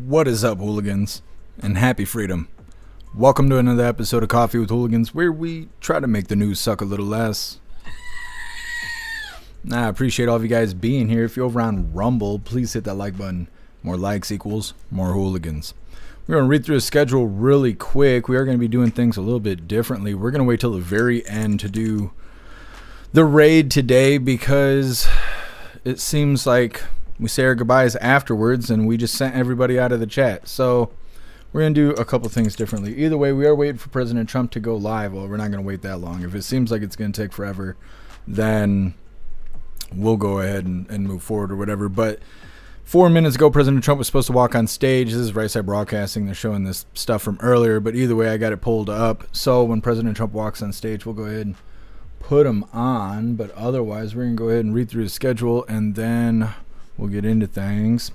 What is up, hooligans? And happy freedom. Welcome to another episode of Coffee with Hooligans, where we try to make the news suck a little less. I appreciate all of you guys being here. If you're over on Rumble, please hit that like button. More likes equals more hooligans. We're going to read through the schedule really quick. We are going to be doing things a little bit differently. We're going to wait till the very end to do the raid today because it seems like we say our goodbyes afterwards and we just sent everybody out of the chat. So we're going to do a couple things differently. Either way, we are waiting for President Trump to go live. Well, we're not going to wait that long. If it seems like it's going to take forever, then we'll go ahead and move forward or whatever. But 4 minutes ago, President Trump was supposed to walk on stage. This is Right Side Broadcasting. They're showing this stuff from earlier. But either way, I got it pulled up. So when President Trump walks on stage, we'll go ahead and put him on. But otherwise, we're going to go ahead and read through the schedule and then we'll get into things.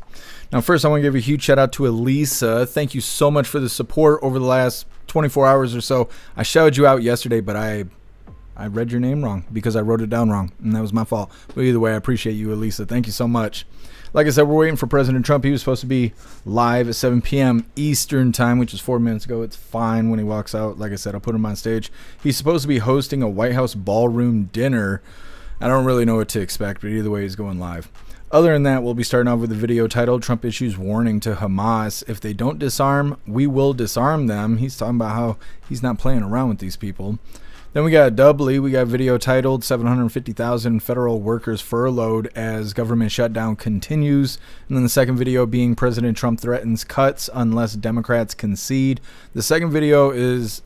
Now, first, I want to give a huge shout out to Elisa. Thank you so much for the support over the last 24 hours or so. I shouted you out yesterday, but I read your name wrong because I wrote it down wrong, and that was my fault. But either way, I appreciate you, Elisa. Thank you so much. Like I said, we're waiting for President Trump. He was supposed to be live at 7 p.m. Eastern time, which is 4 minutes ago. It's fine when he walks out. Like I said, I'll put him on stage. He's supposed to be hosting a White House ballroom dinner. I don't really know what to expect, but either way, he's going live. Other than that, we'll be starting off with a video titled Trump Issues Warning to Hamas. If they don't disarm, we will disarm them. He's talking about how he's not playing around with these people. Then we got doubly. We got a video titled 750,000 federal workers furloughed as government shutdown continues. And then the second video being President Trump threatens cuts unless Democrats concede. The second video is,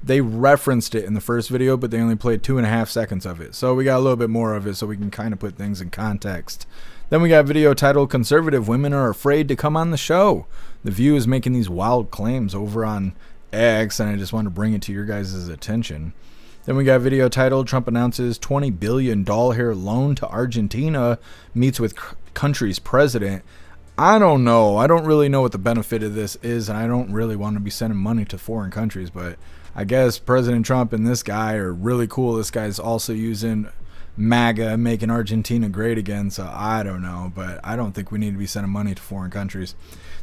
they referenced it in the first video, but they only played 2.5 seconds of it. So we got a little bit more of it so we can kind of put things in context. Then we got a video titled Conservative Women Are Afraid to Come on the Show. The View is making these wild claims over on X, and I just wanted to bring it to your guys' attention. Then we got a video titled Trump announces $20 billion loan to Argentina, meets with country's president. I don't know. I don't really know what the benefit of this is, and I don't really want to be sending money to foreign countries, but I guess President Trump and this guy are really cool. This guy's also using MAGA, making Argentina great again, so I don't know, but I don't think we need to be sending money to foreign countries.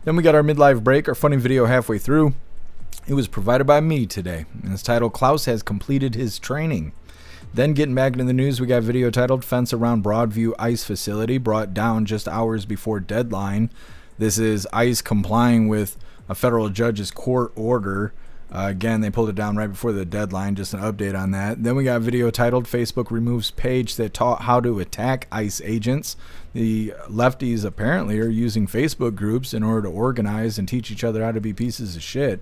Then we got our midlife break, our funny video halfway through. It was provided by me today, and it's titled Klaus has completed his training. Then getting back into the news, we got a video titled Fence Around Broadview ICE Facility brought down just hours before deadline. This is ICE complying with a federal judge's court order. Again, they pulled it down right before the deadline, just an update on that. Then we got a video titled Facebook removes page that taught how to attack ICE agents. The lefties apparently are using Facebook groups in order to organize and teach each other how to be pieces of shit.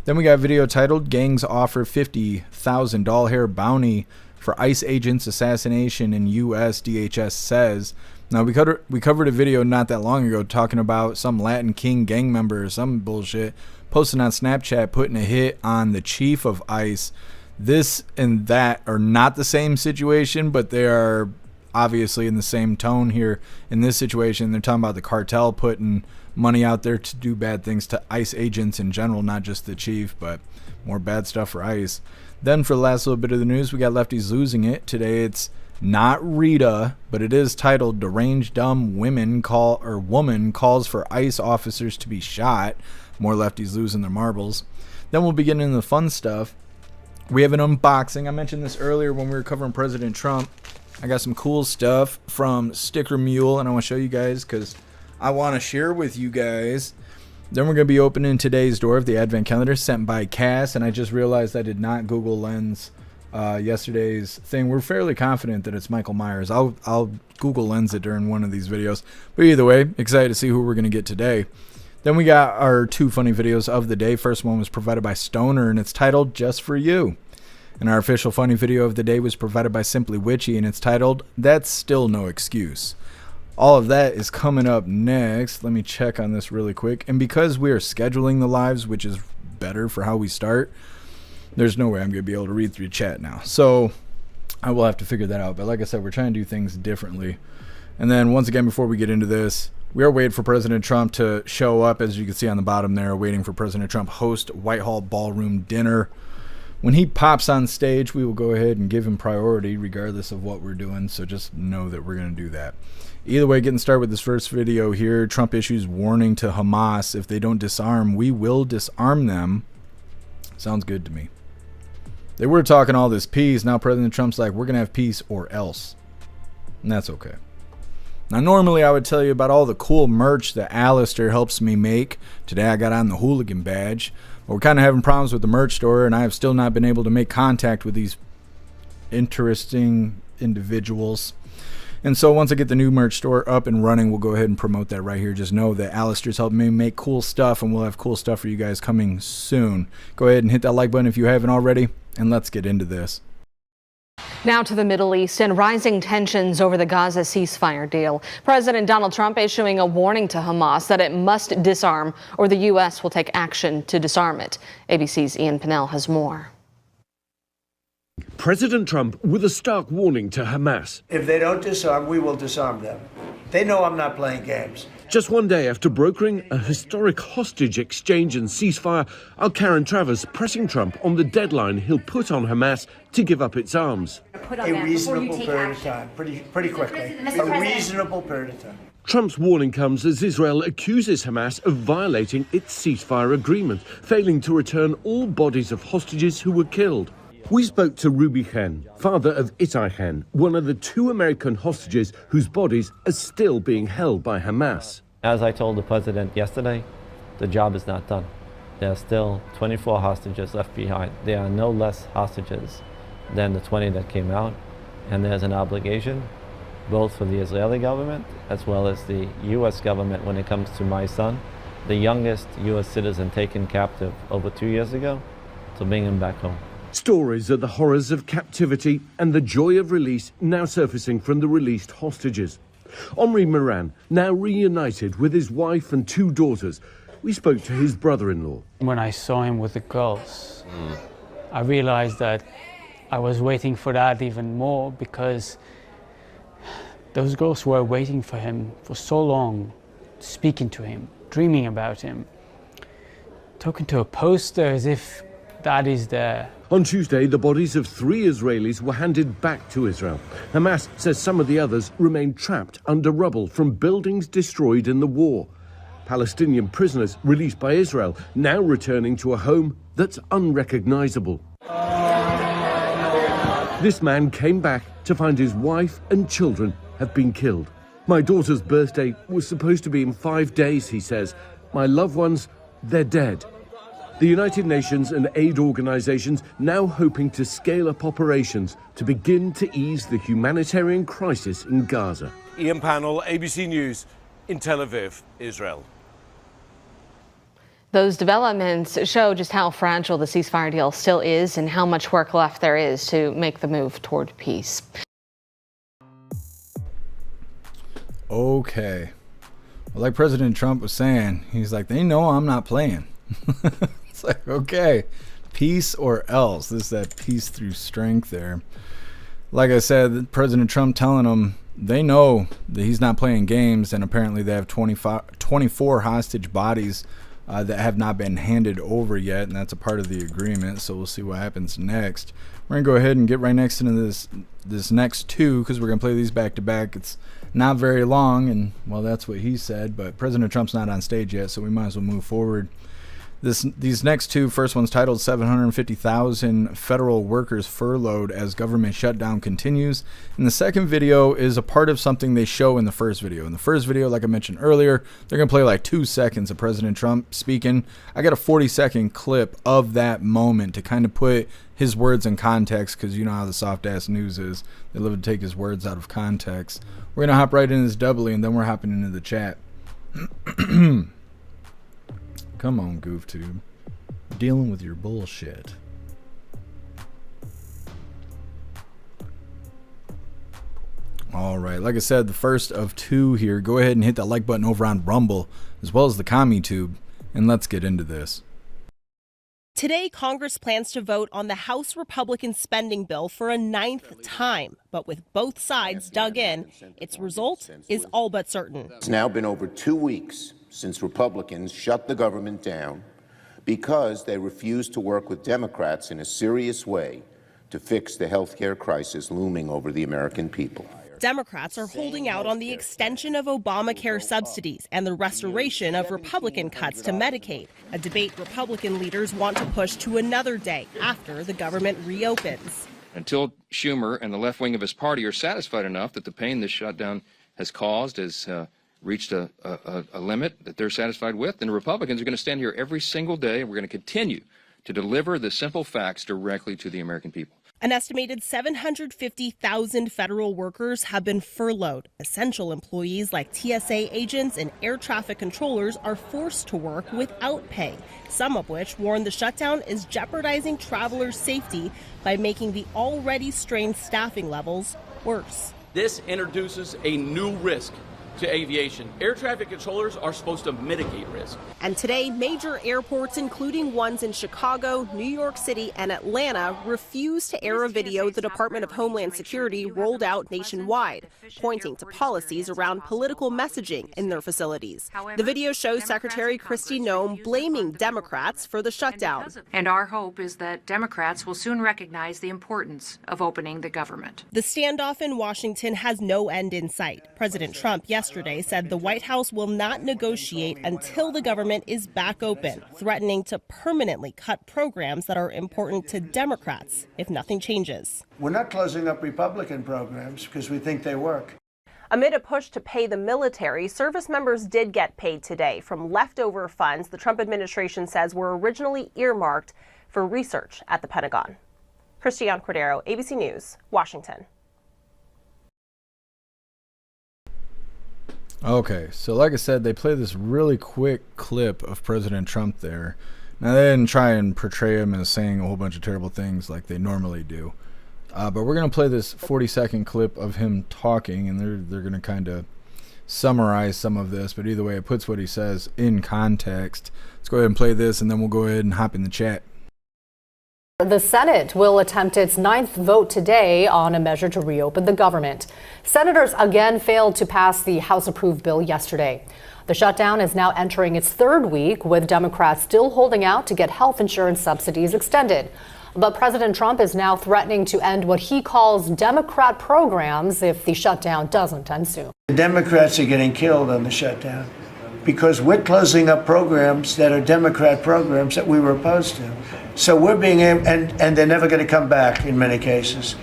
Then we got a video titled Gangs Offer $50,000 hair bounty for ICE agents assassination in U.S. DHS says. Now, we covered a video not that long ago talking about some Latin King gang member or some bullshit posting on Snapchat putting a hit on the chief of ICE. This and that are not the same situation, but they are obviously in the same tone here. In this situation, they're talking about the cartel putting money out there to do bad things to ICE agents in general, not just the chief, but more bad stuff for ICE. Then for the last little bit of the news, we got Lefties losing it. Today it's not Rita, but it is titled Deranged Dumb Woman calls for ICE officers to be shot. More lefties losing their marbles. Then we'll be getting into the fun stuff. We have an unboxing. I mentioned this earlier when we were covering President Trump. I got some cool stuff from Sticker Mule, and I want to show you guys because I want to share with you guys. Then we're going to be opening today's door of the Advent Calendar sent by Cass, and I just realized I did not Google Lens yesterday's thing. We're fairly confident that it's Michael Myers. I'll Google Lens it during one of these videos. But either way, excited to see who we're going to get today. Then we got our two funny videos of the day. First one was provided by Stoner, and it's titled Just For You. And our official funny video of the day was provided by Simply Witchy, and it's titled That's Still No Excuse. All of that is coming up next. Let me check on this really quick. And because we are scheduling the lives, which is better for how we start, there's no way I'm going to be able to read through chat now. So I will have to figure that out. But like I said, we're trying to do things differently. And then once again, before we get into this, we are waiting for President Trump to show up. As you can see on the bottom there, waiting for President Trump host Whitehall ballroom dinner. When he pops on stage, we will go ahead and give him priority regardless of what we're doing. So just know that we're going to do that. Either way, getting started with this first video here. Trump issues warning to Hamas. If they don't disarm, we will disarm them. Sounds good to me. They were talking all this peace. Now President Trump's like, we're going to have peace or else. And that's okay. Now, normally I would tell you about all the cool merch that Alistair helps me make. Today I got on the Hooligan badge. But we're kind of having problems with the merch store, and I have still not been able to make contact with these interesting individuals. And so once I get the new merch store up and running, we'll go ahead and promote that right here. Just know that Alistair's helping me make cool stuff, and we'll have cool stuff for you guys coming soon. Go ahead and hit that like button if you haven't already, and let's get into this. Now to the Middle East and rising tensions over the Gaza ceasefire deal. President Donald Trump issuing a warning to Hamas that it must disarm or the U.S. will take action to disarm it. ABC's Ian Pinnell has more. President Trump with a stark warning to Hamas. If they don't disarm, we will disarm them. They know I'm not playing games. Just one day after brokering a historic hostage exchange and ceasefire, our Karen Travers pressing Trump on the deadline he'll put on Hamas to give up its arms. A reasonable period of time, pretty quickly. A reasonable period of time. Trump's warning comes as Israel accuses Hamas of violating its ceasefire agreement, failing to return all bodies of hostages who were killed. We spoke to Ruby Chen, father of Itai Chen, one of the 2 American hostages whose bodies are still being held by Hamas. As I told the president yesterday, the job is not done. There are still 24 hostages left behind. There are no less hostages than the 20 that came out. And there's an obligation, both for the Israeli government as well as the U.S. government when it comes to my son, the youngest U.S. citizen taken captive over 2 years ago, to bring him back home. Stories of the horrors of captivity and the joy of release now surfacing from the released hostages. Omri Moran, now reunited with his wife and 2 daughters. We spoke to his brother-in-law. When I saw him with the girls, I realized that I was waiting for that even more, because those girls were waiting for him for so long, speaking to him, dreaming about him, talking to a poster as if that is there. On Tuesday, the bodies of 3 Israelis were handed back to Israel. Hamas says some of the others remain trapped under rubble from buildings destroyed in the war. Palestinian prisoners released by Israel now returning to a home that's unrecognizable. This man came back to find his wife and children have been killed. My daughter's birthday was supposed to be in 5 days, he says. My loved ones, they're dead. The United Nations and aid organizations now hoping to scale up operations to begin to ease the humanitarian crisis in Gaza. Ian Pannell, ABC News in Tel Aviv, Israel. Those developments show just how fragile the ceasefire deal still is and how much work left there is to make the move toward peace. Okay. Well, like President Trump was saying, he's like, they know I'm not playing. It's like, okay, peace or else. This is that peace through strength there. Like I said, President Trump telling them they know that he's not playing games, and apparently they have 24 hostage bodies that have not been handed over yet, and that's a part of the agreement, so we'll see what happens next. We're going to go ahead and get right next into this next 2, because we're going to play these back to back. It's not very long, and, well, that's what he said, but President Trump's not on stage yet, so we might as well move forward. These next 2, first one's titled 750,000 federal workers furloughed as government shutdown continues. And the second video is a part of something they show in the first video. In the first video, like I mentioned earlier, they're going to play like 2 seconds of President Trump speaking. I got a 40-second clip of that moment to kind of put his words in context, because you know how the soft-ass news is. They love to take his words out of context. We're going to hop right into this doubly, and then we're hopping into the chat. Come on, GoofTube. Dealing with your bullshit. Alright, like I said, the first of 2 here. Go ahead and hit that like button over on Rumble, as well as the CommuTube, and let's get into this. Today, Congress plans to vote on the House Republican spending bill for a 9th time. But with both sides dug in, its result is all but certain. It's now been over 2 weeks since Republicans shut the government down because they refuse to work with Democrats in a serious way to fix the health care crisis looming over the American people. Democrats are holding out on the extension of Obamacare subsidies and the restoration of Republican cuts to Medicaid, a debate Republican leaders want to push to another day after the government reopens. Until Schumer and the left wing of his party are satisfied enough that the pain this shutdown has caused has reached a limit that they're satisfied with, then the Republicans are going to stand here every single day, and we're going to continue to deliver the simple facts directly to the American people. An estimated 750,000 federal workers have been furloughed. Essential employees like TSA agents and air traffic controllers are forced to work without pay, some of which warn the shutdown is jeopardizing travelers' safety by making the already strained staffing levels worse. This introduces a new risk to aviation. Air traffic controllers are supposed to mitigate risk. And today, major airports, including ones in Chicago, New York City, and Atlanta, refused to air a video the Department of Homeland Security rolled out nationwide, pointing to policies around political messaging in their facilities. The video shows Secretary Kristi Noem blaming Democrats for the shutdown. And our hope is that Democrats will soon recognize the importance of opening the government. The standoff in Washington has no end in sight. President Trump yesterday said the White House will not negotiate until the government is back open, threatening to permanently cut programs that are important to Democrats if nothing changes. We're not closing up Republican programs because we think they work. Amid a push to pay the military, service members did get paid today from leftover funds the Trump administration says were originally earmarked for research at the Pentagon. Christiane Cordero, ABC News, Washington. Okay, so like I said, they play this really quick clip of President Trump there. Now, they didn't try and portray him as saying a whole bunch of terrible things like they normally do. But we're going to play this 40-second clip of him talking, and they're going to kind of summarize some of this. But either way, it puts what he says in context. Let's go ahead and play this, and then we'll go ahead and hop in the chat. The Senate will attempt its 9th vote today on a measure to reopen the government. Senators again failed to pass the House-approved bill yesterday. The shutdown is now entering its 3rd week, with Democrats still holding out to get health insurance subsidies extended. But President Trump is now threatening to end what he calls Democrat programs if the shutdown doesn't end soon. The Democrats are getting killed on the shutdown because we're closing up programs that are Democrat programs that we were opposed to. So we're being, and they're never going to come back in many cases.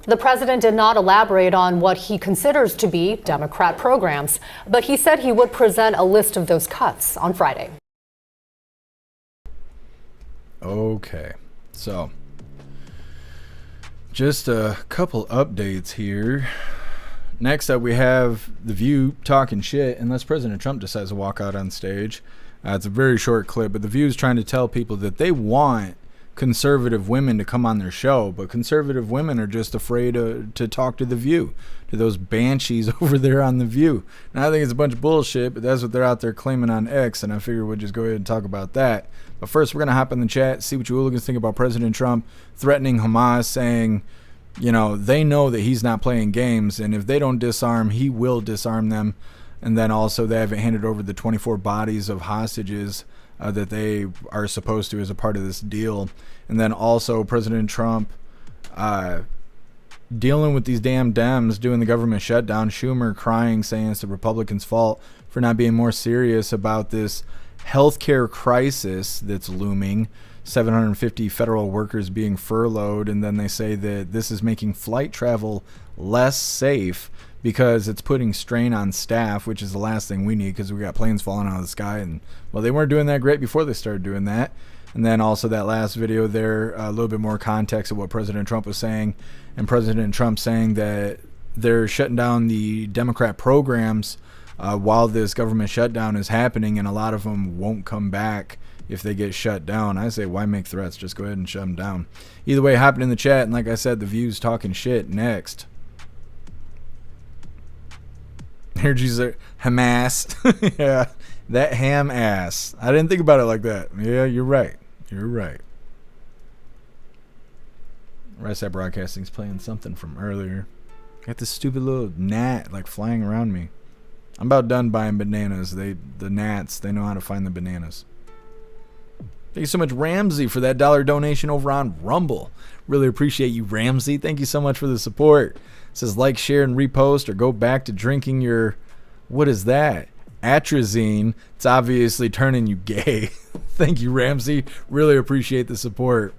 The president did not elaborate on what he considers to be Democrat programs, but he said he would present a list of those cuts on Friday. Okay, so just a couple updates here. Next up, we have The View talking shit, unless President Trump decides to walk out on stage. It's a very short clip, but The View is trying to tell people that they want conservative women to come on their show, but conservative women are just afraid to talk to The View, to those banshees over there on The View. Now, I think it's a bunch of bullshit, but that's what they're out there claiming on X, and I figure we'll just go ahead and talk about that. But first, we're going to hop in the chat, see what you hooligans think about President Trump threatening Hamas, saying, you know, they know that he's not playing games, and if they don't disarm, he will disarm them. And then also they haven't handed over the 24 bodies of hostages that they are supposed to as a part of this deal. And then also President Trump dealing with these damn Dems doing the government shutdown. Schumer crying, saying it's the Republicans' fault for not being more serious about this healthcare crisis that's looming. 750 federal workers being furloughed, and then they say that this is making flight travel less safe because it's putting strain on staff, which is the last thing we need because we got planes falling out of the sky. And well, they weren't doing that great before they started doing that. And then also that last video there, a little bit more context of what President Trump was saying, and President Trump saying that they're shutting down the Democrat programs while this government shutdown is happening, and a lot of them won't come back if they get shut down. I say, why make threats? Just go ahead and shut them down. Either way, hop in the chat, and like I said, The View's talking shit next. Energy's there. Hamas. Yeah, that ham ass. I didn't think about it like that. Yeah, you're right. You're right. Rest Broadcasting's playing something from earlier. Got this stupid little gnat like flying around me. I'm about done buying bananas. The gnats, they know how to find the bananas. Thank you so much, Ramsey, for that $1 donation over on Rumble. Really appreciate you, Ramsey. Thank you so much for the support. It says like, share, and repost, or go back to drinking your, what is that? Atrazine. It's obviously turning you gay. Thank you, Ramsey. Really appreciate the support.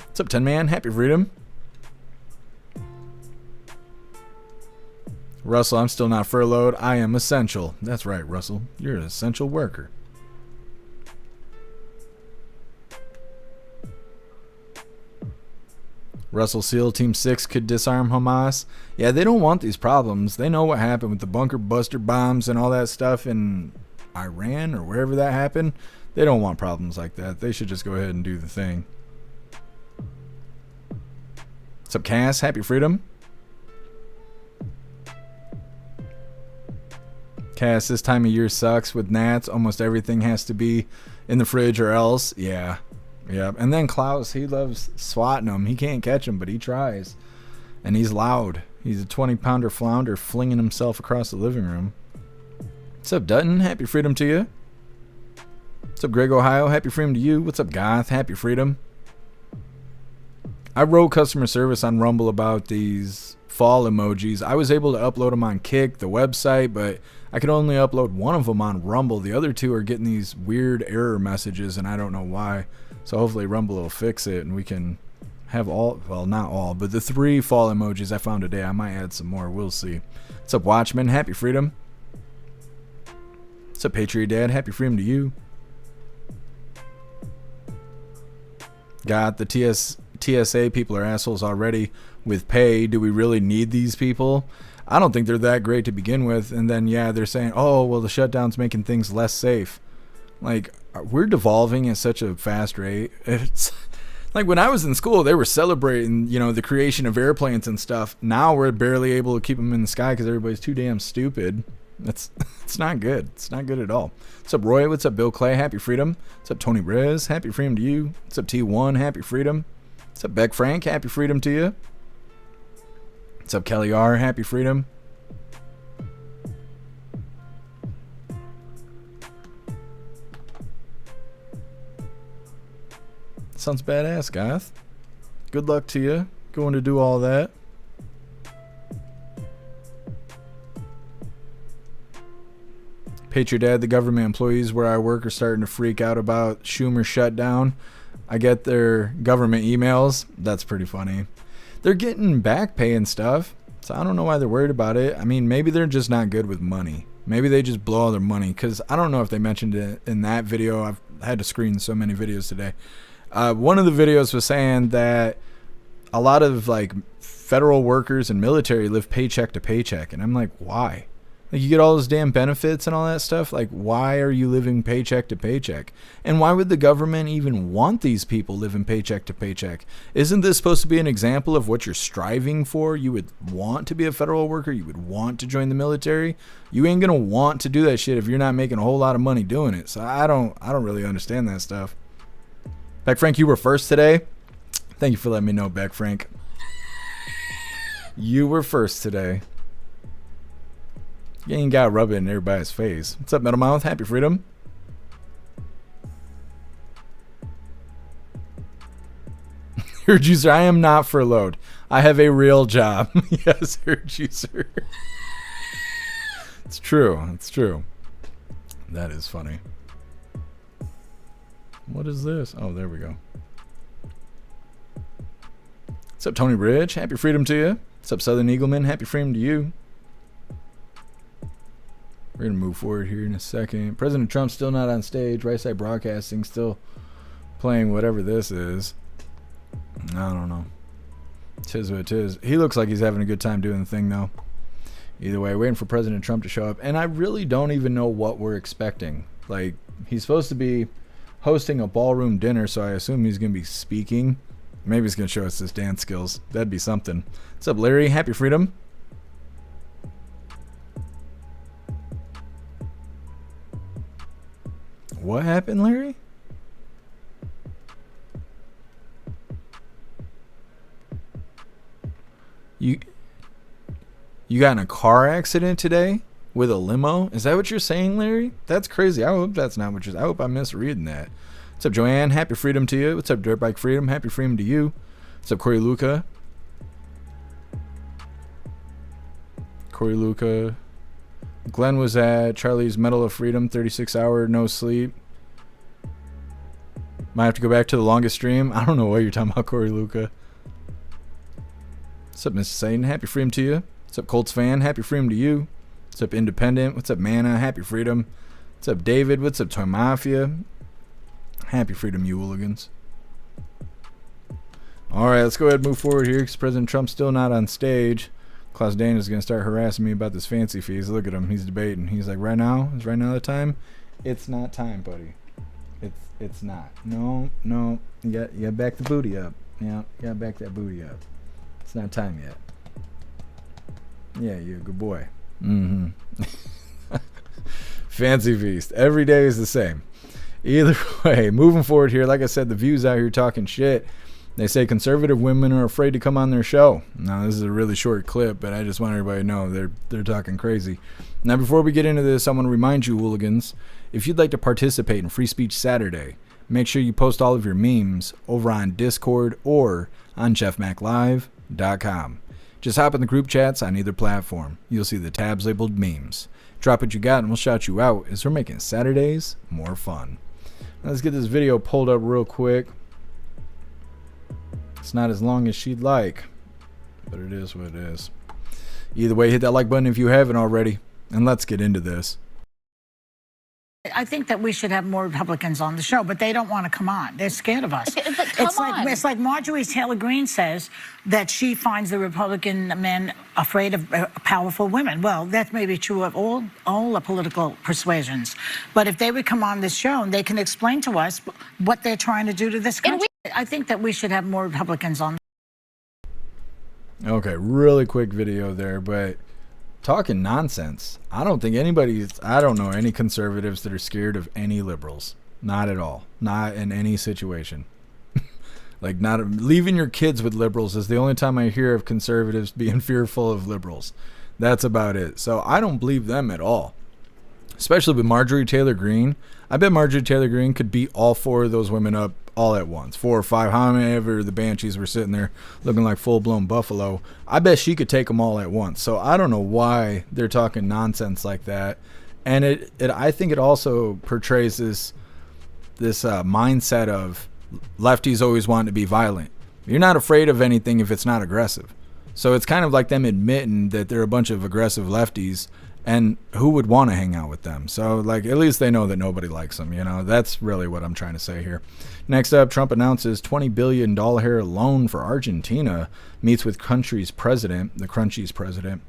What's up, 10 Man? Happy freedom. Russell, I'm still not furloughed. I am essential. That's right, Russell. You're an essential worker. Russell Seal, Team 6 could disarm Hamas. Yeah, they don't want these problems. They know what happened with the bunker buster bombs and all that stuff in Iran or wherever that happened. They don't want problems like that. They should just go ahead and do the thing. What's up, Cass? Happy freedom. Cass, this time of year sucks with gnats. Almost everything has to be in the fridge or else. Yeah. Yeah. And then Klaus, he loves swatting them. He can't catch them, but he tries. And he's loud. He's a 20-pounder flounder flinging himself across the living room. What's up, Dutton? Happy freedom to you. What's up, Greg, Ohio? Happy freedom to you. What's up, Goth? Happy freedom. I wrote customer service on Rumble about these fall emojis. I was able to upload them on Kick, the website, but I could only upload one of them on Rumble. The other two are getting these weird error messages, and I don't know why. So hopefully Rumble will fix it, and we can have all, well, not all, but the 3 fall emojis I found today. I might add some more. We'll see. What's up, Watchman? Happy freedom. What's up, Patriot Dad? Happy freedom to you. Got the TSA people are assholes already with pay. Do we really need these people? I don't think they're that great to begin with. And then, yeah, they're saying, oh, well, the shutdown's making things less safe. Like, we're devolving at such a fast rate. It's like when I was in school, they were celebrating, you know, the creation of airplanes and stuff. Now we're barely able to keep them in the sky because everybody's too damn stupid. It's not good. It's not good at all. What's up, Roy? What's up, Bill Clay? Happy freedom. What's up, Tony Rez? Happy freedom to you. What's up, T1? Happy freedom. What's up, Beck Frank? Happy freedom to you. What's up, Kelly R? Happy freedom. Sounds badass, Goth. Good luck to you. Going to do all that. Patriot Dad, the government employees where I work are starting to freak out about Schumer shutdown. I get their government emails. That's pretty funny. They're getting back pay and stuff, so I don't know why they're worried about it. I mean, maybe they're just not good with money. Maybe they just blow all their money, because I don't know if they mentioned it in that video. I've had to screen so many videos today. One of the videos was saying that a lot of like federal workers and military live paycheck to paycheck, and I'm like, why? Like, you get all those damn benefits and all that stuff. Like, why are you living paycheck to paycheck? And why would the government even want these people living paycheck to paycheck? Isn't this supposed to be an example of what you're striving for? You would want to be a federal worker. You would want to join the military. You ain't going to want to do that shit if you're not making a whole lot of money doing it. So I don't really understand that stuff. Beck Frank, you were first today. Thank you for letting me know, Beck Frank. You were first today. You ain't got to rub it in everybody's face. What's up, Metal Mouth? Happy freedom. Her juicer, I am not furloughed. I have a real job. Yes, her juicer. It's true. It's true. That is funny. What is this? Oh, there we go. What's up, Tony Bridge? Happy freedom to you. What's up, Southern Eagleman? Happy freedom to you. We're going to move forward here in a second. President Trump's still not on stage. Right Side Broadcasting still playing whatever this is. I don't know. Tis what it is. He looks like he's having a good time doing the thing, though. Either way, waiting for President Trump to show up. And I really don't even know what we're expecting. Like, he's supposed to be hosting a ballroom dinner, so I assume he's going to be speaking. Maybe he's going to show us his dance skills. That'd be something. What's up, Larry? Happy freedom. What happened, Larry? You got in a car accident today with a limo? Is that what you're saying, Larry? That's crazy. I hope that's not what you're saying. I hope I'm misreading that. What's up, Joanne? Happy freedom to you. What's up, Dirt Bike Freedom? Happy freedom to you. What's up, Corey Luca? Corey Luca. Glenn was at Charlie's Medal of Freedom, 36-hour, no sleep. Might have to go back to the longest stream. I don't know what you're talking about, Corey Luca. What's up, Mr. Satan? Happy freedom to you. What's up, Colts fan? Happy freedom to you. What's up, Independent? What's up, Mana? Happy freedom. What's up, David? What's up, Toy Mafia? Happy freedom, you hooligans. All right, let's go ahead and move forward here because President Trump's still not on stage. Klaus Daniels is going to start harassing me about this fancy fees. Look at him. He's debating. He's like, right now? Is right now the time? It's not time, buddy. It's not. No. You got back the booty up. Yeah, you got back that booty up. It's not time yet. Yeah, you're a good boy. Mm-hmm. Fancy feast. Every day is the same. Either way, moving forward here, like I said, the views out here talking shit. They say conservative women are afraid to come on their show. Now, this is a really short clip, but I just want everybody to know they're talking crazy. Now, before we get into this, I want to remind you, hooligans, if you'd like to participate in Free Speech Saturday, make sure you post all of your memes over on Discord or on jeffmaclive.com. Just hop in the group chats on either platform. You'll see the tabs labeled memes. Drop what you got and we'll shout you out as we're making Saturdays more fun. Now, let's get this video pulled up real quick. It's not as long as she'd like, but it is what it is. Either way, hit that like button if you haven't already, and let's get into this. I think that we should have more Republicans on the show, but they don't want to come on. They're scared of us. It's like Marjorie Taylor Greene says that she finds the Republican men afraid of powerful women. Well, that may be true of all the political persuasions. But if they would come on this show and they can explain to us what they're trying to do to this country, I think that we should have more Republicans on. Okay, really quick video there, but talking nonsense. I don't know any conservatives that are scared of any liberals. Not at all. Not in any situation. Like, not leaving your kids with liberals is the only time I hear of conservatives being fearful of liberals. That's about it. So I don't believe them at all. Especially with Marjorie Taylor Greene. I bet Marjorie Taylor Greene could beat all four of those women up all at once. 4 or 5, however the Banshees were sitting there looking like full-blown buffalo. I bet she could take them all at once. So I don't know why they're talking nonsense like that. And I think it also portrays this mindset of lefties always want to be violent. You're not afraid of anything if it's not aggressive. So it's kind of like them admitting that they're a bunch of aggressive lefties, and who would want to hang out with them? So, like, at least they know that nobody likes them, you know? That's really what I'm trying to say here. Next up, Trump announces $20 billion loan for Argentina, meets with country's president, the Crunchies president.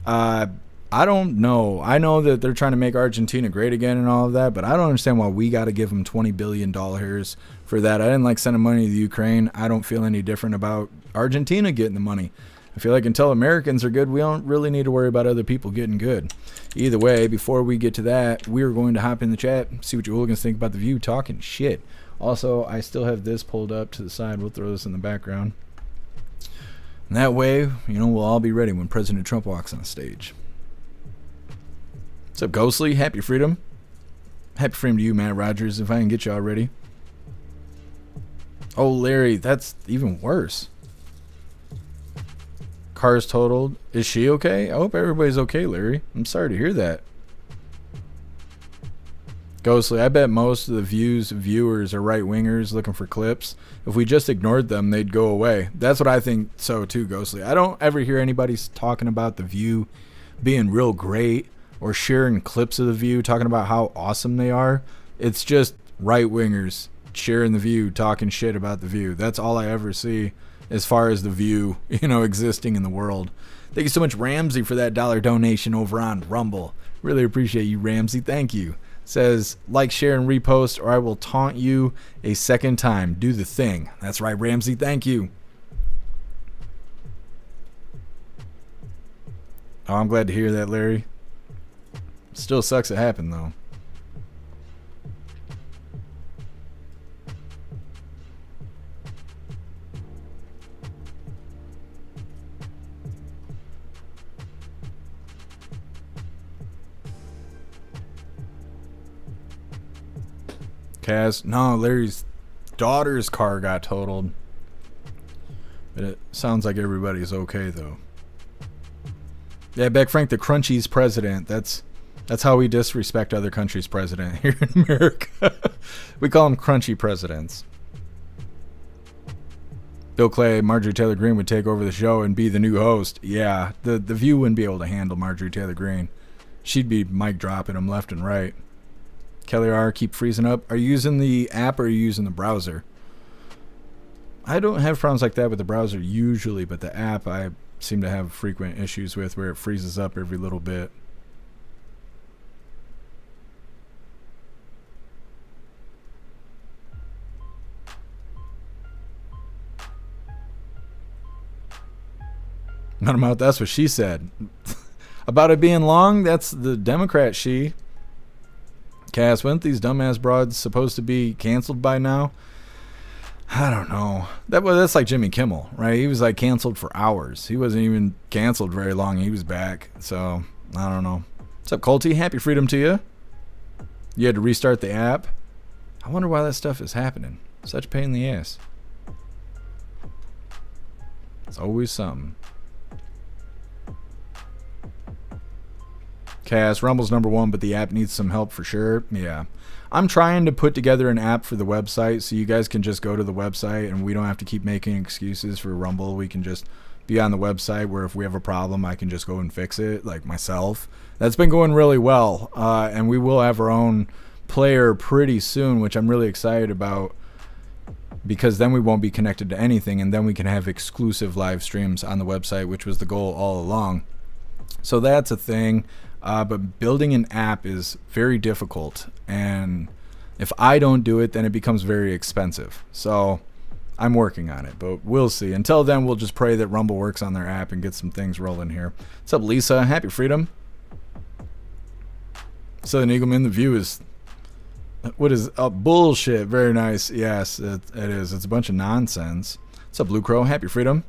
I don't know. I know that they're trying to make Argentina great again and all of that, but I don't understand why we got to give them $20 billion for that. I didn't like sending money to the Ukraine. I don't feel any different about Argentina getting the money. I feel like until Americans are good, we don't really need to worry about other people getting good. Either way, before we get to that, we're going to hop in the chat, see what you hooligans think about the view talking shit. Also, I still have this pulled up to the side. We'll throw this in the background. And that way, we'll all be ready when President Trump walks on stage. What's up, Ghostly? Happy freedom. Happy freedom to you, Matt Rogers, if I can get you already. Oh, Larry, that's even worse. Car's totaled. Is she okay? I hope everybody's okay, Larry. I'm sorry to hear that. Ghostly, I bet most of the viewers are right-wingers looking for clips. If we just ignored them, they'd go away. That's what I think so too, Ghostly. I don't ever hear anybody talking about the View being real great or sharing clips of the View talking about how awesome they are. It's just right-wingers sharing the View, talking shit about the View. That's all I ever see as far as the View, existing in the world. Thank you so much, Ramsey, for that $1 donation over on Rumble. Really appreciate you, Ramsey. Thank you. Says, like, share, and repost, or I will taunt you a second time. Do the thing. That's right, Ramsey. Thank you. Oh, I'm glad to hear that, Larry. Still sucks it happened, though. Kaz, no, Larry's daughter's car got totaled. But it sounds like everybody's okay, though. Yeah, Beck Frank, the Crunchy's president. That's how we disrespect other countries' president here in America. We call them Crunchy presidents. Bill Clay, Marjorie Taylor Greene would take over the show and be the new host. Yeah, the View wouldn't be able to handle Marjorie Taylor Greene. She'd be mic dropping them left and right. Kelly R, keep freezing up. Are you using the app or are you using the browser? I don't have problems like that with the browser usually, but the app I seem to have frequent issues with where it freezes up every little bit. Not about that's what she said. About it being long, that's the Democrat she. Cass, weren't these dumbass broads supposed to be canceled by now? I don't know. That's like Jimmy Kimmel, right? He was like canceled for hours. He wasn't even canceled very long. He was back. So, I don't know. What's up, Colty? Happy freedom to you. You had to restart the app. I wonder why that stuff is happening. Such a pain in the ass. It's always something. Cass, Rumble's #1, but the app needs some help for sure. Yeah. I'm trying to put together an app for the website so you guys can just go to the website and we don't have to keep making excuses for Rumble. We can just be on the website where if we have a problem, I can just go and fix it, like myself. That's been going really well. And we will have our own player pretty soon, which I'm really excited about because then we won't be connected to anything and then we can have exclusive live streams on the website, which was the goal all along. So that's a thing. But building an app is very difficult, and if I don't do it, then it becomes very expensive. So I'm working on it, but we'll see. Until then, we'll just pray that Rumble works on their app and get some things rolling here. What's up, Lisa? Happy freedom. Southern Eagleman, the View is... What is... bullshit. Very nice. Yes, it is. It's a bunch of nonsense. What's up, Blue Crow? Happy freedom.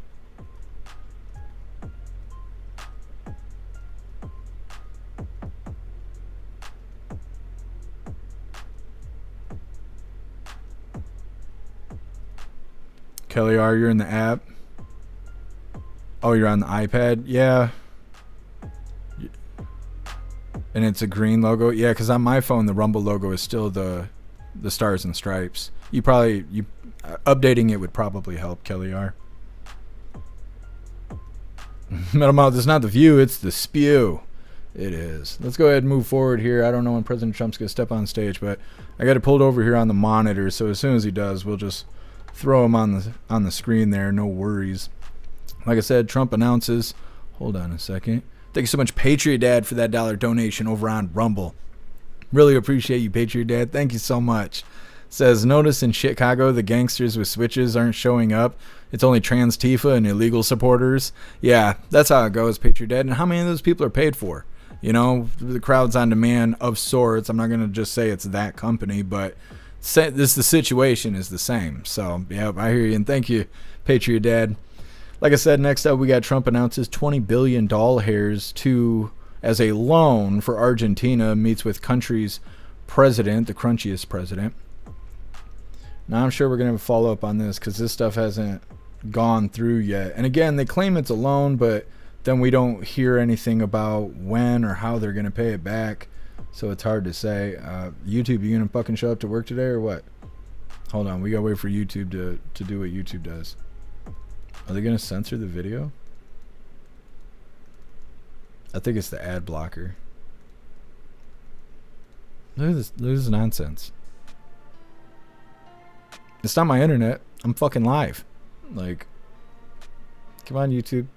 Kelly R, you're in the app. Oh, you're on the iPad? Yeah. And it's a green logo? Yeah, because on my phone, the Rumble logo is still the stars and stripes. Updating it would probably help, Kelly R. Metal Mouth, it's not the View, it's the Spew. It is. Let's go ahead and move forward here. I don't know when President Trump's going to step on stage, but I got it pulled over here on the monitor, so as soon as he does, we'll just... throw him on the screen there, no worries. Like I said, Trump announces. Hold on a second. Thank you so much, Patriot Dad, for that $1 donation over on Rumble. Really appreciate you, Patriot Dad. Thank you so much. Says, notice in Chicago the gangsters with switches aren't showing up. It's only trans Tifa and illegal supporters. Yeah, that's how it goes, Patriot Dad. And how many of those people are paid for? You know, the crowd's on demand of sorts. I'm not going to just say it's that company, but the situation is the same. So, yeah, I hear you. And thank you, Patriot Dad. Like I said, next up, we got Trump announces $20 billion as a loan for Argentina, meets with country's president, the crunchiest president. Now, I'm sure we're going to have a follow-up on this because this stuff hasn't gone through yet. And again, they claim it's a loan, but then we don't hear anything about when or how they're going to pay it back. So it's hard to say. YouTube, you gonna fucking show up to work today or what? Hold on, we gotta wait for YouTube to do what YouTube does. Are they gonna censor the video? I think it's the ad blocker. Look at this nonsense. It's not my internet. I'm fucking live. Like, come on, YouTube.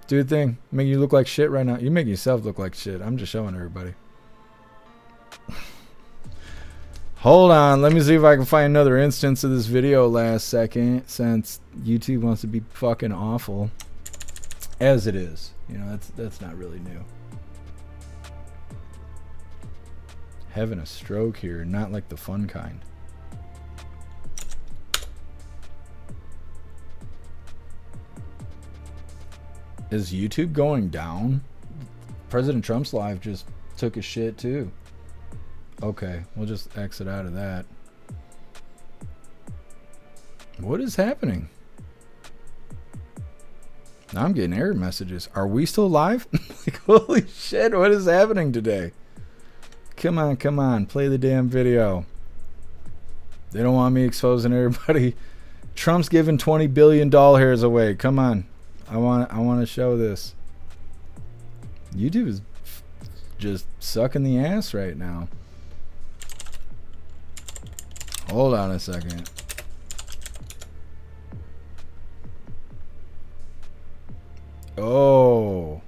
Do the thing. Make you look like shit right now. You make yourself look like shit. I'm just showing everybody. Hold on, let me see if I can find another instance of this video last second, since YouTube wants to be fucking awful, as it is. You know, that's not really new. Having a stroke here, not like the fun kind. Is YouTube going down? President Trump's live just took a shit too. Okay, we'll just exit out of that. What is happening? Now I'm getting error messages. Are we still live? Like, holy shit, what is happening today? Come on, play the damn video. They don't want me exposing everybody. Trump's giving $20 billion hairs away. Come on. I want to show this. YouTube is just sucking the ass right now. Hold on a second. Oh.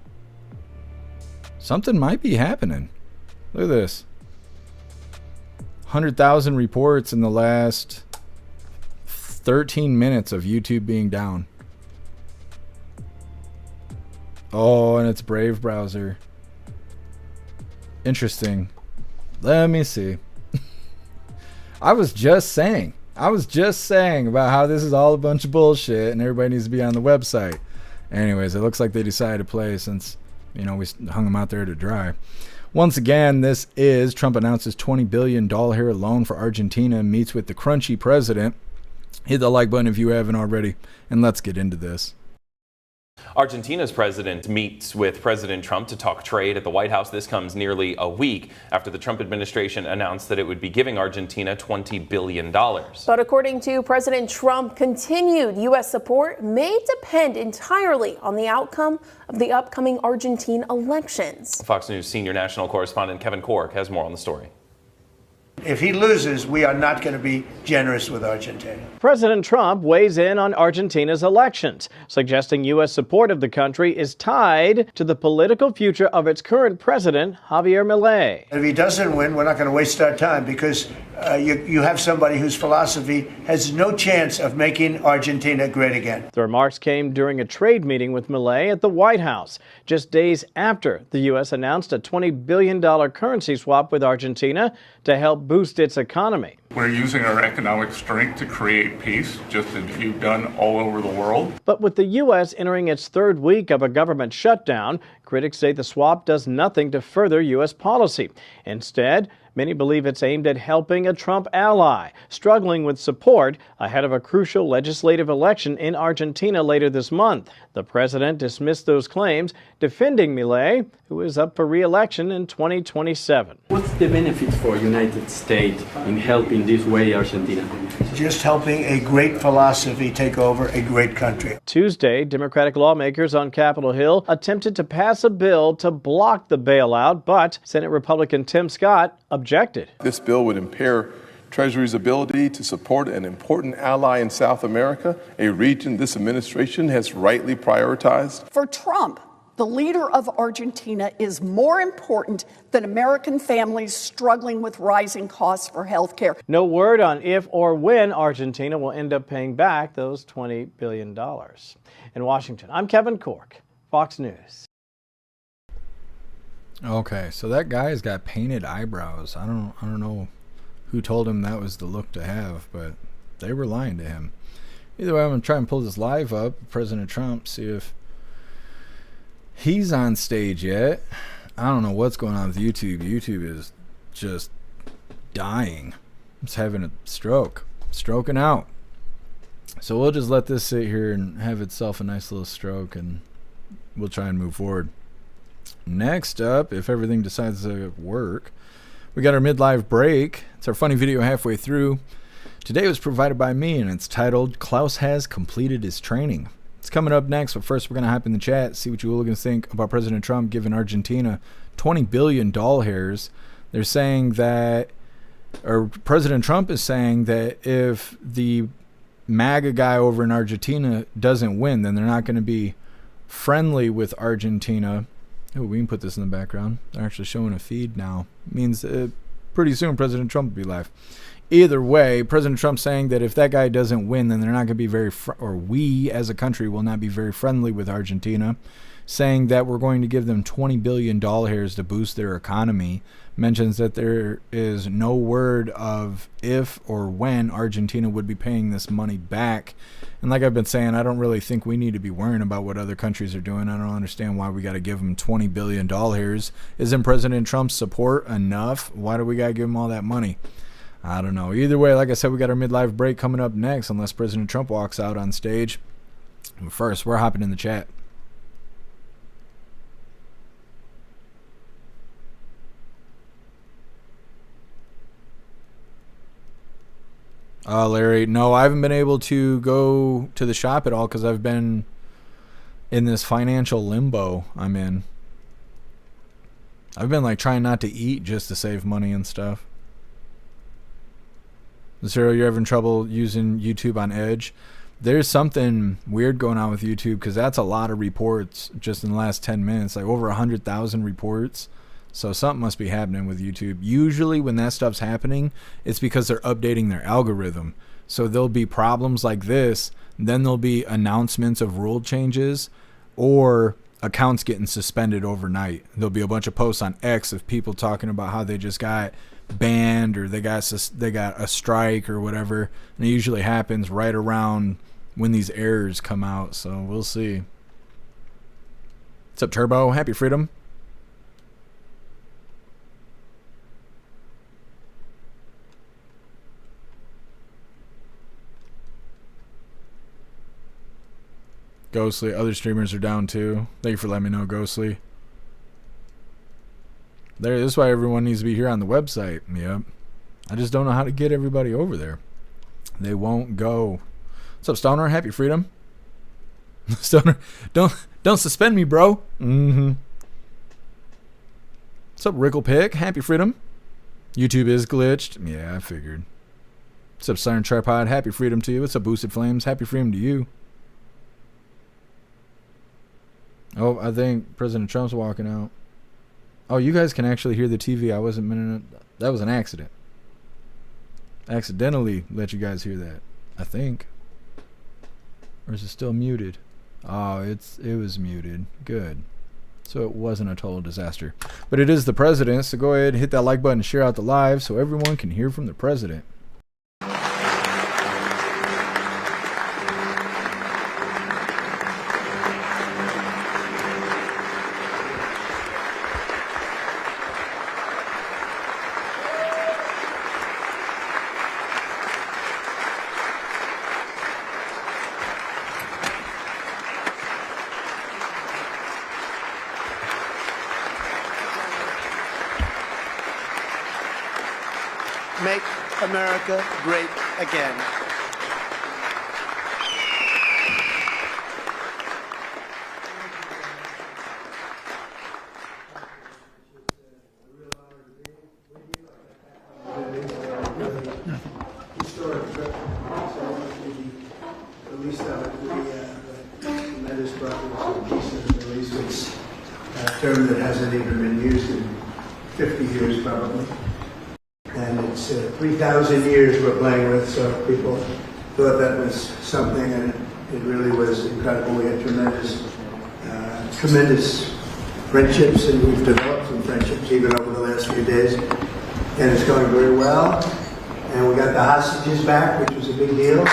Something might be happening. Look at this. 100,000 reports in the last 13 minutes of YouTube being down. Oh, and it's Brave browser. Interesting. Let me see. I was just saying about how this is all a bunch of bullshit and everybody needs to be on the website. Anyways, it looks like they decided to play since, we hung them out there to dry. Once again, this is Trump announces $20 billion loan for Argentina, meets with the crunchy president. Hit the like button if you haven't already, and let's get into this. Argentina's president meets with President Trump to talk trade at the White House. This comes nearly a week after the Trump administration announced that it would be giving Argentina $20 billion. But according to President Trump, continued U.S. support may depend entirely on the outcome of the upcoming Argentine elections. Fox News senior national correspondent Kevin Cork has more on the story. If he loses, we are not going to be generous with Argentina. President Trump weighs in on Argentina's elections, suggesting U.S. support of the country is tied to the political future of its current president, Javier Milei. If he doesn't win, we're not going to waste our time because you have somebody whose philosophy has no chance of making Argentina great again. The remarks came during a trade meeting with Milei at the White House, just days after the U.S. announced a $20 billion currency swap with Argentina to help boost its economy. We're using our economic strength to create peace, just as you've done all over the world. But with the U.S. entering its third week of a government shutdown, critics say the swap does nothing to further U.S. policy. Instead, many believe it's aimed at helping a Trump ally, struggling with support ahead of a crucial legislative election in Argentina later this month. The president dismissed those claims, defending Milei, who is up for re-election in 2027. What's the benefit for United States in helping this way Argentina? Just helping a great philosophy take over a great country. Tuesday, Democratic lawmakers on Capitol Hill attempted to pass a bill to block the bailout, but Senate Republican Tim Scott objected. This bill would impair Treasury's ability to support an important ally in South America, a region this administration has rightly prioritized. For Trump, the leader of Argentina is more important than American families struggling with rising costs for health care. No word on if or when Argentina will end up paying back those $20 billion. In Washington, I'm Kevin Cork, Fox News. Okay, so that guy's got painted eyebrows. I don't know who told him that was the look to have, but they were lying to him. Either way, I'm going to try and pull this live up, President Trump, see if he's on stage yet. I don't know what's going on with YouTube. YouTube is just dying. It's having a stroking out. So we'll just let this sit here and have itself a nice little stroke, and we'll try and move forward. Next up, if everything decides to work, we got our midlife break. It's our funny video halfway through. Today was provided by me, and it's titled, Klaus Has Completed His Training. It's coming up next, but first we're going to hop in the chat, see what you hooligans think about President Trump giving Argentina $20 billion hairs. They're saying that, or President Trump is saying that if the MAGA guy over in Argentina doesn't win, then they're not going to be friendly with Argentina. Oh, we can put this in the background. They're actually showing a feed now. It means pretty soon President Trump will be live. Either way, President Trump saying that if that guy doesn't win, then they're not going to be very, or we as a country will not be very friendly with Argentina. Saying that we're going to give them $20 billion hairs to boost their economy. Mentions that there is no word of if or when Argentina would be paying this money back. And like I've been saying, I don't really think we need to be worrying about what other countries are doing. I don't understand why we got to give them $20 billion hairs. Isn't President Trump's support enough? Why do we got to give him all that money? I don't know. Either way, like I said, we got our midlife break coming up next, unless President Trump walks out on stage. But first, we're hopping in the chat. Larry, no, I haven't been able to go to the shop at all because I've been in this financial limbo I'm in. I've been like trying not to eat just to save money and stuff. Zero, you're having trouble using YouTube on Edge? There's something weird going on with YouTube because that's a lot of reports just in the last 10 minutes, like over 100,000 reports. So something must be happening with YouTube. Usually when that stuff's happening, it's because they're updating their algorithm. So there'll be problems like this, then there'll be announcements of rule changes or accounts getting suspended overnight. There'll be a bunch of posts on X of people talking about how they just got banned or they got a strike or whatever. And it usually happens right around when these errors come out. So we'll see. What's up, Turbo? Happy Freedom. Ghostly, other streamers are down too. Thank you for letting me know, Ghostly. This is why everyone needs to be here on the website. Yep. I just don't know how to get everybody over there. They won't go. What's up, Stoner? Happy Freedom. Stoner, don't suspend me, bro. What's up, Rickle Pick? Happy Freedom. YouTube is glitched. Yeah, I figured. What's up, Siren Tripod? Happy Freedom to you. What's up, Boosted Flames? Happy Freedom to you. Oh, I think President Trump's walking out. Oh, you guys can actually hear the TV. I wasn't meaning it. That was an accident. Accidentally let you guys hear that, I think. Or is it still muted? Oh, it was muted. Good. So it wasn't a total disaster. But it is the president, so go ahead and hit that like button, share out the live so everyone can hear from the president. Make America great again. Term that hasn't even been used in 50 years probably. And it's 3,000 years we're playing with, so people thought that was something, and it really was incredible. We had tremendous friendships, and we've developed some friendships even over the last few days, and it's going very well. And we got the hostages back, which was a big deal.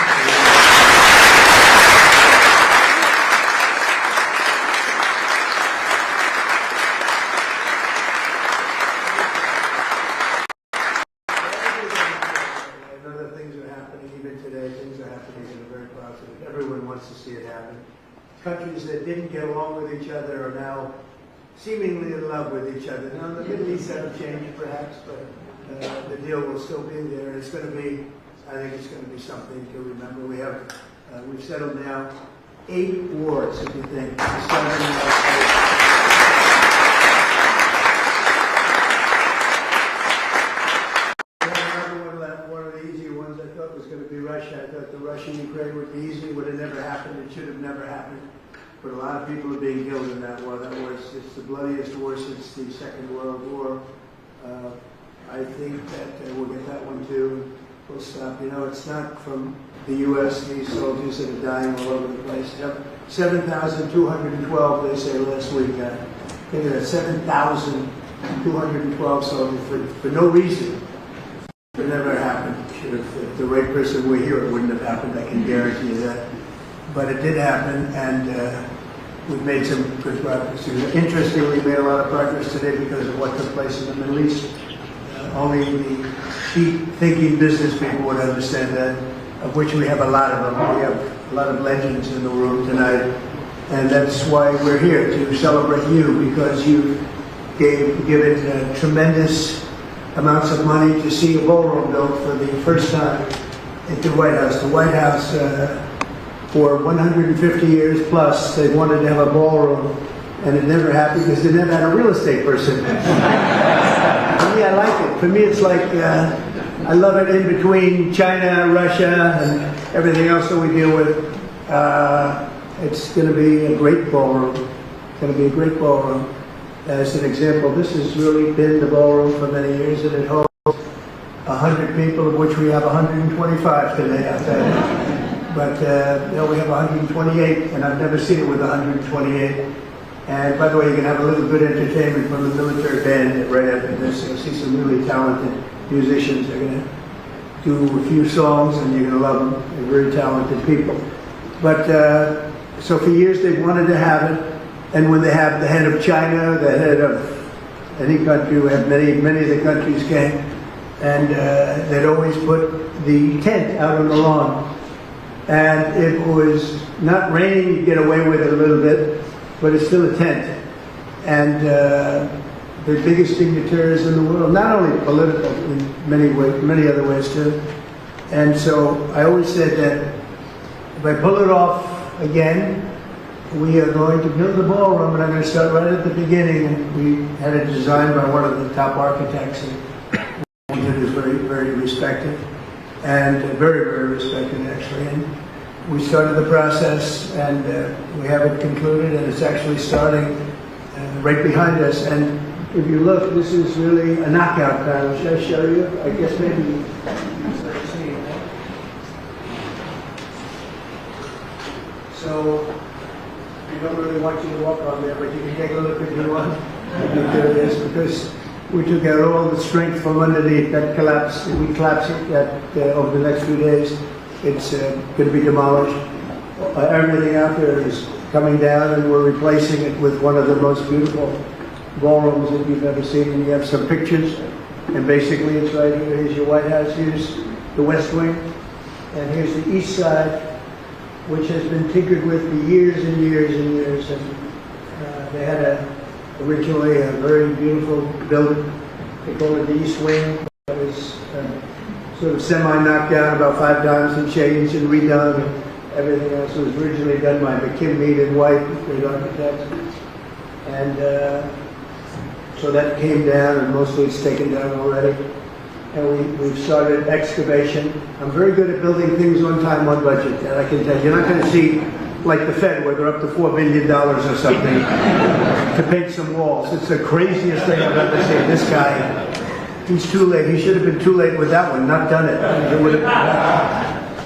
Countries that didn't get along with each other are now seemingly in love with each other. Now, the Middle East have changed, perhaps, but the deal will still be there. And it's going to be, I think it's going to be something to remember. We've settled now 8 wars, if you think. One of the easier ones I thought was going to be Russia. I thought the Russia-Ukraine would be easy. Would have never happened. It should have never happened. But a lot of people are being killed in that war. It's the bloodiest war since the Second World War. I think that we'll get that one too. We'll stop. You know, it's not from the U.S. These soldiers that are dying all over the place. 7,212, they say last week. Think of that, 7,212 soldiers for no reason. It never happened. If the right person were here, it wouldn't have happened. I can guarantee you that. But it did happen, and we've made some good progress. Interestingly, we made a lot of progress today because of what took place in the Middle East. Only the deep-thinking business people would understand that, of which we have a lot of them. We have a lot of legends in the room tonight, and that's why we're here, to celebrate you, because you've given tremendous amounts of money to see a ballroom built for the first time at the White House. The White House, for 150 years plus, they wanted to have a ballroom, and it never happened because they never had a real estate person. For me, I like it. For me, it's like, I love it in between China, Russia, and everything else that we deal with. It's going to be a great ballroom. It's going to be a great ballroom. As an example, this has really been the ballroom for many years, and it holds 100 people, of which we have 125 today, I think. But we have 128, and I've never seen it with 128. And by the way, you can have a little good entertainment from the military band right after this. You'll see some really talented musicians. They're going to do a few songs, and you're going to love them. They're very talented people. But so for years they've wanted to have it. And when they have the head of China, the head of any country, we have many of the countries came, and they'd always put the tent out on the lawn. And it was not raining, you get away with it a little bit, but it's still a tent. And the biggest dignitaries in the world, not only political, in many ways, many other ways too. And so I always said that if I pull it off again, we are going to build the ballroom, and I'm going to start right at the beginning. And we had it designed by one of the top architects, and it is very, very respected, and very, very respected actually. And we started the process, and we have it concluded, and it's actually starting right behind us. And if you look, this is really a knockout panel. Should I show you? I guess maybe you can start seeing it. So we don't really want you to walk on there, but you can take a look if you want. There it is, because we took out all the strength from underneath. That collapsed. We collapsed it over the next few days. It's going to be demolished. Everything out there is coming down, and we're replacing it with one of the most beautiful ballrooms that you've ever seen. And you have some pictures, and basically it's right here. Here's your White House. Here's the West Wing, and here's the East Side, which has been tinkered with for years and years and years. And they had originally a very beautiful building. They call it the East Wing. It was sort of semi-knocked down about 5 times and changed and redone. And everything else was originally done by McKim, and White, the great architects. And so that came down, and mostly it's taken down already. And we've started excavation. I'm very good at building things on time, on budget, and I can tell you, you're not going to see like the Fed, where they're up to $4 billion or something to paint some walls. It's the craziest thing I've ever seen. This guy, he's too late. He should have been too late with that one, not done it.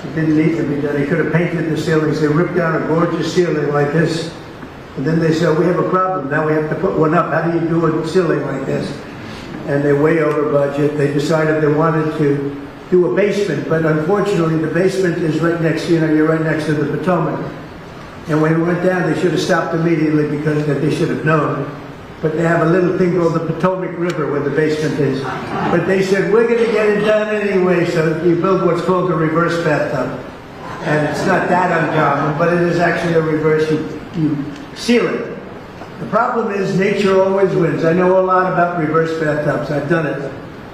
It didn't need to be done. He could have painted the ceilings. They ripped down a gorgeous ceiling like this, and then they said, we have a problem. Now we have to put one up. How do you do a ceiling like this? And they're way over budget. They decided they wanted to do a basement, but unfortunately the basement is right next, you're right next to the Potomac. And when it went down, they should have stopped immediately, because they should have known. But they have a little thing called the Potomac River where the basement is. But they said, we're going to get it done anyway, so you build what's called a reverse bathtub. And it's not that uncommon, but it is actually a reverse, you seal it. The problem is nature always wins. I know a lot about reverse bathtubs. I've done it.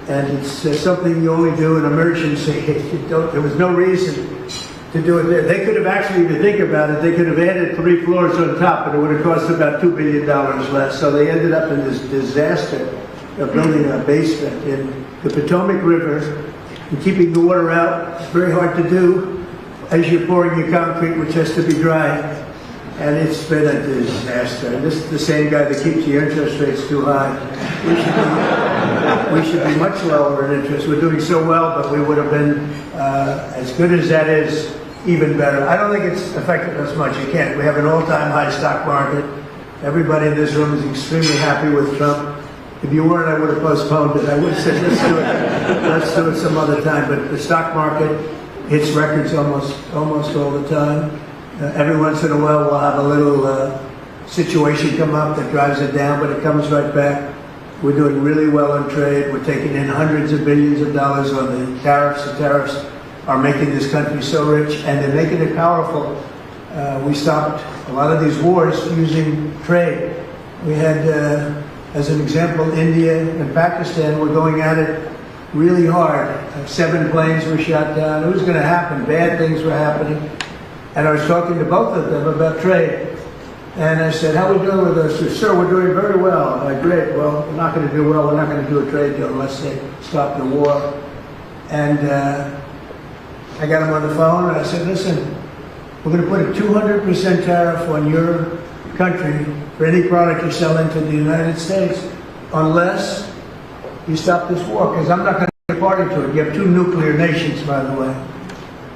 And it's something you only do in emergency. There was no reason to do it there. They could have actually, if you think about it, they could have added 3 floors on top, and it would have cost about $2 billion less. So they ended up in this disaster of building a basement in the Potomac River and keeping the water out. It's very hard to do as you're pouring your concrete, which has to be dry. And it's been a disaster. And this is the same guy that keeps the interest rates too high. We should be much lower in interest. We're doing so well, but we would have been, as good as that is, even better. I don't think it's affected us much. You can't. We have an all-time high stock market. Everybody in this room is extremely happy with Trump. If you weren't, I would have postponed it. I would have said, let's do it some other time. But the stock market hits records almost all the time. Every once in a while, we'll have a little situation come up that drives it down, but it comes right back. We're doing really well on trade. We're taking in hundreds of billions of dollars on the tariffs. The tariffs are making this country so rich, and they're making it powerful. We stopped a lot of these wars using trade. We had, as an example, India and Pakistan were going at it really hard. 7 planes were shot down. It was going to happen. Bad things were happening. And I was talking to both of them about trade. And I said, how are we doing with this? They said, sir, we're doing very well. Great. Well, we're not going to do well. We're not going to do a trade deal unless they stop the war. And I got him on the phone and I said, listen, we're going to put a 200% tariff on your country for any product you sell into the United States unless you stop this war, because I'm not going to be a party to it. You have 2 nuclear nations, by the way.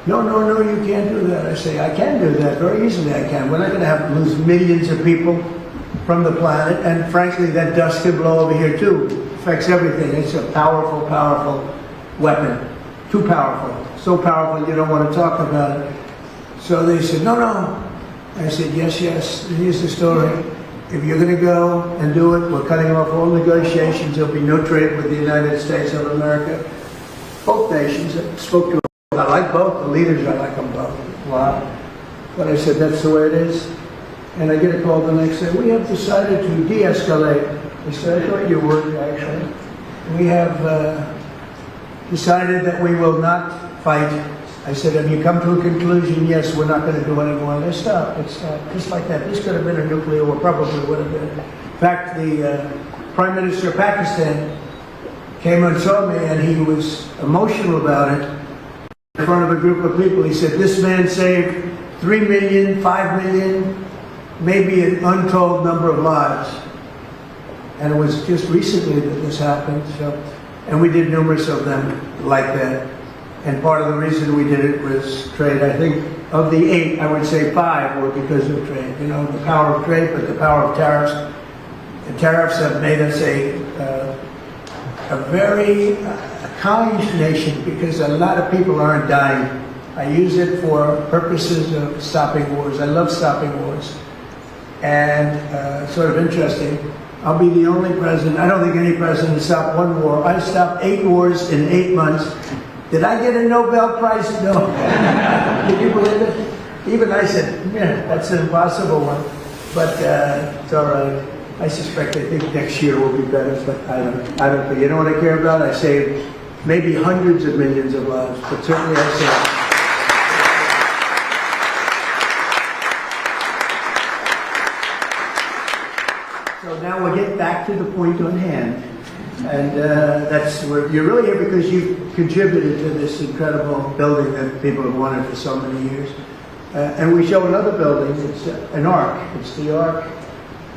No, you can't do that. I say, I can do that. Very easily I can. We're not going to have to lose millions of people from the planet. And frankly, that dust could blow over here too. It affects everything. It's a powerful, powerful weapon. Too powerful. So powerful you don't want to talk about it. So they said, no. I said, yes. Here's the story. If you're going to go and do it, we're cutting off all negotiations. There'll be no trade with the United States of America. Both nations spoke to. I like both. The leaders, I like them both. Wow. But I said, that's the way it is. And I get a call the next day. We have decided to de-escalate. I said, I thought you would, actually. We have decided that we will not fight. I said, have you come to a conclusion? Yes, we're not going to do any more. They stopped. It stopped. Just like that. This could have been a nuclear war. Probably would have been. In fact, the Prime Minister of Pakistan came and saw me, and he was emotional about it. In front of a group of people, he said, this man saved 3 million, 5 million, maybe an untold number of lives. And it was just recently that this happened. And we did numerous of them like that. And part of the reason we did it was trade. I think of the 8, I would say 5 were because of trade. You know, the power of trade, but the power of tariffs. The tariffs have made us a very kind nation because a lot of people aren't dying. I use it for purposes of stopping wars. I love stopping wars. And sort of interesting, I'll be the only president, I don't think any president has stopped 1 war. I stopped 8 wars in 8 months. Did I get a Nobel Prize? No. Can you believe it? Even I said, yeah, that's an impossible one. But it's all right. I suspect, I think next year will be better, but I don't think. You know what I care about? I saved maybe hundreds of millions of lives, but certainly I saved. So now we'll get back to the point on hand. And that's where you're really here because you've contributed to this incredible building that people have wanted for so many years. And we show another building. It's an arc. It's the arc.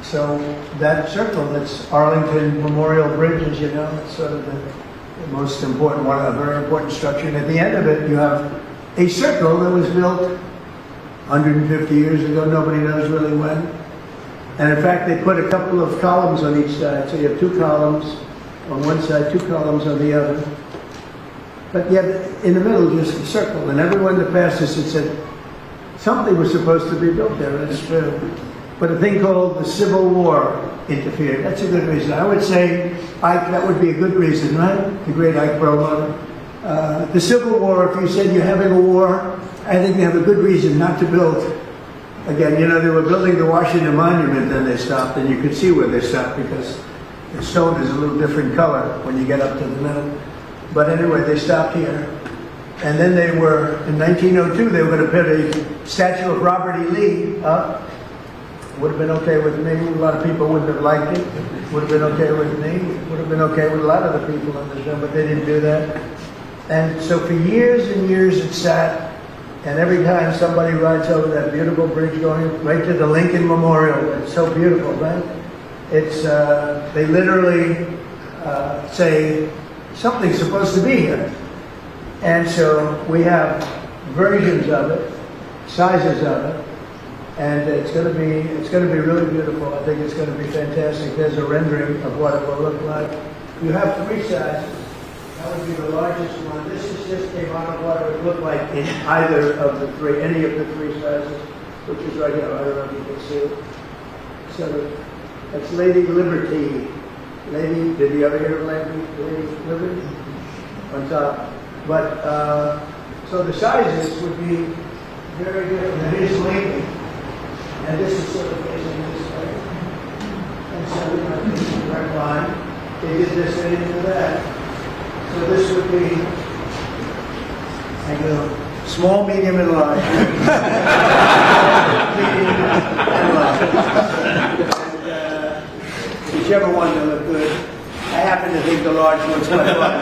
So that circle, that's Arlington Memorial Bridge, as you know, it's sort of the most important one, a very important structure. And at the end of it, you have a circle that was built 150 years ago. Nobody knows really when. And in fact, they put a couple of columns on each side. So you have 2 columns on one side, 2 columns on the other. But yet, in the middle, just a circle. And everyone that passes it said, something was supposed to be built there. That's true. But a thing called the Civil War interfered. That's a good reason. I would say, Ike, that would be a good reason, right? The great Ike Perlmutter. The Civil War, if you said you're having a war, I think they have a good reason not to build. Again, you know, they were building the Washington Monument, then they stopped, and you could see where they stopped because the stone is a little different color when you get up to the middle. But anyway, they stopped here. And then they were, in 1902, they were going to put a statue of Robert E. Lee up. Would have been okay with me. A lot of people wouldn't have liked it. Would have been okay with me. Would have been okay with a lot of the people on the show, but they didn't do that. And so for years and years it sat, and every time somebody rides over that beautiful bridge going right to the Lincoln Memorial, it's so beautiful, right? It's, they literally say, something's supposed to be here. And so we have versions of it, sizes of it, and it's going to be really beautiful. I think it's going to be fantastic. There's a rendering of what it will look like. You have 3 sizes. That would be the largest one. This is just came out of what it would look like in either of the 3, any of the 3 sizes, which is right here. I don't know if you can see it. So that's Lady Liberty. Lady, did you ever hear of Lady Liberty? On top. But, so the sizes would be very different. And here's Lincoln. And this is sort of facing this way. And so we have this direct line. They did this and into that. So this would be, I go, small, medium, and large. Medium and large. And whichever one will look good. I happen to think the large one's quite fun.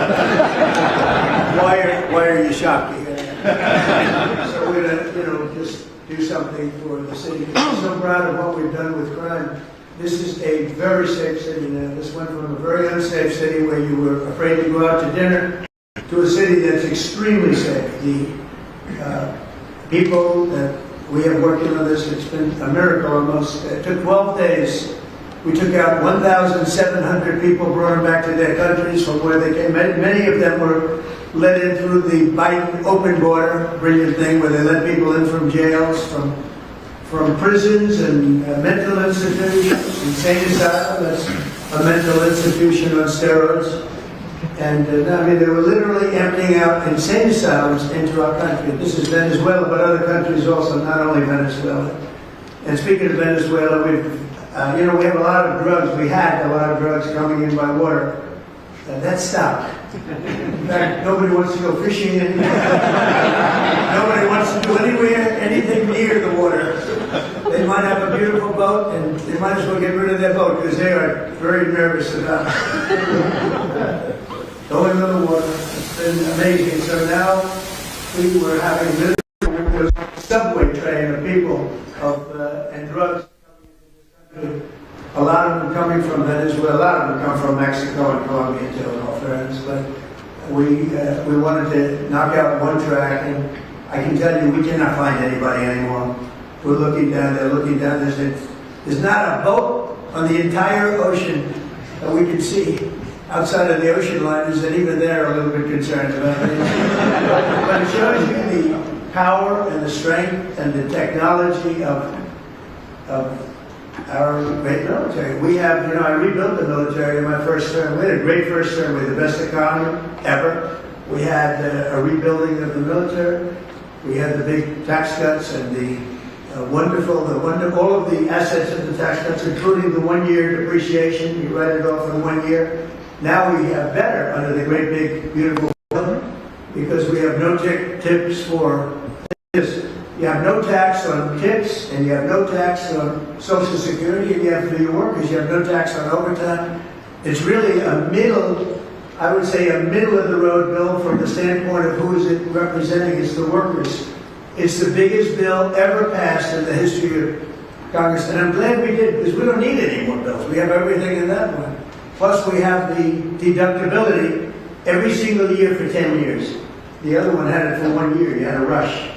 Why are you shocked? So we're gonna, just do something for the city. I'm so proud of what we've done with crime. This is a very safe city now. This went from a very unsafe city where you were afraid to go out to dinner to a city that's extremely safe. The people that we have working on this, it's been a miracle almost. It took 12 days. We took out 1,700 people, brought them back to their countries from where they came. Many of them were let in through the Biden open border, brilliant thing, where they let people in from jails, from prisons and mental institutions. Insane asylum, that's a mental institution on steroids. And I mean, they were literally emptying out insane asylums into our country. This is Venezuela, but other countries also, not only Venezuela. And speaking of Venezuela, we've we have a lot of drugs. We had a lot of drugs coming in by water. That stopped. In fact, nobody wants to go fishing anymore. Nobody wants to do anything near the water. They might have a beautiful boat, and they might as well get rid of their boat because they are very nervous about going on the water. It's been amazing. So now we were having a subway train of people and drugs. A lot of them coming from Venezuela, a lot of them come from Mexico and Colombia too, in all fairness, but we wanted to knock out one track, and I can tell you we cannot find anybody anymore. We're looking down, they're looking down, there's not a boat on the entire ocean that we can see outside of the ocean liners, and even they're a little bit concerned about it. But it shows you the power and the strength and the technology of our great military. We have, I rebuilt the military in my first term. We had a great first term. We had the best economy ever. We had a rebuilding of the military. We had the big tax cuts and the all of the assets of the tax cuts, including the 1 year depreciation. You write it off for the 1 year. Now we have better under the great big beautiful bill because we have no tips for this. You have no tax on tips, and you have no tax on Social Security, and you have for your workers, you have no tax on overtime. It's really I would say a middle of the road bill from the standpoint of who is it representing. It's the workers. It's the biggest bill ever passed in the history of Congress, and I'm glad we did, because we don't need any more bills. We have everything in that one. Plus we have the deductibility every single year for 10 years. The other one had it for 1 year. You had a rush.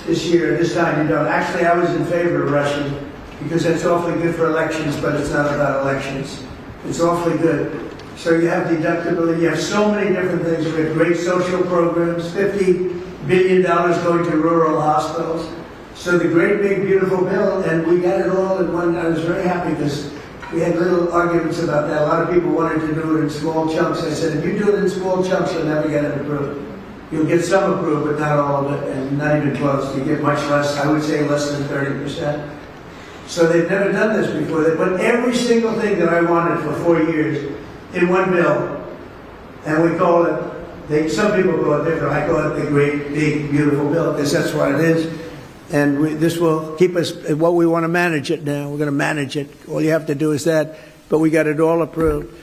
This year, this time you don't. Actually, I was in favor of rushing because that's awfully good for elections, but it's not about elections. It's awfully good. So you have deductibility. You have so many different things. We have great social programs, $50 billion going to rural hospitals. So the great, big, beautiful bill, and we got it all in one. I was very happy because we had little arguments about that. A lot of people wanted to do it in small chunks. I said, if you do it in small chunks, you'll never get it approved. You'll get some approved, but not all of it, and not even close. You get much less, I would say less than 30%. So they've never done this before. They put every single thing that I wanted for 4 years in one bill. And we call it, some people call it different. I call it the great, big, beautiful bill, because that's what it is. And this will keep us, what we want to manage it now. We're going to manage it. All you have to do is that, but we got it all approved.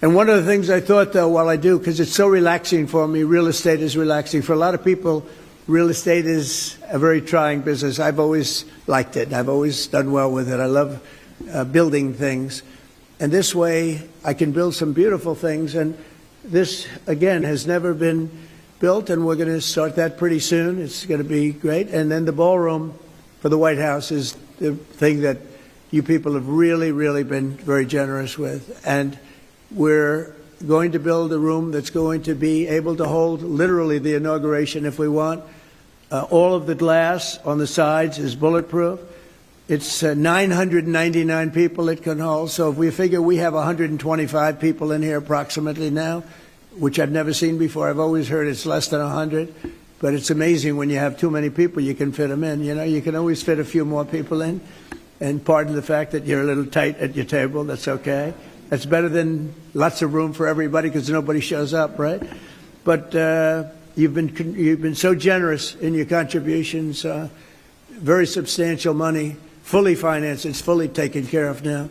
And one of the things I thought, though, while I do, because it's so relaxing for me, real estate is relaxing. For a lot of people, real estate is a very trying business. I've always liked it. I've always done well with it. I love building things. And this way, I can build some beautiful things. And this, again, has never been built, and we're going to start that pretty soon. It's going to be great. And then the ballroom for the White House is the thing that you people have really, really been very generous with. And we're going to build a room that's going to be able to hold literally the inauguration if we want. All of the glass on the sides is bulletproof. It's 999 people it can hold. So if we figure we have 125 people in here approximately now, which I've never seen before. I've always heard it's less than 100. But it's amazing when you have too many people, you can fit them in. You know, you can always fit a few more people in. And pardon the fact that you're a little tight at your table. That's okay. That's better than lots of room for everybody because nobody shows up, right? But you've been so generous in your contributions. Very substantial money, fully financed. It's fully taken care of now.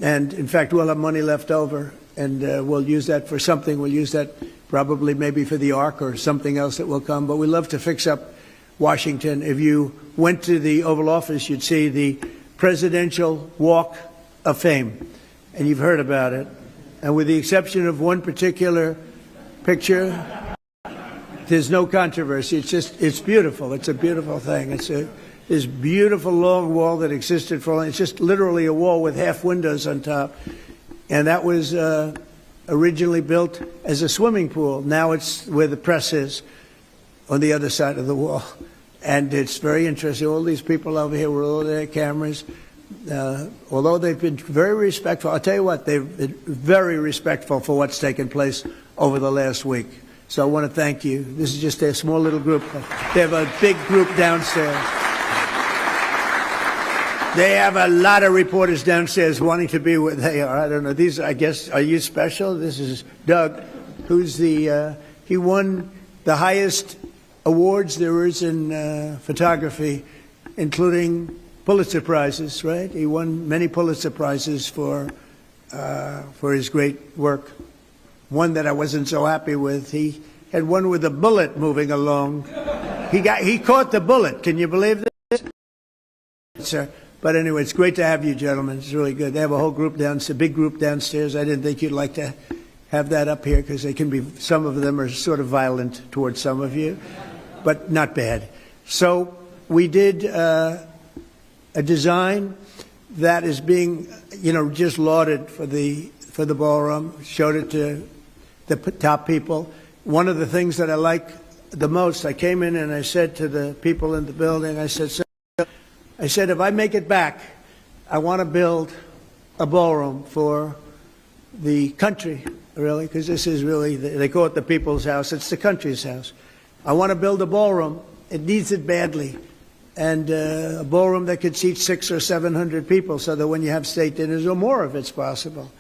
And in fact, we'll have money left over, and we'll use that for something. We'll use that probably maybe for the Ark or something else that will come. But we love to fix up Washington. If you went to the Oval Office, you'd see the Presidential Walk of Fame, and you've heard about it. And with the exception of one particular picture, there's no controversy. It's beautiful. It's a beautiful thing. It's this beautiful long wall that existed for, it's just literally a wall with half windows on top. And that was originally built as a swimming pool. Now it's where the press is, on the other side of the wall. And it's very interesting. All these people over here with all their cameras, although they've been very respectful, I'll tell you what, they've been very respectful for what's taken place over the last week. So I want to thank you. This is just a small little group. They have a big group downstairs. They have a lot of reporters downstairs wanting to be where they are. I don't know. These, I guess, are you special? This is Doug, who's he won the highest awards there is in photography, including Pulitzer Prizes, right? He won many Pulitzer Prizes for his great work. One that I wasn't so happy with, he had one with a bullet moving along. He caught the bullet. Can you believe this? Sir. But anyway, it's great to have you, gentlemen. It's really good. They have a whole group downstairs, a big group downstairs. I didn't think you'd like to have that up here because they can be, some of them are sort of violent towards some of you, but not bad. So we did a design that is being, just lauded for the ballroom. Showed it to the top people. One of the things that I like the most, I came in and I said to the people in the building, I said, if I make it back, I want to build a ballroom for the country, really, because this is really, they call it the people's house. It's the country's house. I want to build a ballroom. It needs it badly. And a ballroom that could seat 600 or 700 people so that when you have state dinners or more if it's possible.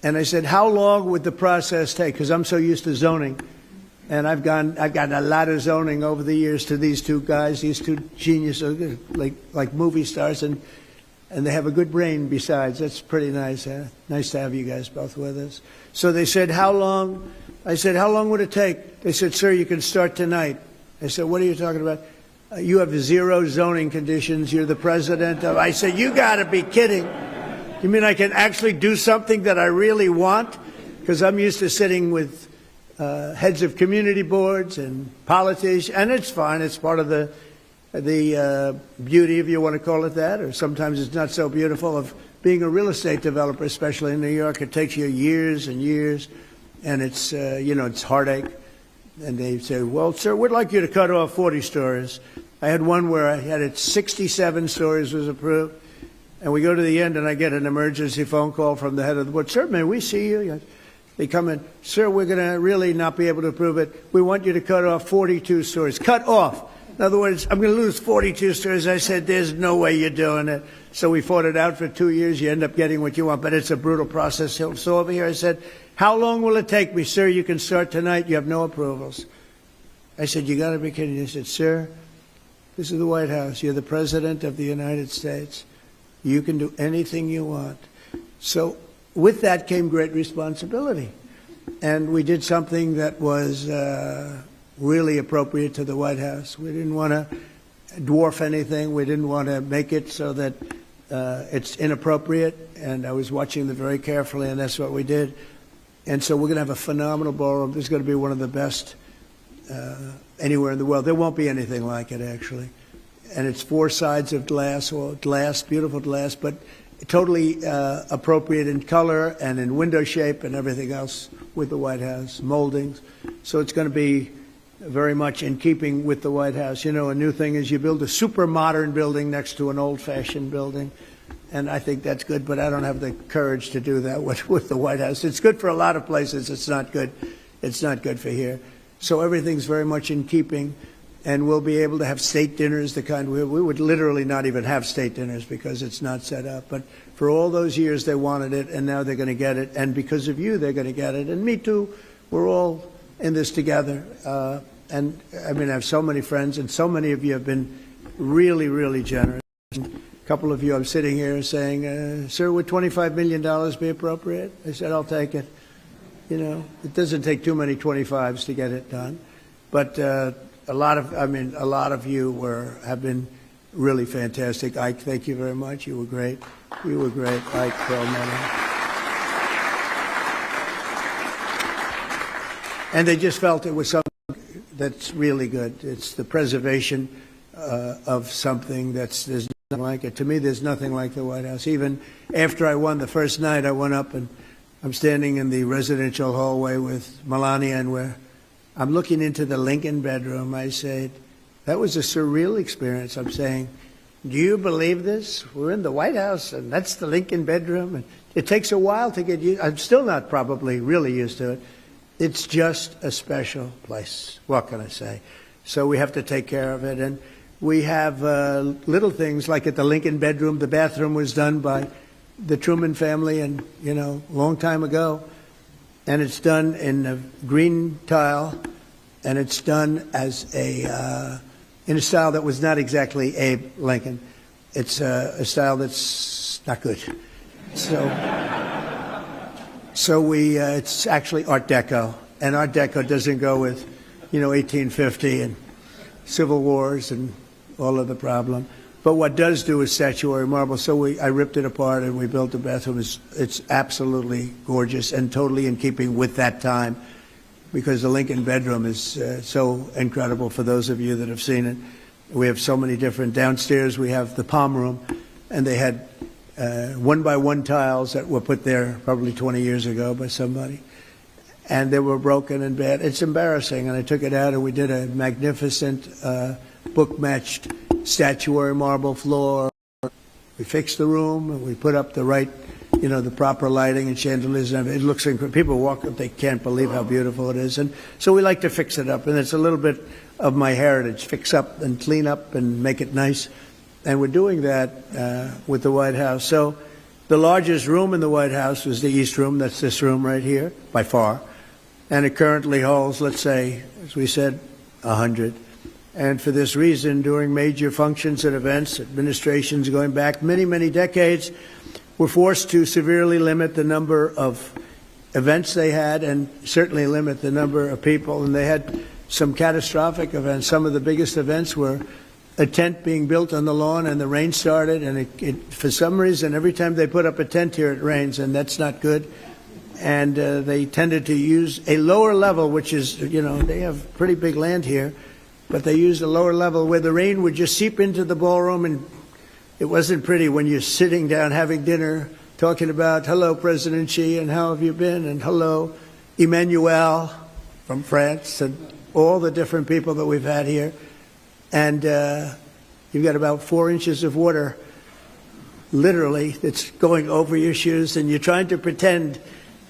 And I said, how long would the process take? Because I'm so used to zoning. And I've gotten a lot of zoning over the years to these two guys, these two geniuses, like movie stars, and they have a good brain besides. That's pretty nice. Nice to have you guys both with us. So they said, how long? I said, how long would it take? They said, sir, you can start tonight. I said, what are you talking about? You have 0 zoning conditions. You're the president of... I said, you got to be kidding. You mean I can actually do something that I really want? Because I'm used to sitting with heads of community boards and politicians, and it's fine. It's part of the beauty, if you want to call it that, or sometimes it's not so beautiful, of being a real estate developer, especially in New York. It takes you years and years, and it's, it's heartache. And they say, well, sir, we'd like you to cut off 40 stories. I had one where I had it 67 stories was approved, and we go to the end, and I get an emergency phone call from the head of the board. Sir, may we see you? They come in, sir, we're going to really not be able to approve it. We want you to cut off 42 stories. Cut off. In other words, I'm going to lose 42 stories. I said, there's no way you're doing it. So we fought it out for 2 years. You end up getting what you want, but it's a brutal process. So over here I said, how long will it take me? Sir, you can start tonight. You have no approvals. I said, you got to be kidding. He said, sir, this is the White House. You're the President of the United States. You can do anything you want. So with that came great responsibility. And we did something that was really appropriate to the White House. We didn't want to dwarf anything. We didn't want to make it so that it's inappropriate. And I was watching them very carefully, and that's what we did. And so we're going to have a phenomenal ballroom. This is going to be one of the best anywhere in the world. There won't be anything like it, actually. And it's 4 sides of glass, or glass, beautiful glass, but totally appropriate in color and in window shape and everything else with the White House, moldings. So it's going to be very much in keeping with the White House. You know, a new thing is you build a super modern building next to an old-fashioned building, and I think that's good, but I don't have the courage to do that with the White House. It's good for a lot of places. It's not good. It's not good for here. So everything's very much in keeping, and we'll be able to have state dinners, the kind we would literally not even have state dinners because it's not set up. But for all those years they wanted it, and now they're going to get it, and because of you they're going to get it, and me too. We're all in this together. And I mean, I have so many friends, and so many of you have been really, really generous. A couple of you, I'm sitting here saying, sir, would $25 million be appropriate? I said, I'll take it. You know, it doesn't take too many 25s to get it done. But a lot of you have been really fantastic. Ike, thank you very much. You were great. You were great, Ike Perlmutter. And they just felt it was something that's really good. It's the preservation of something there's nothing like it. To me, there's nothing like the White House. Even after I won the first night, I went up and I'm standing in the residential hallway with Melania, and where I'm looking into the Lincoln bedroom. I said, that was a surreal experience. I'm saying, do you believe this? We're in the White House, and that's the Lincoln bedroom. And it takes a while to get used. I'm still not probably really used to it. It's just a special place. What can I say? So we have to take care of it. And we have little things like at the Lincoln bedroom, the bathroom was done by the Truman family, and, you know, a long time ago. And it's done in a green tile, and it's done as in a style that was not exactly Abe Lincoln. It's a style that's not good. So it's actually Art Deco, and Art Deco doesn't go with, 1850 and civil wars and all of the problem. But what does do is statuary marble. So I ripped it apart and we built the bathroom. It's absolutely gorgeous and totally in keeping with that time, because the Lincoln bedroom is so incredible for those of you that have seen it. We have so many different. Downstairs we have the palm room, and they had 1-by-1 tiles that were put there probably 20 years ago by somebody, and they were broken and bad. It's embarrassing, and I took it out and we did a magnificent book-matched statuary marble floor. We fixed the room, and we put up the right, the proper lighting and chandeliers. And it looks incredible. People walk up, they can't believe how beautiful it is. And so we like to fix it up, and it's a little bit of my heritage, fix up and clean up and make it nice. And we're doing that with the White House. So the largest room in the White House was the East Room. That's this room right here, by far. And it currently holds, let's say, as we said, 100. And for this reason, during major functions and events, administrations going back many, many decades were forced to severely limit the number of events they had, and certainly limit the number of people. And they had some catastrophic events. Some of the biggest events were a tent being built on the lawn, and the rain started, and for some reason, every time they put up a tent here, it rains, and that's not good. And they tended to use a lower level, which is, they have pretty big land here, but they used a lower level where the rain would just seep into the ballroom, and it wasn't pretty when you're sitting down having dinner, talking about, hello, President Xi, and how have you been, and hello, Emmanuel from France, and all the different people that we've had here. And you've got about 4 inches of water, literally, that's going over your shoes, and you're trying to pretend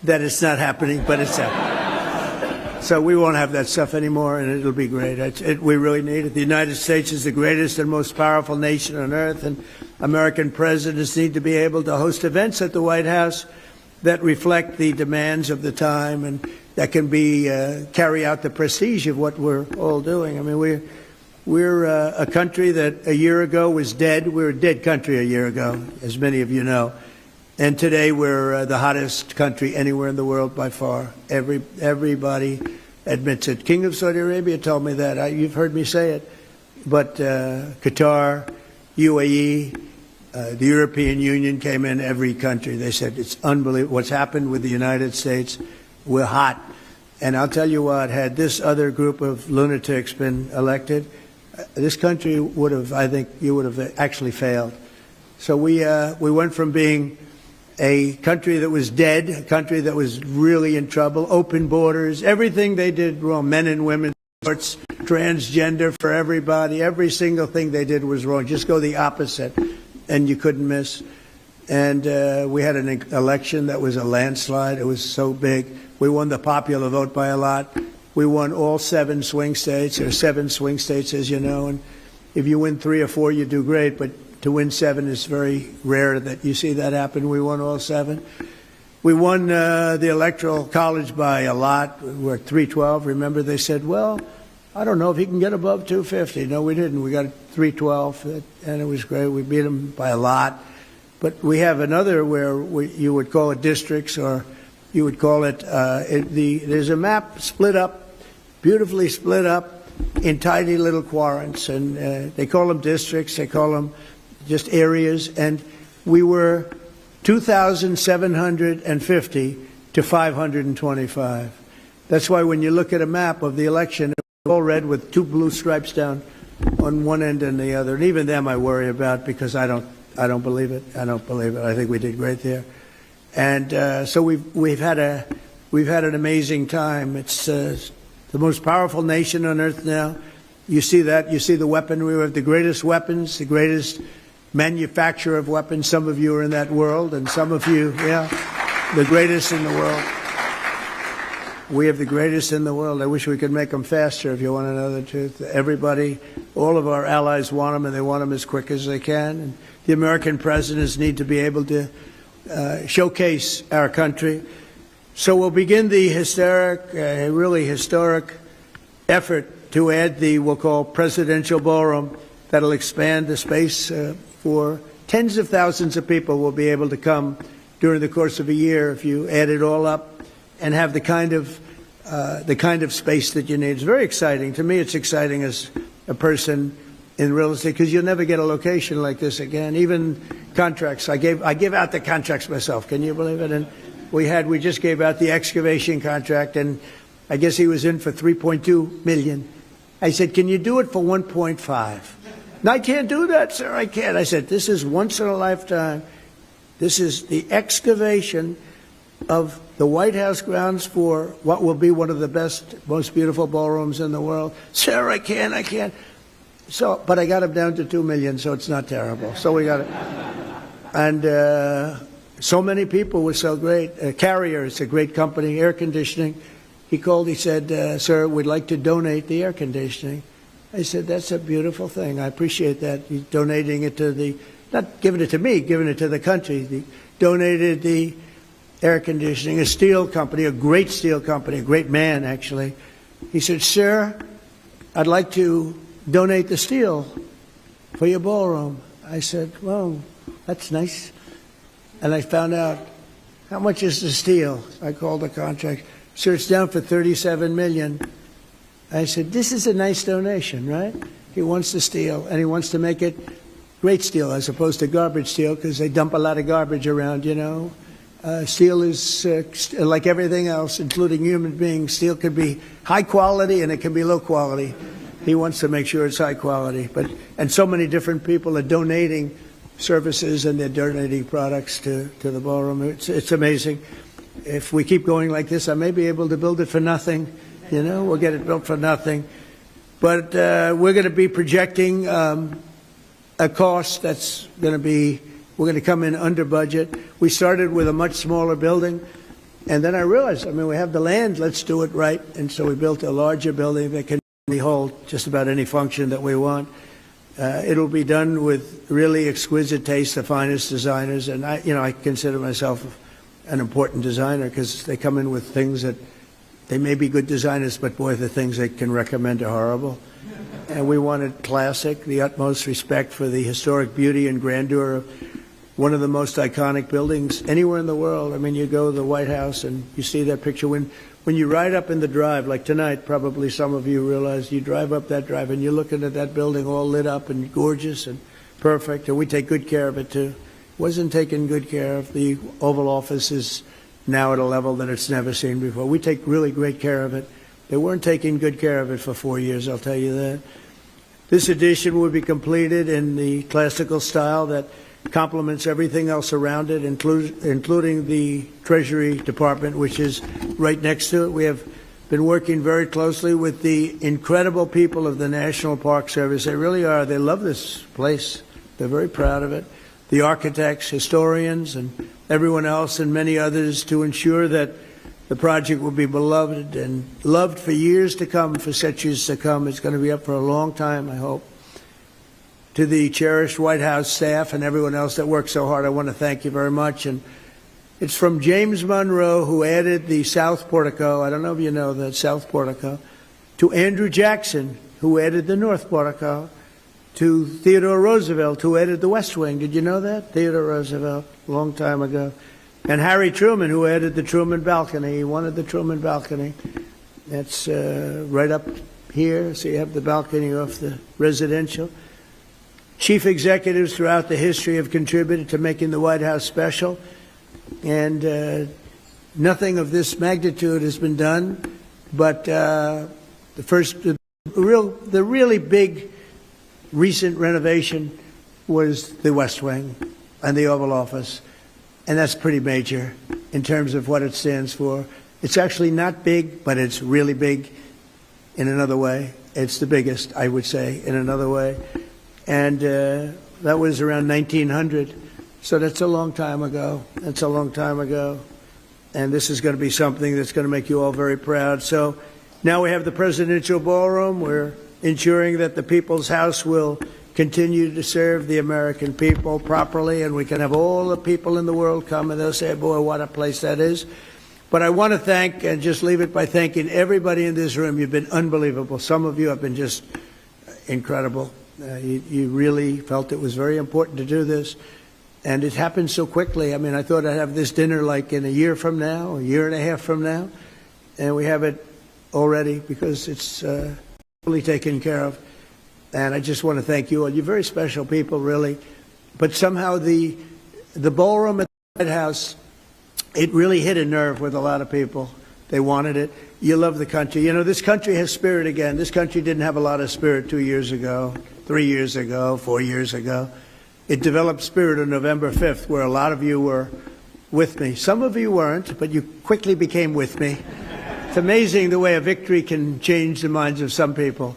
that it's not happening, but it's happening. So we won't have that stuff anymore, and it'll be great. We really need it. The United States is the greatest and most powerful nation on earth, and American presidents need to be able to host events at the White House that reflect the demands of the time, and that can carry out the prestige of what we're all doing. I mean, we're a country that a year ago was dead. We were a dead country a year ago, as many of you know. And today we're the hottest country anywhere in the world by far. Everybody admits it. King of Saudi Arabia told me that. You've heard me say it. But Qatar, UAE, the European Union came in, every country. They said it's unbelievable what's happened with the United States. We're hot. And I'll tell you what, had this other group of lunatics been elected, this country would have, I think, you would have actually failed. So we went from being a country that was dead, a country that was really in trouble, open borders, everything they did wrong, men and women. transgender for everybody. Every single thing they did was wrong. Just go the opposite, and you couldn't miss. And we had an election that was a landslide. It was so big. We won the popular vote by a lot. We won all 7 swing states. There are 7 swing states, as you know. And if you win 3 or 4, you do great. But to win 7 is very rare that you see that happen. We won all 7. We won the Electoral College by a lot. We're at 312. Remember, they said, well, I don't know if he can get above 250. No, we didn't. We got 312, and it was great. We beat them by a lot. But we have another where you would call it districts, or you would call it, there's a map split up, beautifully split up in tiny little quadrants. And they call them districts. They call them just areas. And we were 2,750 to 525. That's why when you look at a map of the election, it's all red with 2 blue stripes down on one end and the other. And even them I worry about, because I don't believe it. I don't believe it. I think we did great there. And so we've had an amazing time. It's the most powerful nation on earth now. You see that. You see the weapon. We have the greatest weapons, the greatest manufacturer of weapons. Some of you are in that world, and some of you, the greatest in the world. We have the greatest in the world. I wish we could make them faster, if you want to know the truth. Everybody, all of our allies want them, and they want them as quick as they can. And the American presidents need to be able to showcase our country. So we'll begin the really historic effort to add we'll call presidential ballroom, that'll expand the space for tens of thousands of people will be able to come during the course of a year if you add it all up and have the kind of space that you need. It's very exciting. To me, it's exciting as a person in real estate, because you'll never get a location like this again. Even contracts. I give out the contracts myself. Can you believe it? And we just gave out the excavation contract, and I guess he was in for $3.2 million. I said, can you do it for 1.5? No, I can't do that, sir. I can't. I said, this is once in a lifetime. This is the excavation of the White House grounds for what will be one of the best, most beautiful ballrooms in the world. Sir, I can't. So, but I got him down to 2 million, so it's not terrible. So we got it. And so many people were so great. Carrier, it's a great company, air conditioning. He called, he said, sir, we'd like to donate the air conditioning. I said, that's a beautiful thing. I appreciate that. He's donating it to not giving it to me, giving it to the country. He donated the air conditioning, a steel company, a great steel company, a great man, actually. He said, sir, I'd like to donate the steel for your ballroom. I said, well, that's nice. And I found out, how much is the steel? I called the contract. Sir, it's down for $37 million. I said, this is a nice donation, right? He wants the steel, and he wants to make it great steel as opposed to garbage steel, because they dump a lot of garbage around, you know. Steel is like everything else, including human beings. Steel can be high quality and it can be low quality. He wants to make sure it's high quality. And so many different people are donating services, and they're donating products to the ballroom. It's amazing. If we keep going like this, I may be able to build it for nothing. You know, we'll get it built for nothing. But we're going to be projecting a cost that's going to be, we're going to come in under budget. We started with a much smaller building, and then I realized, we have the land, let's do it right. And so we built a larger building that can hold just about any function that we want. It'll be done with really exquisite taste, the finest designers, and I consider myself an important designer, because they come in with things that they may be good designers, but boy, the things they can recommend are horrible. And we wanted classic, the utmost respect for the historic beauty and grandeur of one of the most iconic buildings anywhere in the world. You go to the White House and you see that picture. When you ride up in the drive, like tonight, probably some of you realize you drive up that drive and you're looking at that building all lit up and gorgeous and perfect, and we take good care of it too. Wasn't taken good care of. The Oval Office is now at a level that it's never seen before. We take really great care of it. They weren't taking good care of it for 4 years, I'll tell you that. This addition will be completed in the classical style that complements everything else around it, including the Treasury Department, which is right next to it. We have been working very closely with the incredible people of the National Park Service. They really are. They love this place. They're very proud of it. The architects, historians, and everyone else, and many others, to ensure that the project will be beloved and loved for years to come, for centuries to come. It's going to be up for a long time, I hope. To the cherished White House staff and everyone else that worked so hard, I want to thank you very much. And it's from James Monroe, who added the South Portico. I don't know if you know that, South Portico. To Andrew Jackson, who added the North Portico. To Theodore Roosevelt, who added the West Wing. Did you know that? Theodore Roosevelt, a long time ago. And Harry Truman, who added the Truman balcony. He wanted the Truman balcony. That's right up here, so you have the balcony off the residential. Chief executives throughout the history have contributed to making the White House special, and nothing of this magnitude has been done. But the really big recent renovation was the West Wing and the Oval Office, and that's pretty major in terms of what it stands for. It's actually not big, but it's really big in another way. It's the biggest, I would say, in another way. And that was around 1900, so that's a long time ago. That's a long time ago. And this is going to be something that's going to make you all very proud. So now we have the presidential ballroom. We're ensuring that the People's House will continue to serve the American people properly, and we can have all the people in the world come and they'll say, boy, what a place that is. But I want to thank, and just leave it by thanking everybody in this room. You've been unbelievable. Some of you have been just incredible. You really felt it was very important to do this, and it happened so quickly. I mean, I thought I'd have this dinner like in a year from now, a year and a half from now, and we have it already because it's fully taken care of. And I just want to thank you all. You're very special people, really. But somehow the ballroom at the White House, it really hit a nerve with a lot of people. They wanted it. You love the country. You know, this country has spirit again. This country didn't have a lot of spirit 2 years ago, 3 years ago, 4 years ago. It developed spirit on November 5th, where a lot of you were with me. Some of you weren't, but you quickly became with me. It's amazing the way a victory can change the minds of some people.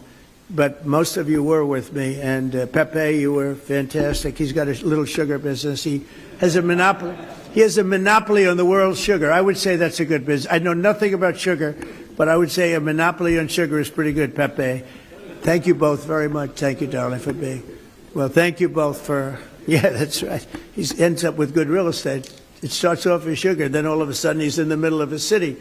But most of you were with me, and Pepe, you were fantastic. He's got a little sugar business. He has a monopoly. He has a monopoly on the world's sugar. I would say that's a good business. I know nothing about sugar, but I would say a monopoly on sugar is pretty good, Pepe. Thank you both very much. Thank you, darling, for being. Well, thank you both for. Yeah, that's right. He ends up with good real estate. It starts off as sugar, then all of a sudden he's in the middle of a city.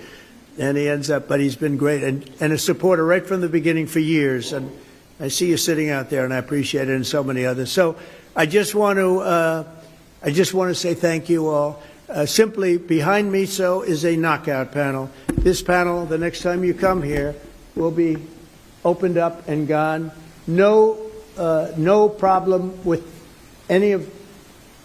And he ends up, but he's been great and a supporter right from the beginning for years. And I see you sitting out there, and I appreciate it, and so many others. So I just want to say thank you all. Simply behind me, so is a knockout panel. This panel, the next time you come here, will be opened up and gone. No problem with any of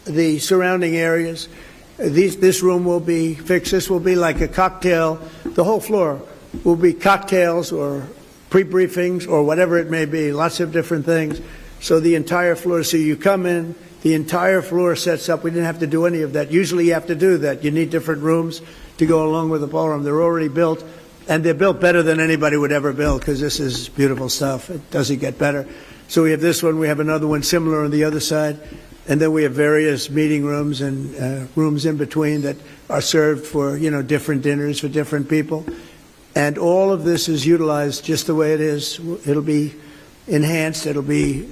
the surrounding areas. This room will be fixed. This will be like a cocktail. The whole floor will be cocktails or pre-briefings or whatever it may be, lots of different things. So the entire floor, so you come in, the entire floor sets up. We didn't have to do any of that. Usually you have to do that. You need different rooms to go along with the ballroom. They're already built, and they're built better than anybody would ever build because this is beautiful stuff. It doesn't get better. So we have this one. We have another one similar on the other side. And then we have various meeting rooms and rooms in between that are served for, you know, different dinners for different people. And all of this is utilized just the way it is. It'll be enhanced. It'll be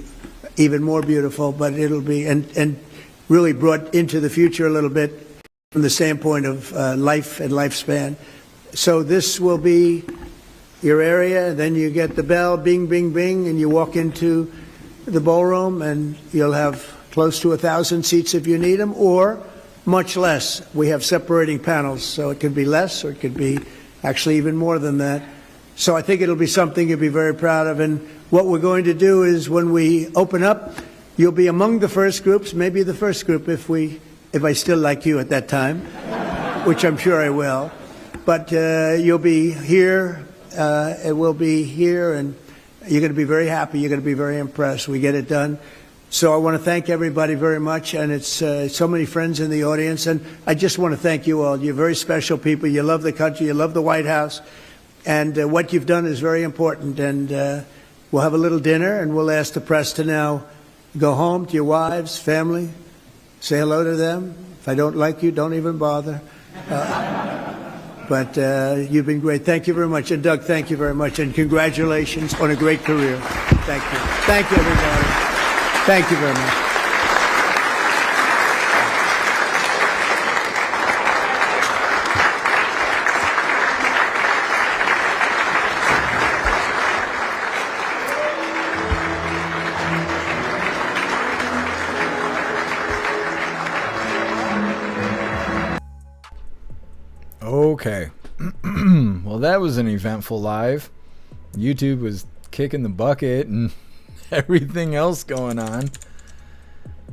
even more beautiful, but it'll be and really brought into the future a little bit from the standpoint of life and lifespan. So this will be your area. Then you get the bell, bing, bing, bing, and you walk into the ballroom, and you'll have close to 1,000 seats if you need them, or much less. We have separating panels, so it could be less, or it could be actually even more than that. So I think it'll be something you'll be very proud of. And what we're going to do is when we open up, you'll be among the first groups, maybe the first group if I still like you at that time, which I'm sure I will. But you'll be here, it will be here, and you're going to be very happy. You're going to be very impressed. We get it done. So I want to thank everybody very much, and it's so many friends in the audience, and I just want to thank you all. You're very special people. You love the country. You love the White House, And what you've done is very important. And we'll have a little dinner, and we'll ask the press to now go home to your wives, family, say hello to them. If I don't like you, don't even bother. But you've been great. Thank you very much. And Doug, thank you very much. And congratulations on a great career. Thank you. Thank you, everybody. Thank you very much. Okay. Well, that was an eventful live. YouTube was kicking the bucket and everything else going on.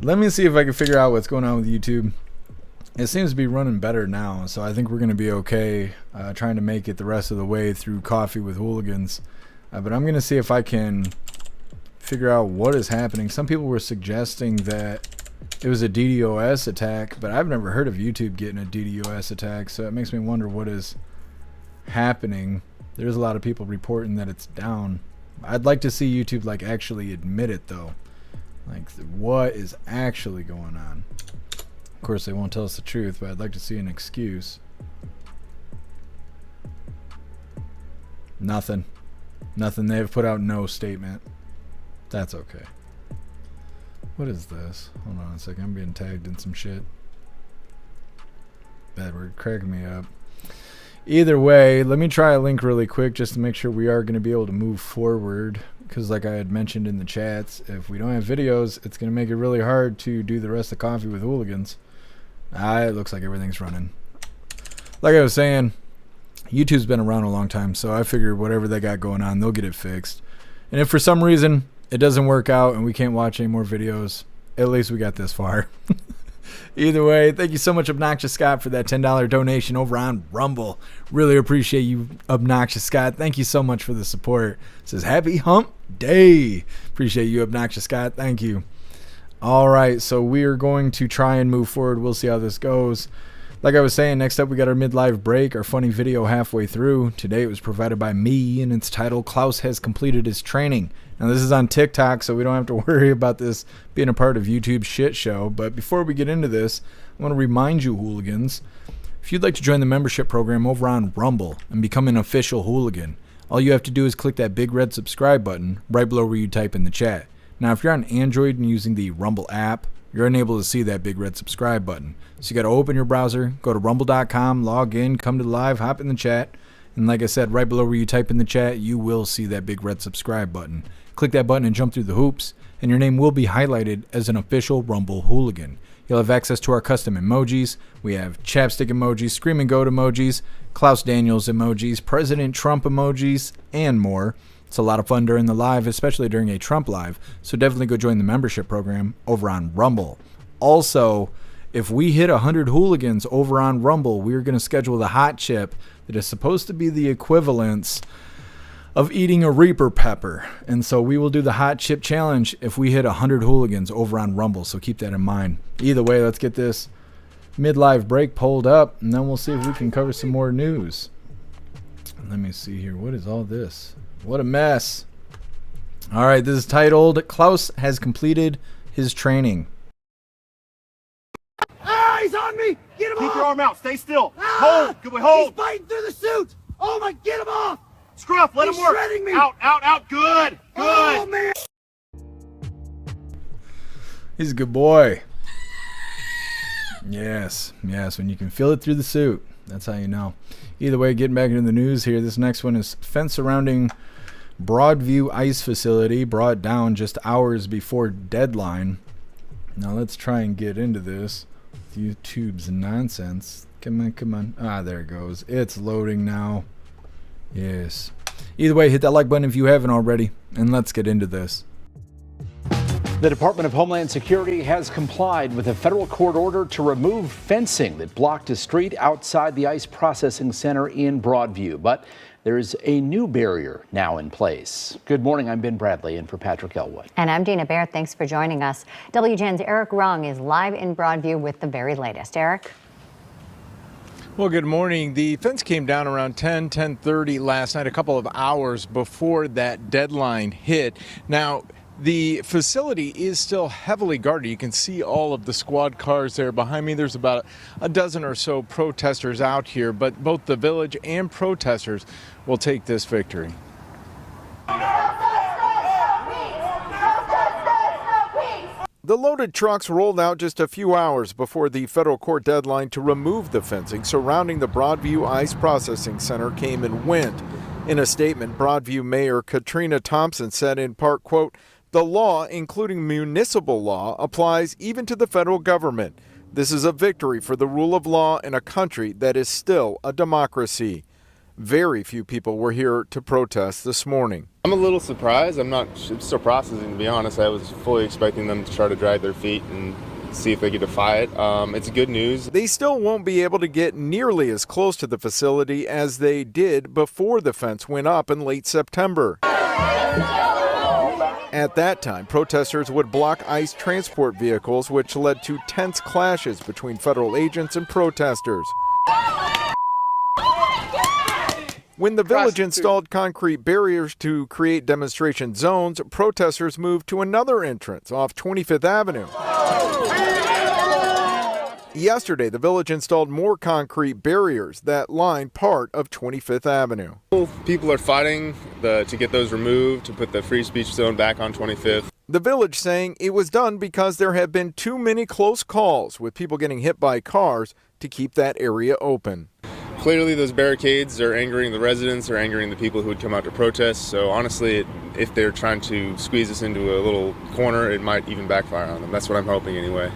Let me see if I can figure out what's going on with YouTube. It seems to be running better now, so I think we're going to be okay trying to make it the rest of the way through Coffee with Hooligans. But I'm going to see if I can figure out what is happening. Some people were suggesting that it was a DDoS attack, but I've never heard of YouTube getting a DDoS attack, so it makes me wonder what is happening. There's a lot of people reporting that it's down. I'd like to see YouTube like actually admit it though. Like what is actually going on? Of course they won't tell us the truth, but I'd like to see an excuse. Nothing. Nothing. They've put out no statement. That's okay. What is this? Hold on a second. I'm being tagged in some shit. Bad word. Cracking me up. Either way, let me try a link really quick just to make sure we are going to be able to move forward. Because like I had mentioned in the chats, if we don't have videos, it's going to make it really hard to do the rest of Coffee with Hooligans. It looks like everything's running. Like I was saying, YouTube's been around a long time, so I figured whatever they got going on, they'll get it fixed. And if for some reason it doesn't work out and we can't watch any more videos, at least we got this far. Either way, thank you so much, Obnoxious Scott, for that $10 donation over on Rumble. Really appreciate you, Obnoxious Scott. Thank you so much for the support. It says, happy hump day. Appreciate you, Obnoxious Scott. Thank you. All right, so we are going to try and move forward. We'll see how this goes. Like I was saying, next up we got our mid-live break, our funny video halfway through. Today it was provided by me, and it's titled, Klaus Has Completed His Training. Now this is on TikTok, so we don't have to worry about this being a part of YouTube's shit show. But before we get into this, I want to remind you, hooligans, if you'd like to join the membership program over on Rumble and become an official hooligan, all you have to do is click that big red subscribe button right below where you type in the chat. Now if you're on Android and using the Rumble app, you're unable to see that big red subscribe button. So you got to open your browser, go to rumble.com, log in, come to the live, hop in the chat. And like I said, right below where you type in the chat, you will see that big red subscribe button. Click that button and jump through the hoops, and your name will be highlighted as an official Rumble hooligan. You'll have access to our custom emojis. We have chapstick emojis, screaming goat emojis, Klaus Daniels emojis, President Trump emojis, and more. It's a lot of fun during the live, especially during a Trump live, so definitely go join the membership program over on Rumble. Also, if we hit 100 hooligans over on Rumble, we're going to schedule the hot chip that is supposed to be the equivalence of eating a Reaper pepper. And so we will do the hot chip challenge if we hit 100 hooligans over on Rumble, so keep that in mind. Either way, let's get this mid-live break pulled up, and then we'll see if we can cover some more news. Let me see here. What is all this? What a mess. All right, this is titled, Klaus Has Completed His Training. Ah, he's on me! Get him off! Keep your arm out. Stay still. Ah, hold. Good way. Hold. He's biting through the suit. Oh my! Get him off! Scruff. Let him work. He's shredding me. Out. Out. Out. Good. Good. Oh man. He's a good boy. Yes. Yes. When you can feel it through the suit, that's how you know. Either way, getting back into the news here. This next one is fence surrounding Broadview Ice Facility brought down just hours before deadline. Now let's try and get into this. YouTube's nonsense. Come on, come on. Ah, there it goes. It's loading now. Yes. Either way, hit that like button if you haven't already, and let's get into this. The Department of Homeland Security has complied with a federal court order to remove fencing that blocked a street outside the ICE processing center in Broadview. But there's a new barrier now in place. Good morning, I'm Ben Bradley in for Patrick Elwood. And I'm Dina Baird. Thanks for joining us. WGN's Eric Rung is live in Broadview with the very latest. Eric? Well, good morning. The fence came down around 10:30 last night, a couple of hours before that deadline hit. Now, the facility is still heavily guarded. You can see all of the squad cars there behind me. There's about a dozen or so protesters out here, but both the village and protesters will take this victory. The loaded trucks rolled out just a few hours before the federal court deadline to remove the fencing surrounding the Broadview Ice Processing Center came and went. In a statement, Broadview Mayor Katrina Thompson said in part, quote, "The law, including municipal law, applies even to the federal government. This is a victory for the rule of law in a country that is still a democracy." Very few people were here to protest this morning. I'm a little surprised. I'm still processing, to be honest. I was fully expecting them to try to drag their feet and see if they could defy it. It's good news. They still won't be able to get nearly as close to the facility as they did before the fence went up in late September. At that time, protesters would block ICE transport vehicles, which led to tense clashes between federal agents and protesters. When the village installed concrete barriers to create demonstration zones, protesters moved to another entrance off 25th Avenue. Yesterday, the village installed more concrete barriers that line part of 25th Avenue. People are fighting to get those removed, to put the free speech zone back on 25th. The village saying it was done because there have been too many close calls with people getting hit by cars to keep that area open. Clearly, those barricades are angering the residents, or angering the people who would come out to protest. So honestly, if they're trying to squeeze us into a little corner, it might even backfire on them. That's what I'm hoping anyway.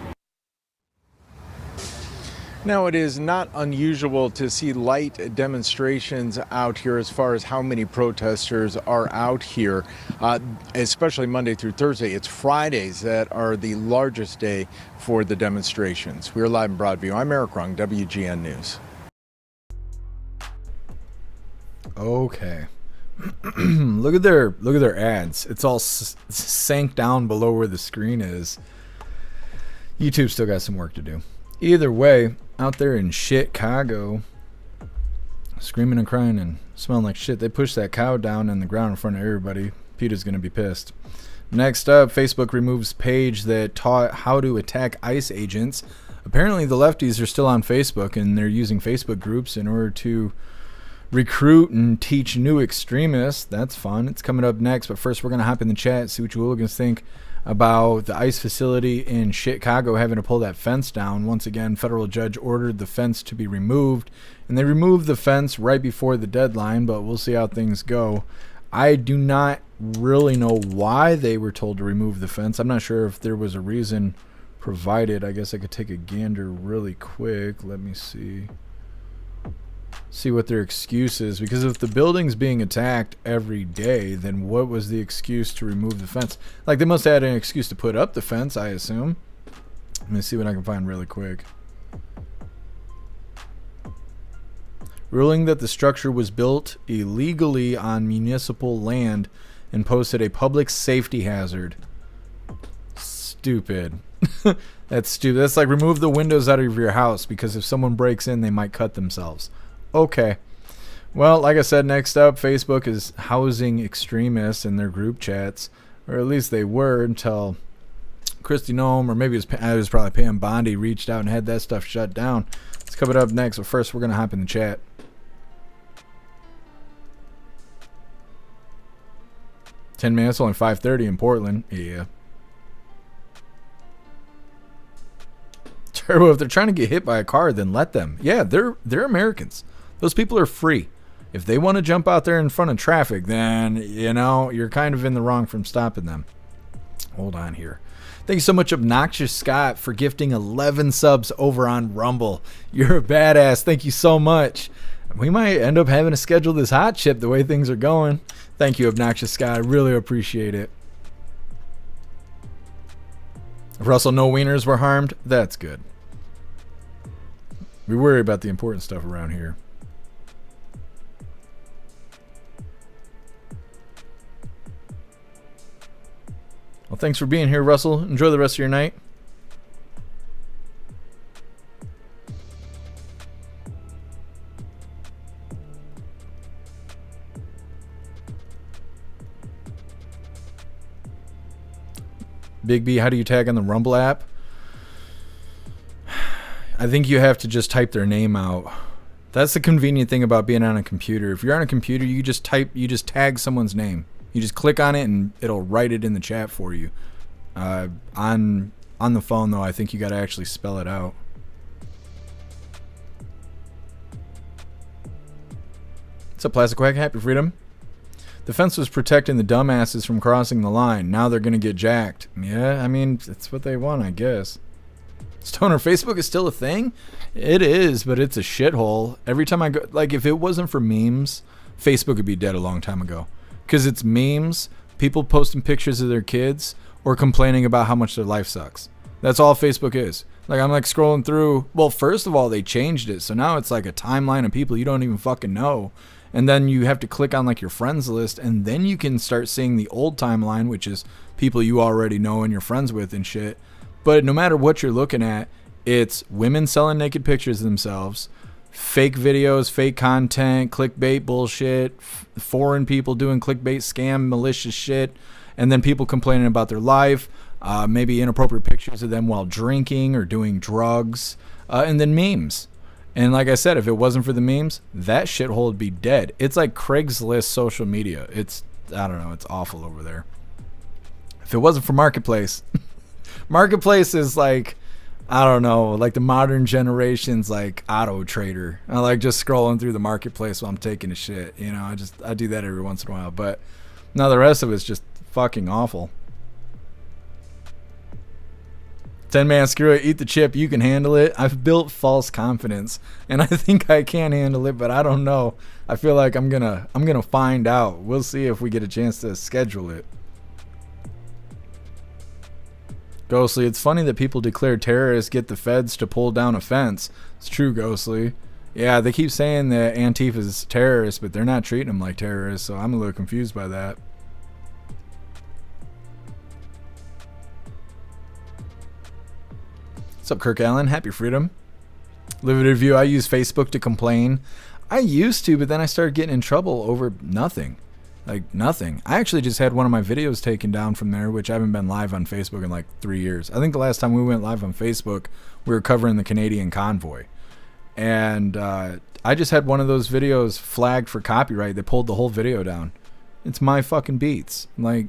Now, it is not unusual to see light demonstrations out here as far as how many protesters are out here, especially Monday through Thursday. It's Fridays that are the largest day for the demonstrations. We're live in Broadview. I'm Eric Rung, WGN News. Okay. Look at their ads. It's all sank down below where the screen is. YouTube still got some work to do. Either way, out there in Chicago, screaming and crying and smelling like shit. They pushed that cow down in the ground in front of everybody. Peter's gonna be pissed. Next up, Facebook removes page that taught how to attack ICE agents. Apparently the lefties are still on Facebook, and they're using Facebook groups in order to recruit and teach new extremists. That's fun. It's coming up next, but first we're going to hop in the chat, see what you hooligans think about the ICE facility in Chicago having to pull that fence down. Once again, federal judge ordered the fence to be removed, and they removed the fence right before the deadline, but we'll see how things go. I do not really know why they were told to remove the fence. I'm not sure if there was a reason provided. I guess I could take a gander really quick. Let me see what their excuse is, because if the building's being attacked every day, then what was the excuse to remove the fence? Like, they must have had an excuse to put up the fence, I assume. Let me see what I can find really quick. Ruling that the structure was built illegally on municipal land and posted a public safety hazard. Stupid. That's stupid. That's like remove the windows out of your house, because if someone breaks in, they might cut themselves. Okay. Well, like I said, next up, Facebook is housing extremists in their group chats, or at least they were until Kristi Noem, or maybe it was probably Pam Bondi, reached out and had that stuff shut down. It's coming up next, but first we're going to hop in the chat. "10 minutes, only 5:30 in Portland." Yeah. Turbo, if they're trying to get hit by a car, then let them. Yeah, they're Americans. Those people are free. If they want to jump out there in front of traffic, then, you know, you're kind of in the wrong from stopping them. Hold on here. Thank you so much, Obnoxious Scott, for gifting 11 subs over on Rumble. You're a badass. Thank you so much. We might end up having to schedule this hot chip the way things are going. Thank you, Obnoxious Scott. I really appreciate it. Russell, no wieners were harmed. That's good. We worry about the important stuff around here. Well, thanks for being here, Russell. Enjoy the rest of your night. Big B, how do you tag on the Rumble app? I think you have to just type their name out. That's the convenient thing about being on a computer. If you're on a computer, you just tag someone's name. You just click on it and it'll write it in the chat for you. On the phone though, I think you got to actually spell it out. What's up, Plastic Quack? Happy Freedom. The fence was protecting the dumbasses from crossing the line. Now they're gonna get jacked. Yeah, I mean, that's what they want, I guess. Stoner, Facebook is still a thing? It is, but it's a shithole. Every time I go, like, if it wasn't for memes, Facebook would be dead a long time ago. Because it's memes, people posting pictures of their kids, or complaining about how much their life sucks. That's all Facebook is. Like, I'm like scrolling through. Well, first of all, they changed it. So now it's like a timeline of people you don't even fucking know. And then you have to click on like your friends list, and then you can start seeing the old timeline, which is people you already know and you're friends with and shit. But no matter what you're looking at, it's women selling naked pictures of themselves, fake videos, fake content, clickbait bullshit, foreign people doing clickbait, scam, malicious shit, and then people complaining about their life, maybe inappropriate pictures of them while drinking or doing drugs, and then memes. And like I said, if it wasn't for the memes, that shithole would be dead. It's like Craigslist social media. It's, I don't know, it's awful over there. If it wasn't for Marketplace, Marketplace is like, I don't know, like the modern generation's like Auto Trader. I like just scrolling through the Marketplace while I'm taking a shit. You know, I do that every once in a while. But no, the rest of it's just fucking awful. 10-man, screw it, eat the chip, you can handle it. I've built false confidence, and I think I can handle it, but I don't know. I feel like I'm gonna find out. We'll see if we get a chance to schedule it. Ghostly, it's funny that people declare terrorists get the feds to pull down a fence. It's true, Ghostly. Yeah, they keep saying that Antifa's terrorists, but they're not treating them like terrorists, so I'm a little confused by that. What's up, Kirk Allen? Happy Freedom. Live a review. I use Facebook to complain. I used to, but then I started getting in trouble over nothing. Like, nothing. I actually just had one of my videos taken down from there, which I haven't been live on Facebook in like 3 years. I think the last time we went live on Facebook, we were covering the Canadian convoy. And I just had one of those videos flagged for copyright. They pulled the whole video down. It's my fucking beats. Like,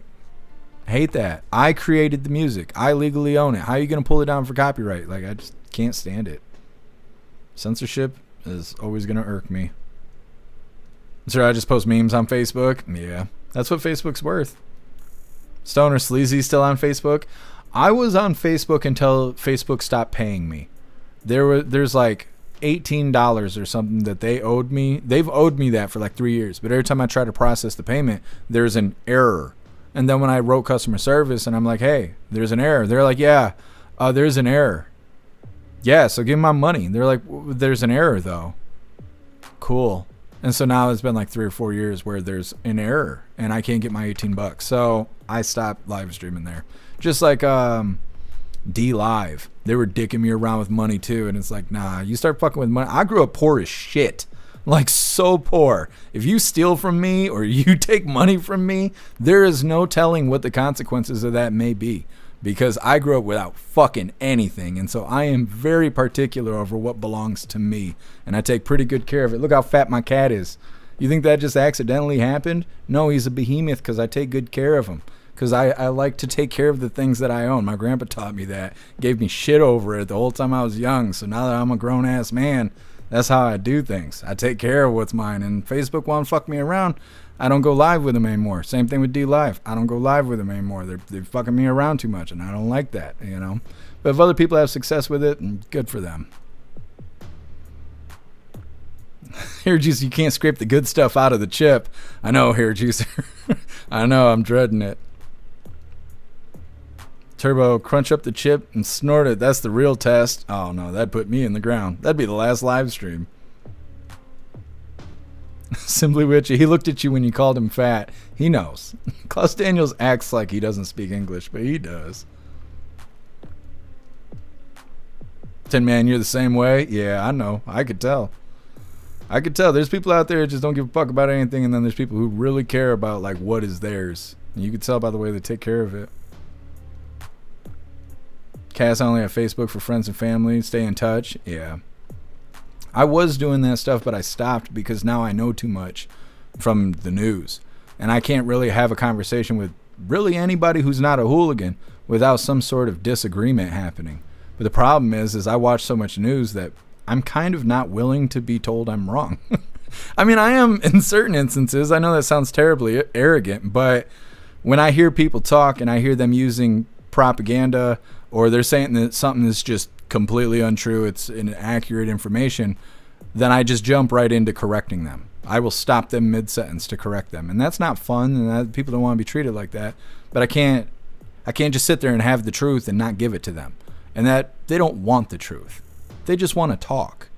hate that. I created the music. I legally own it. How are you going to pull it down for copyright? Like, I just can't stand it. Censorship is always going to irk me. So I just post memes on Facebook? Yeah, that's what Facebook's worth. Stoner Sleazy still on Facebook? I was on Facebook until Facebook stopped paying me. There's like $18 or something that they owed me. They've owed me that for like 3 years. But every time I try to process the payment, there's an error. And then when I wrote customer service and I'm like, hey, there's an error. They're like, yeah, there's an error. Yeah, so give me my money. They're like, there's an error though. Cool. And so now it's been like 3 or 4 years where there's an error and I can't get my $18. So I stopped live streaming there. Just like D Live. They were dicking me around with money too. And it's like, nah, you start fucking with money. I grew up poor as shit. Like, so poor. If you steal from me or you take money from me, there is no telling what the consequences of that may be. Because I grew up without fucking anything. And so I am very particular over what belongs to me. And I take pretty good care of it. Look how fat my cat is. You think that just accidentally happened? No, he's a behemoth because I take good care of him. Because I like to take care of the things that I own. My grandpa taught me that. Gave me shit over it the whole time I was young. So now that I'm a grown-ass man, that's how I do things. I take care of what's mine. And Facebook won't fuck me around. I don't go live with them anymore. Same thing with D Live. I don't go live with them anymore. They're fucking me around too much, and I don't like that, you know. But if other people have success with it, good for them. Hair Juice, you can't scrape the good stuff out of the chip. I know, Hair Juicer. I know, I'm dreading it. Turbo, crunch up the chip and snort it. That's the real test. Oh no, that'd put me in the ground. That'd be the last live stream. Simply Witchy, he looked at you when you called him fat. He knows. Klaus Daniels acts like he doesn't speak English, but he does. 10 Man, you're the same way? Yeah, I know. I could tell. I could tell. There's people out there that just don't give a fuck about anything, and then there's people who really care about like what is theirs. And you could tell by the way they take care of it. Cass, I only have Facebook for friends and family. Stay in touch. Yeah. I was doing that stuff, but I stopped because now I know too much from the news. And I can't really have a conversation with really anybody who's not a hooligan without some sort of disagreement happening. But the problem is I watch so much news that I'm kind of not willing to be told I'm wrong. I mean, I am in certain instances. I know that sounds terribly arrogant, but when I hear people talk and I hear them using propaganda, or they're saying that something is just completely untrue, it's inaccurate information, then I just jump right into correcting them. I will stop them mid-sentence to correct them. And that's not fun, and people don't want to be treated like that. But I can't just sit there and have the truth and not give it to them. And that they don't want the truth. They just want to talk.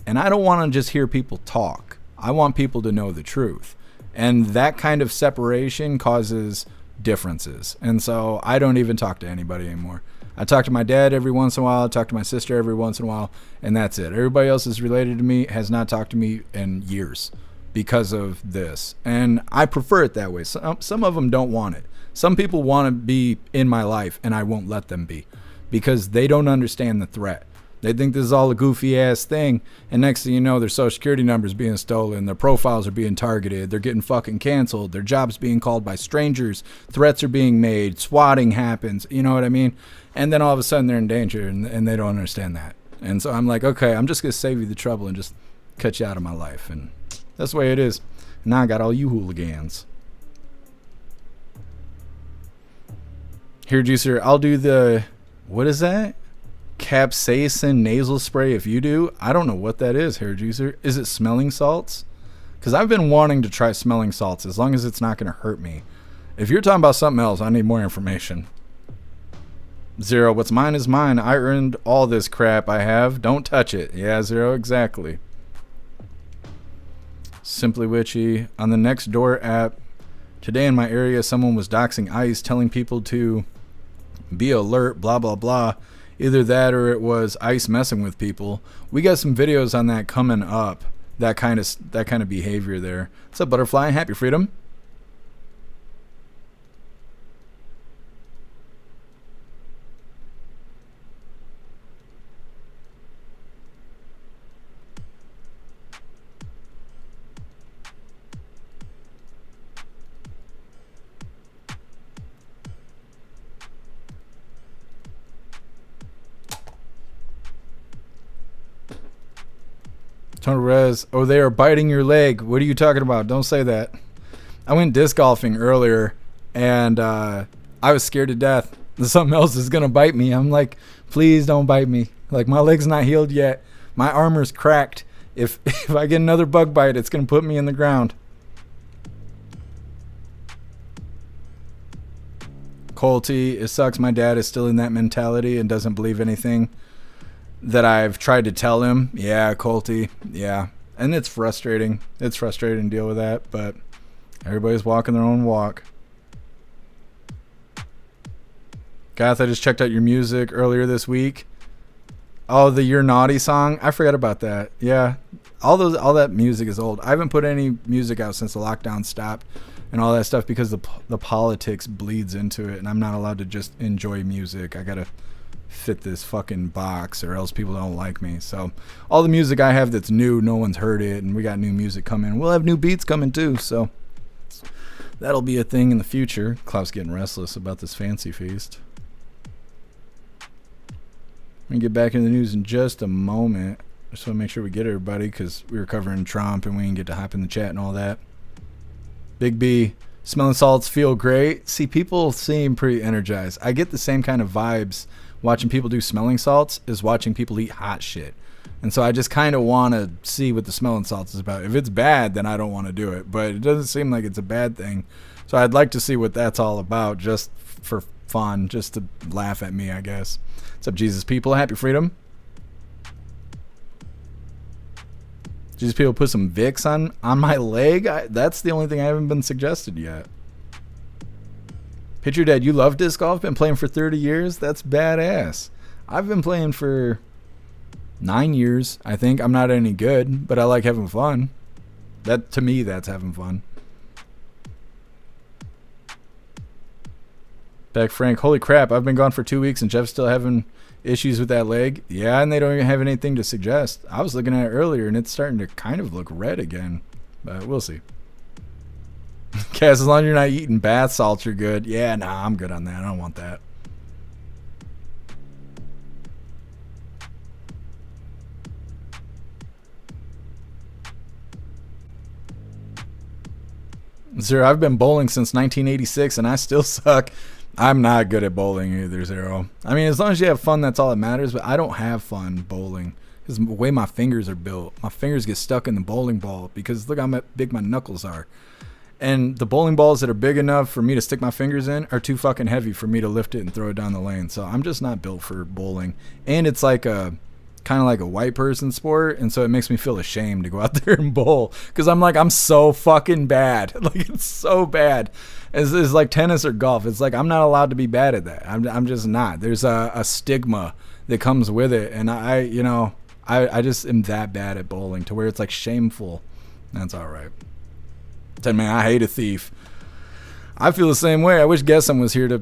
And I don't want to just hear people talk. I want people to know the truth. And that kind of separation causes differences. And so I don't even talk to anybody anymore. I talk to my dad every once in a while. I talk to my sister every once in a while. And that's it. Everybody else is related to me has not talked to me in years because of this. And I prefer it that way. Some of them don't want it. Some people want to be in my life, and I won't let them be because they don't understand the threat. They think this is all a goofy ass thing, and next thing you know, their social security numbers being stolen, their profiles are being targeted, they're getting fucking canceled, their jobs being called by strangers, threats are being made, swatting happens, you know what I mean? And then all of a sudden they're in danger, and they don't understand that. And so I'm like, okay, I'm just gonna save you the trouble and just cut you out of my life, and that's the way it is. Now I got all you hooligans. Here, Juicer, I'll do the, what is that? Capsaicin nasal spray if you do. I don't know what that is, Hair Juicer. Is it smelling salts? Because I've been wanting to try smelling salts as long as it's not going to hurt me. If you're talking about something else, I need more information. Zero, what's mine is mine. I earned all this crap I have. Don't touch it. Yeah, Zero, exactly. Simply Witchy. On the Nextdoor app, today in my area, someone was doxing ICE, telling people to be alert, blah, blah, blah. Either that or it was ICE messing with people. We got some videos on that coming up. That kind of behavior there. What's up, Butterfly? Happy Freedom. Tony Rez, oh, they are biting your leg. What are you talking about? Don't say that. I went disc golfing earlier, and I was scared to death that something else is going to bite me. I'm like, please don't bite me. Like, my leg's not healed yet. My armor's cracked. If I get another bug bite, it's going to put me in the ground. Colty, it sucks my dad is still in that mentality and doesn't believe anything that I've tried to tell him. Yeah, Colty. Yeah. And it's frustrating. It's frustrating to deal with that, but everybody's walking their own walk. Goth, I just checked out your music earlier this week. Oh, the You're Naughty song. I forgot about that. Yeah. All that music is old. I haven't put any music out since the lockdown stopped and all that stuff because the politics bleeds into it, and I'm not allowed to just enjoy music. I gotta fit this fucking box or else people don't like me. So all the music I have that's new, no one's heard it, and we got new music coming. We'll have new beats coming too, so that'll be a thing in the future. Klaus getting restless about this fancy feast. I'm gonna get back into the news in just a moment. Just want to make sure we get everybody because we were covering Trump and we didn't get to hop in the chat and all that. Big B, smelling salts feel great. See, people seem pretty energized. I get the same kind of vibes watching people do smelling salts is watching people eat hot shit. And so I just kind of want to see what the smelling salts is about. If it's bad, then I don't want to do it. But it doesn't seem like it's a bad thing. So I'd like to see what that's all about just for fun, just to laugh at me, I guess. What's up, Jesus people? Happy Freedom. Jesus people put some Vicks on my leg? That's the only thing I haven't been suggested yet. Pitcher Dad, you love disc golf? Been playing for 30 years? That's badass. I've been playing for 9 years, I think. I'm not any good, but I like having fun. That, to me, that's having fun. Back Frank, holy crap, I've been gone for 2 weeks and Jeff's still having Issues with that leg? Yeah, and they don't even have anything to suggest. I was looking at it earlier, and it's starting to kind of look red again. But we'll see. Cass, as long as you're not eating bath salts, you're good. Yeah, nah, I'm good on that. I don't want that. Zero, I've been bowling since 1986, and I still suck. I'm not good at bowling either, Zero. I mean, as long as you have fun, that's all that matters. But I don't have fun bowling because the way my fingers are built, my fingers get stuck in the bowling ball because look how big my knuckles are. And the bowling balls that are big enough for me to stick my fingers in are too fucking heavy for me to lift it and throw it down the lane. So I'm just not built for bowling. And it's like a kind of like a white person sport, and so it makes me feel ashamed to go out there and bowl because I'm like, I'm so fucking bad. Like, it's so bad. It's like tennis or golf. It's like I'm not allowed to be bad at that. I'm just not. There's a stigma that comes with it, and I just am that bad at bowling to where it's like shameful. That's all right. 10 man, I hate a thief. I feel the same way. I wish Gessom was here to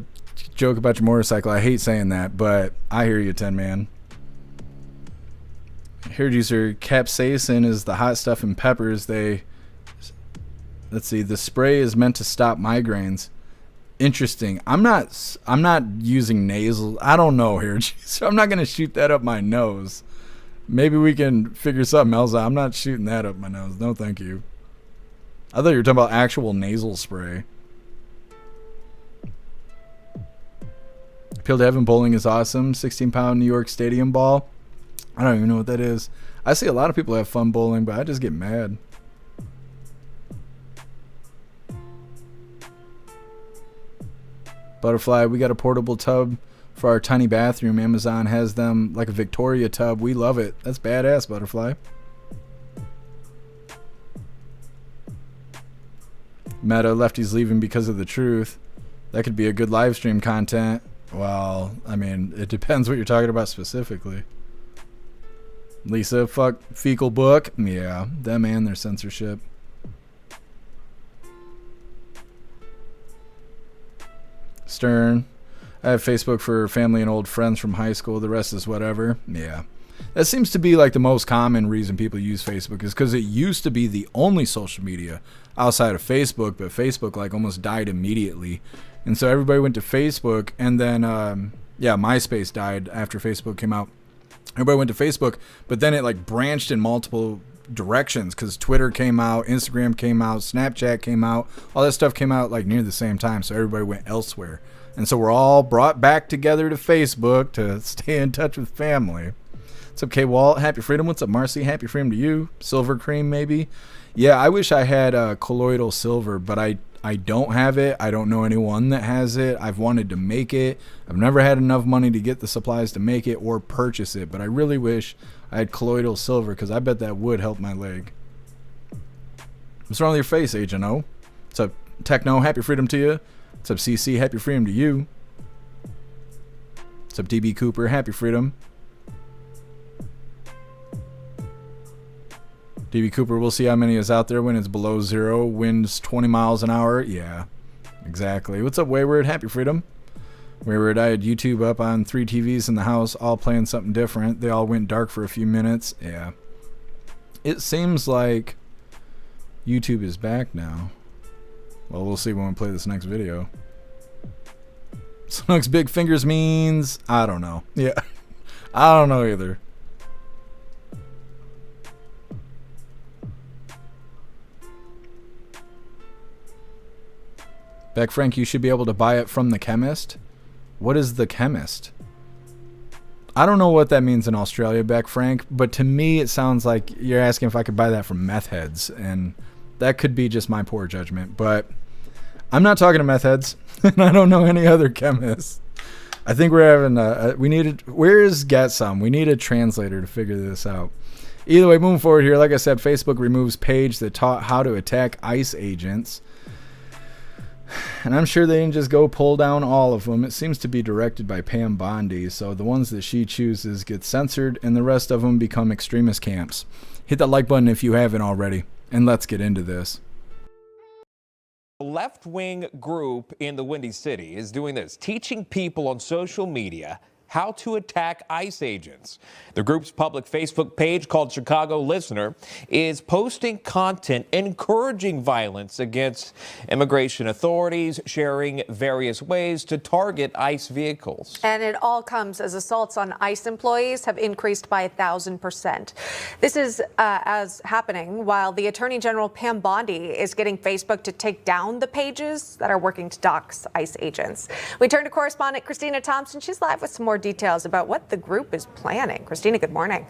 joke about your motorcycle. I hate saying that, but I hear you, 10 man. Hair juicer capsaicin is the hot stuff in peppers. Let's see, the spray is meant to stop migraines. Interesting. I'm not using nasal. I don't know, hair juicer. I'm not gonna shoot that up my nose. Maybe we can figure something else out. I'm not shooting that up my nose. No, thank you. I thought you were talking about actual nasal spray. Appeal to Heaven bowling is awesome. 16-pound New York Stadium ball. I don't even know what that is. I see a lot of people have fun bowling, but I just get mad. Butterfly, we got a portable tub for our tiny bathroom. Amazon has them like a Victoria tub. We love it. That's badass, Butterfly. Meta, Leftie's leaving because of the truth. That could be a good live stream content. Well, I mean, it depends what you're talking about specifically. Lisa, fuck fecal book. Yeah, them and their censorship. Stern, I have Facebook for family and old friends from high school. The rest is whatever. Yeah. That seems to be like the most common reason people use Facebook is because it used to be the only social media outside of Facebook, but Facebook like almost died immediately. And so everybody went to Facebook, and then, MySpace died after Facebook came out. Everybody went to Facebook, but then it like branched in multiple directions because Twitter came out, Instagram came out, Snapchat came out, all that stuff came out like near the same time, so everybody went elsewhere. And so we're all brought back together to Facebook to stay in touch with family. What's up, K-Walt? Happy Freedom. What's up, Marcy? Happy Freedom to you. Silver Cream, maybe? Yeah, I wish I had colloidal silver, but I don't have it. I don't know anyone that has it. I've wanted to make it. I've never had enough money to get the supplies to make it or purchase it, but I really wish I had colloidal silver because I bet that would help my leg. What's wrong with your face, Agent O? What's up, Techno? Happy Freedom to you. What's up, CC? Happy Freedom to you. What's up, DB Cooper? Happy Freedom. DB Cooper, we'll see how many is out there when it's below zero. Winds 20 miles an hour. Yeah, exactly. What's up, Wayward? Happy Freedom. Wayward, I had YouTube up on 3 TVs in the house, all playing something different. They all went dark for a few minutes. Yeah. It seems like YouTube is back now. Well, we'll see when we play this next video. Snook's big fingers means... I don't know. Yeah. I don't know either. Beck Frank, you should be able to buy it from the chemist. What is the chemist? I don't know what that means in Australia, Beck Frank, but to me it sounds like you're asking if I could buy that from meth heads, and that could be just my poor judgment, but I'm not talking to meth heads, and I don't know any other chemists. I think we're having where is Gessom? We need a translator to figure this out. Either way, moving forward here, like I said, Facebook removes page that taught how to attack ICE agents. And I'm sure they didn't just go pull down all of them. It seems to be directed by Pam Bondi, so the ones that she chooses get censored, and the rest of them become extremist camps. Hit that like button if you haven't already, and let's get into this. A left-wing group in the Windy City is doing this, teaching people on social media how to attack ICE agents. The group's public Facebook page, called Chicago Listener, is posting content encouraging violence against immigration authorities, sharing various ways to target ICE vehicles. And it all comes as assaults on ICE employees have increased by 1,000%. This is as happening while the Attorney General Pam Bondi is getting Facebook to take down the pages that are working to dox ICE agents. We turn to correspondent Christina Thompson. She's live with some more details about what the group is planning. Christina, good morning.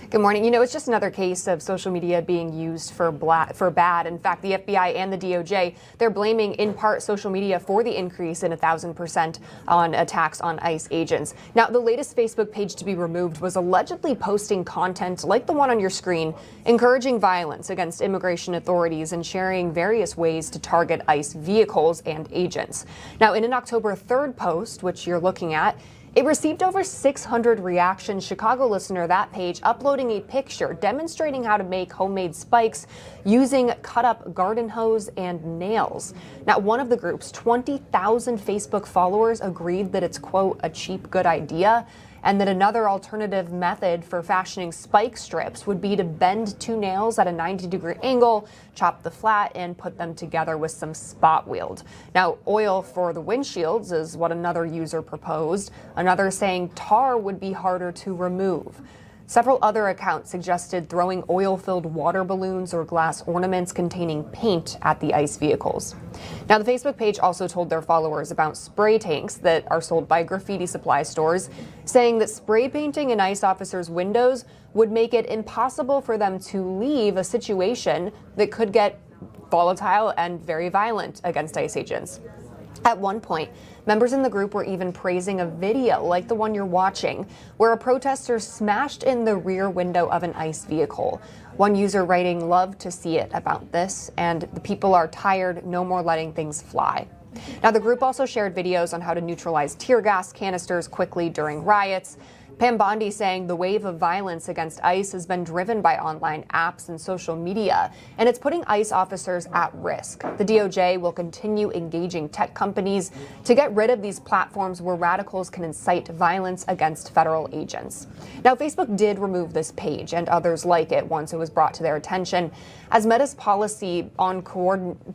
Good morning. You know, it's just another case of social media being used for bad. In fact, the FBI and the DOJ, they're blaming in part social media for the increase in 1,000% on attacks on ICE agents. Now, the latest Facebook page to be removed was allegedly posting content like the one on your screen, encouraging violence against immigration authorities and sharing various ways to target ICE vehicles and agents. Now, in an October 3rd post, which you're looking at, it received over 600 reactions. Chicago Listener, that page, uploading a picture demonstrating how to make homemade spikes using cut-up garden hose and nails. Now, one of the group's 20,000 Facebook followers agreed that it's, quote, a cheap good idea, and that another alternative method for fashioning spike strips would be to bend two nails at a 90-degree angle, chop the flat, and put them together with some spot weld. Now, oil for the windshields is what another user proposed, another saying tar would be harder to remove. Several other accounts suggested throwing oil-filled water balloons or glass ornaments containing paint at the ICE vehicles. Now, the Facebook page also told their followers about spray tanks that are sold by graffiti supply stores, saying that spray painting in ICE officers' windows would make it impossible for them to leave a situation that could get volatile and very violent against ICE agents. At one point, members in the group were even praising a video like the one you're watching, where a protester smashed in the rear window of an ICE vehicle. One user writing, "Love to see it," about this, and "The people are tired, no more letting things fly." Now, the group also shared videos on how to neutralize tear gas canisters quickly during riots. Pam Bondi saying the wave of violence against ICE has been driven by online apps and social media, and it's putting ICE officers at risk. The DOJ will continue engaging tech companies to get rid of these platforms where radicals can incite violence against federal agents. Now, Facebook did remove this page and others like it once it was brought to their attention, as Meta's policy on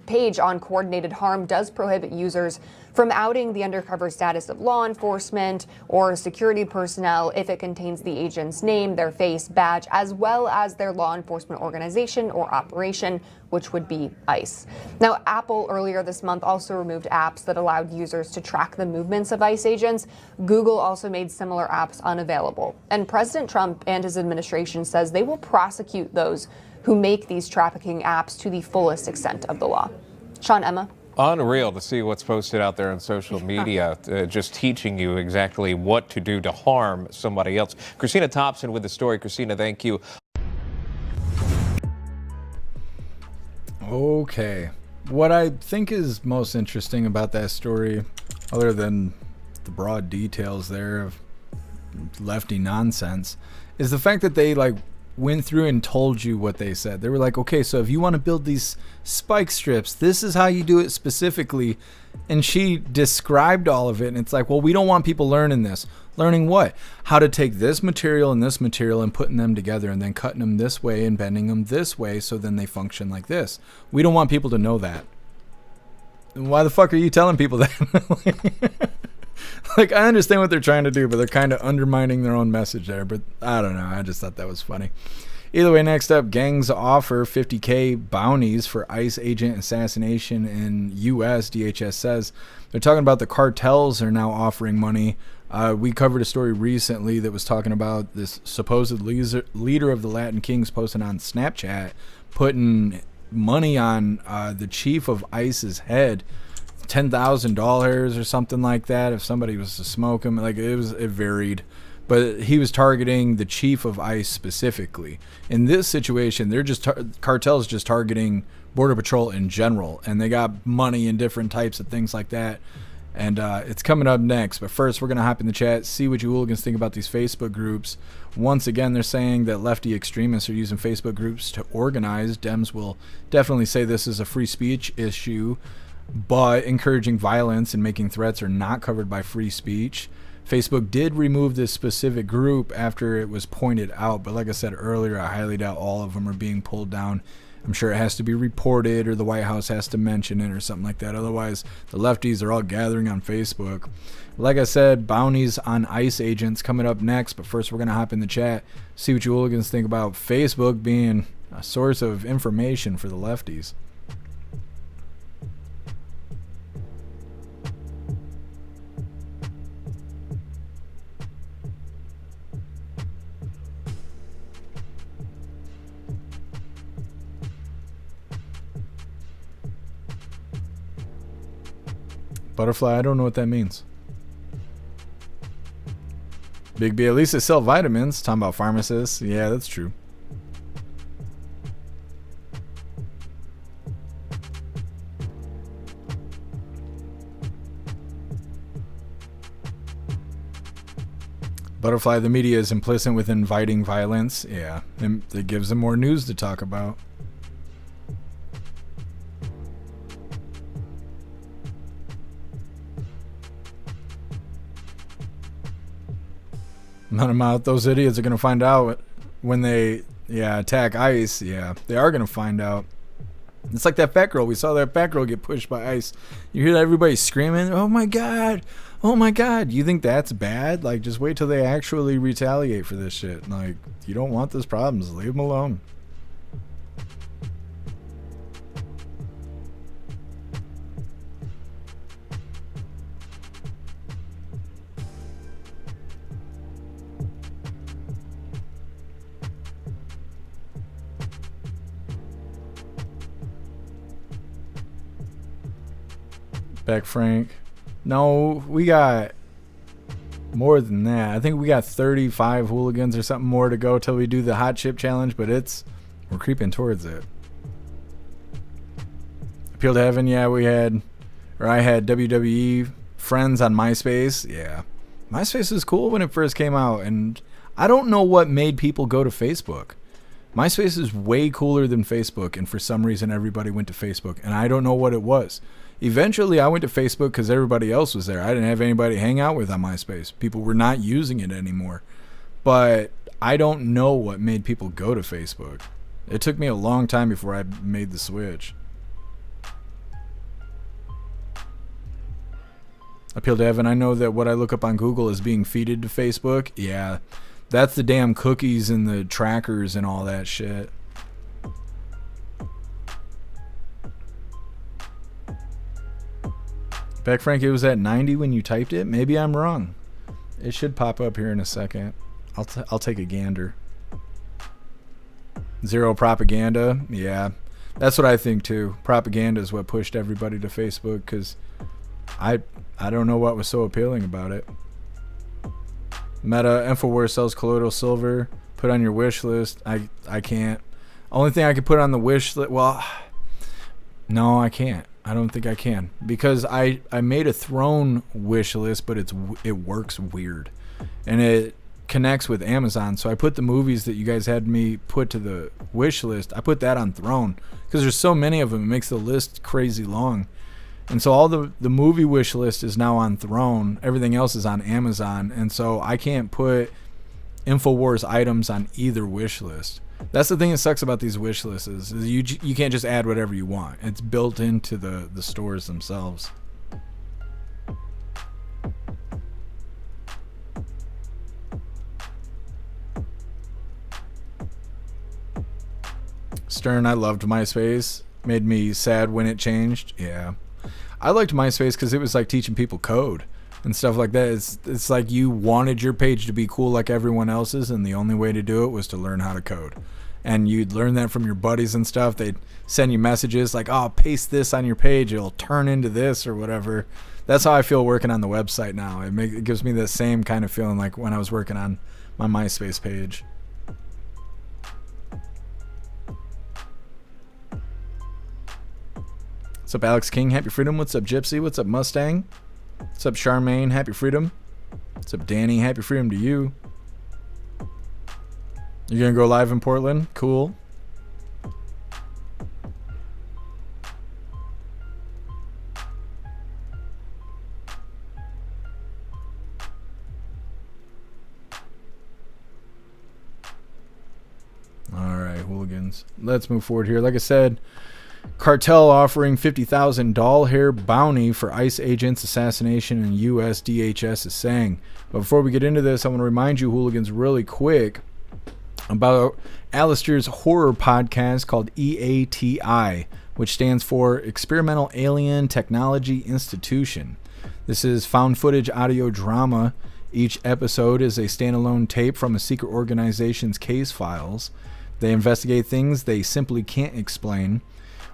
page on coordinated harm does prohibit users from outing the undercover status of law enforcement or security personnel if it contains the agent's name, their face, badge, as well as their law enforcement organization or operation, which would be ICE. Now, Apple earlier this month also removed apps that allowed users to track the movements of ICE agents. Google also made similar apps unavailable. And President Trump and his administration says they will prosecute those who make these trafficking apps to the fullest extent of the law. Sean, Emma? Unreal to see what's posted out there on social media, just teaching you exactly what to do to harm somebody else. Christina Thompson with the story. Christina, thank you. Okay. What I think is most interesting about that story, other than the broad details there of Leftie nonsense, is the fact that they went through and told you what they said. They were like, okay, so if you want to build these spike strips, this is how you do it specifically. And she described all of it. And it's like, well, we don't want people learning this. Learning what? How to take this material and putting them together and then cutting them this way and bending them this way so then they function like this. We don't want people to know that. Why the fuck are you telling people that? I understand what they're trying to do, but they're kind of undermining their own message there. But I don't know. I just thought that was funny. Either way, next up, gangs offer $50K bounties for ICE agent assassination in U.S. DHS says they're talking about the cartels are now offering money. We covered a story recently that was talking about this supposed leader of the Latin Kings posting on Snapchat, putting money on the chief of ICE's head. $10,000 or something like that if somebody was to smoke him. It varied, but he was targeting the chief of ICE specifically. In this situation, they're just cartels just targeting Border Patrol in general, and they got money in different types of things like that. And it's coming up next, but first we're gonna hop in the chat, see what you hooligans think about these Facebook groups. Once again, they're saying that lefty extremists are using Facebook groups to organize. Dems will definitely say this is a free speech issue, but encouraging violence and making threats are not covered by free speech. Facebook did remove this specific group after it was pointed out, but like I said earlier, I highly doubt all of them are being pulled down. I'm sure it has to be reported, or the White House has to mention it or something like that. Otherwise, the lefties are all gathering on Facebook. Like I said, bounties on ICE agents coming up next, but first we're going to hop in the chat, see what you hooligans think about Facebook being a source of information for the lefties. Butterfly, I don't know what that means. Big B, at least they sell vitamins. Talking about pharmacists. Yeah, that's true. Butterfly, the media is implicit with inviting violence. Yeah, it gives them more news to talk about. None of them out. Those idiots are going to find out when they attack ICE. Yeah, they are going to find out. It's like that fat girl. We saw that fat girl get pushed by ICE. You hear everybody screaming, "Oh my God. Oh my God." You think that's bad? Like, just wait till they actually retaliate for this shit. Like, you don't want those problems. Leave them alone. Back Frank. No, we got more than that. I think we got 35 hooligans or something more to go till we do the hot chip challenge, but we're creeping towards it. Appeal to Heaven, yeah, I had WWE friends on MySpace. Yeah. MySpace was cool when it first came out, and I don't know what made people go to Facebook. MySpace is way cooler than Facebook, and for some reason everybody went to Facebook, and I don't know what it was. Eventually, I went to Facebook because everybody else was there. I didn't have anybody to hang out with on MySpace. People were not using it anymore. But I don't know what made people go to Facebook. It took me a long time before I made the switch. Appeal to Heaven, I know that what I look up on Google is being feeded to Facebook. Yeah, that's the damn cookies and the trackers and all that shit. Beck Frank, it was at 90 when you typed it? Maybe I'm wrong. It should pop up here in a second. I'll take a gander. Zero propaganda. Yeah, that's what I think too. Propaganda is what pushed everybody to Facebook, because I don't know what was so appealing about it. Meta, InfoWars sells colloidal silver. Put on your wish list. I can't. Only thing I could put on the wish list, well, no, I can't. I don't think I can, because I made a throne wish list, but it works weird, and it connects with Amazon. So I put the movies that you guys had me put to the wish list, I put that on Throne, because there's so many of them. It makes the list crazy long, and so all the movie wish list is now on Throne. Everything else is on Amazon, and so I can't put InfoWars items on either wish list. That's the thing that sucks about these wish lists is you can't just add whatever you want. It's built into the stores themselves. Stern, I loved MySpace. Made me sad when it changed. Yeah. I liked MySpace because it was like teaching people code and stuff like that. It's like you wanted your page to be cool like everyone else's, and the only way to do it was to learn how to code. And you'd learn that from your buddies and stuff. They'd send you messages like, "Oh, paste this on your page, it'll turn into this," or whatever. That's how I feel working on the website now. It gives me the same kind of feeling like when I was working on my MySpace page. What's up, Alex King? Happy Freedom. What's up, Gypsy? What's up, Mustang? What's up, Charmaine? Happy Freedom. What's up, Danny? Happy Freedom to you. You're gonna go live in Portland? Cool. hooligans. Let's move forward here. Like I said, Cartel offering $50,000 doll hair bounty for ICE agents assassination, and U.S. DHS is saying. But before we get into this, I want to remind you, hooligans, really quick about Alistair's horror podcast called EATI, which stands for Experimental Alien Technology Institution. This is found footage audio drama. Each episode is a standalone tape from a secret organization's case files. They investigate things they simply can't explain.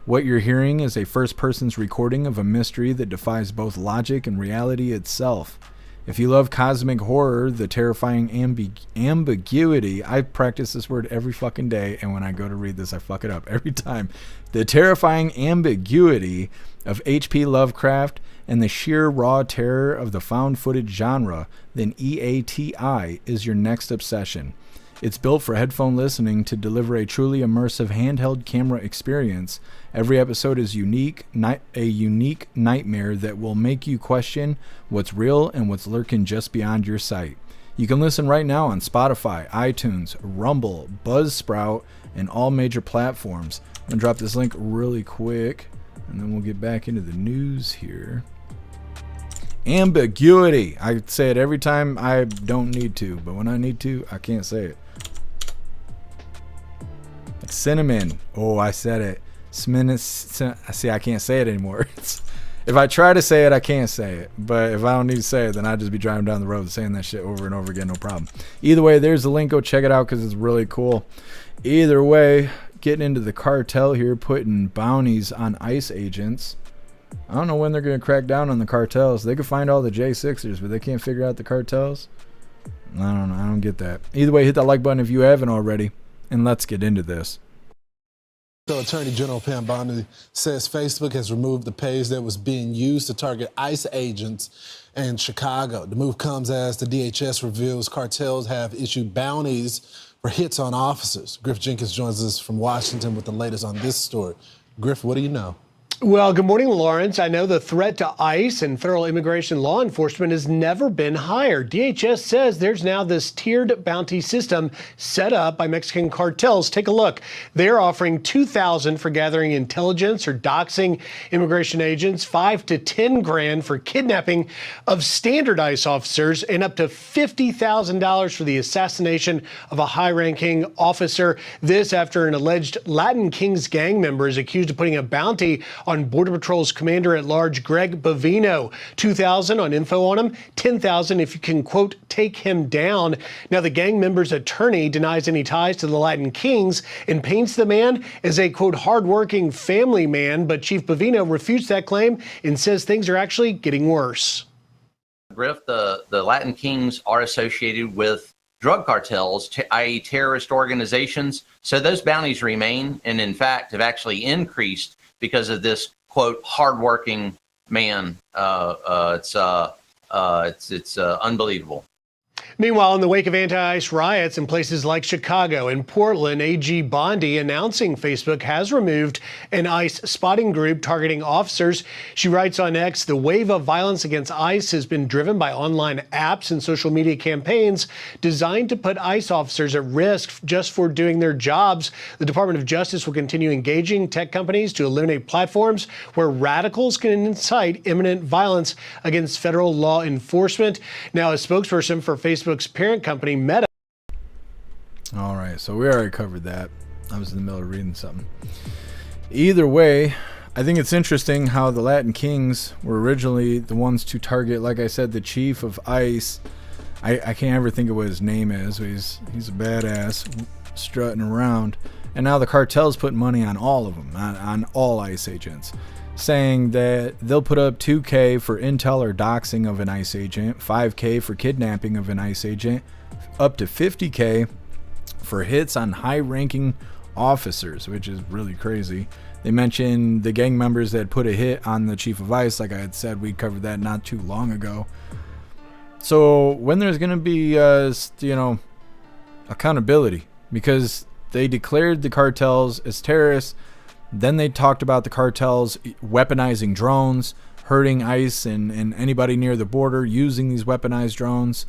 What you're hearing is a first person's recording of a mystery that defies both logic and reality itself. If you love cosmic horror, the terrifying ambiguity, I practice this word every fucking day, and when I go to read this, I fuck it up every time. The terrifying ambiguity of H.P. Lovecraft and the sheer raw terror of the found footage genre, then EATI is your next obsession. It's built for headphone listening to deliver a truly immersive handheld camera experience. Every episode is a unique nightmare that will make you question what's real and what's lurking just beyond your sight. You can listen right now on Spotify, iTunes, Rumble, Buzzsprout, and all major platforms. I'm going to drop this link really quick, and then we'll get back into the news here. Ambiguity. I say it every time I don't need to, but when I need to, I can't say it. Cinnamon. Oh, I said it. See, I can't say it anymore. If I try to say it, I can't say it. But if I don't need to say it, then I'd just be driving down the road saying that shit over and over again, no problem. Either way, there's the link. Go check it out because it's really cool. Either way, getting into the cartel here, putting bounties on ICE agents. I don't know when they're going to crack down on the cartels. They could find all the J6ers, but they can't figure out the cartels. I don't know. I don't get that. Either way, hit that like button if you haven't already. And let's get into this. So Attorney General Pam Bondi says Facebook has removed the page that was being used to target ICE agents in Chicago. The move comes as the DHS reveals cartels have issued bounties for hits on officers. Griff Jenkins joins us from Washington with the latest on this story. Griff, what do you know? Well, good morning, Lawrence. I know the threat to ICE and federal immigration law enforcement has never been higher. DHS says there's now this tiered bounty system set up by Mexican cartels. Take a look. They're offering $2,000 for gathering intelligence or doxing immigration agents, $5 to $10 grand for kidnapping of standard ICE officers, and up to $50,000 for the assassination of a high-ranking officer. This after an alleged Latin Kings gang member is accused of putting a bounty on Border Patrol's Commander-at-Large Greg Bovino. $2,000 on info on him, $10,000 if you can, quote, take him down. Now, the gang member's attorney denies any ties to the Latin Kings and paints the man as a, quote, hardworking family man, but Chief Bovino refutes that claim and says things are actually getting worse. Griff, the Latin Kings are associated with drug cartels, i.e. terrorist organizations, so those bounties remain and, in fact, have actually increased because of this, quote, hardworking man. It's unbelievable. Meanwhile, in the wake of anti-ICE riots in places like Chicago and Portland, AG Bondi announcing Facebook has removed an ICE spotting group targeting officers. She writes on X, the wave of violence against ICE has been driven by online apps and social media campaigns designed to put ICE officers at risk just for doing their jobs. The Department of Justice will continue engaging tech companies to eliminate platforms where radicals can incite imminent violence against federal law enforcement. Now, a spokesperson for Facebook's parent company, Meta. All right, so we already covered that. I was in the middle of reading something. Either way, I think it's interesting how the Latin Kings were originally the ones to target, like I said, the chief of ICE. I can't ever think of what his name is. He's a badass strutting around. And now the cartel's putting money on all of them, on all ICE agents, saying that they'll put up $2,000 for intel or doxing of an ICE agent, $5,000 for kidnapping of an ICE agent, up to $50,000 for hits on high-ranking officers, which is really crazy. They mentioned the gang members that put a hit on the chief of ICE. Like I had said, we covered that not too long ago. So when there's going to be, accountability, because they declared the cartels as terrorists. Then they talked about the cartels weaponizing drones, hurting ICE and anybody near the border using these weaponized drones.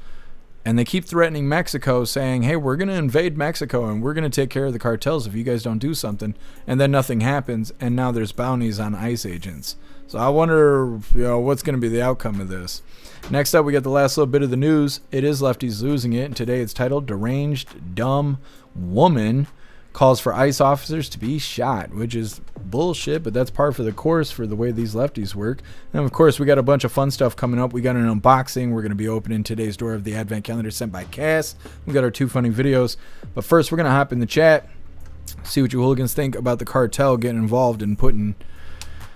And they keep threatening Mexico, saying, hey, we're going to invade Mexico and we're going to take care of the cartels if you guys don't do something. And then nothing happens, and now there's bounties on ICE agents. So I wonder, what's going to be the outcome of this. Next up, we got the last little bit of the news. It is Lefties Losing It, and today it's titled Deranged Dumb Woman Calls for ICE Officers to be Shot, which is bullshit, but that's par for the course for the way these lefties work. And of course, we got a bunch of fun stuff coming up. We got an unboxing. We're going to be opening today's door of the Advent Calendar sent by Cass. We got our 2 funny videos. But first, we're going to hop in the chat, see what you hooligans think about the cartel getting involved in putting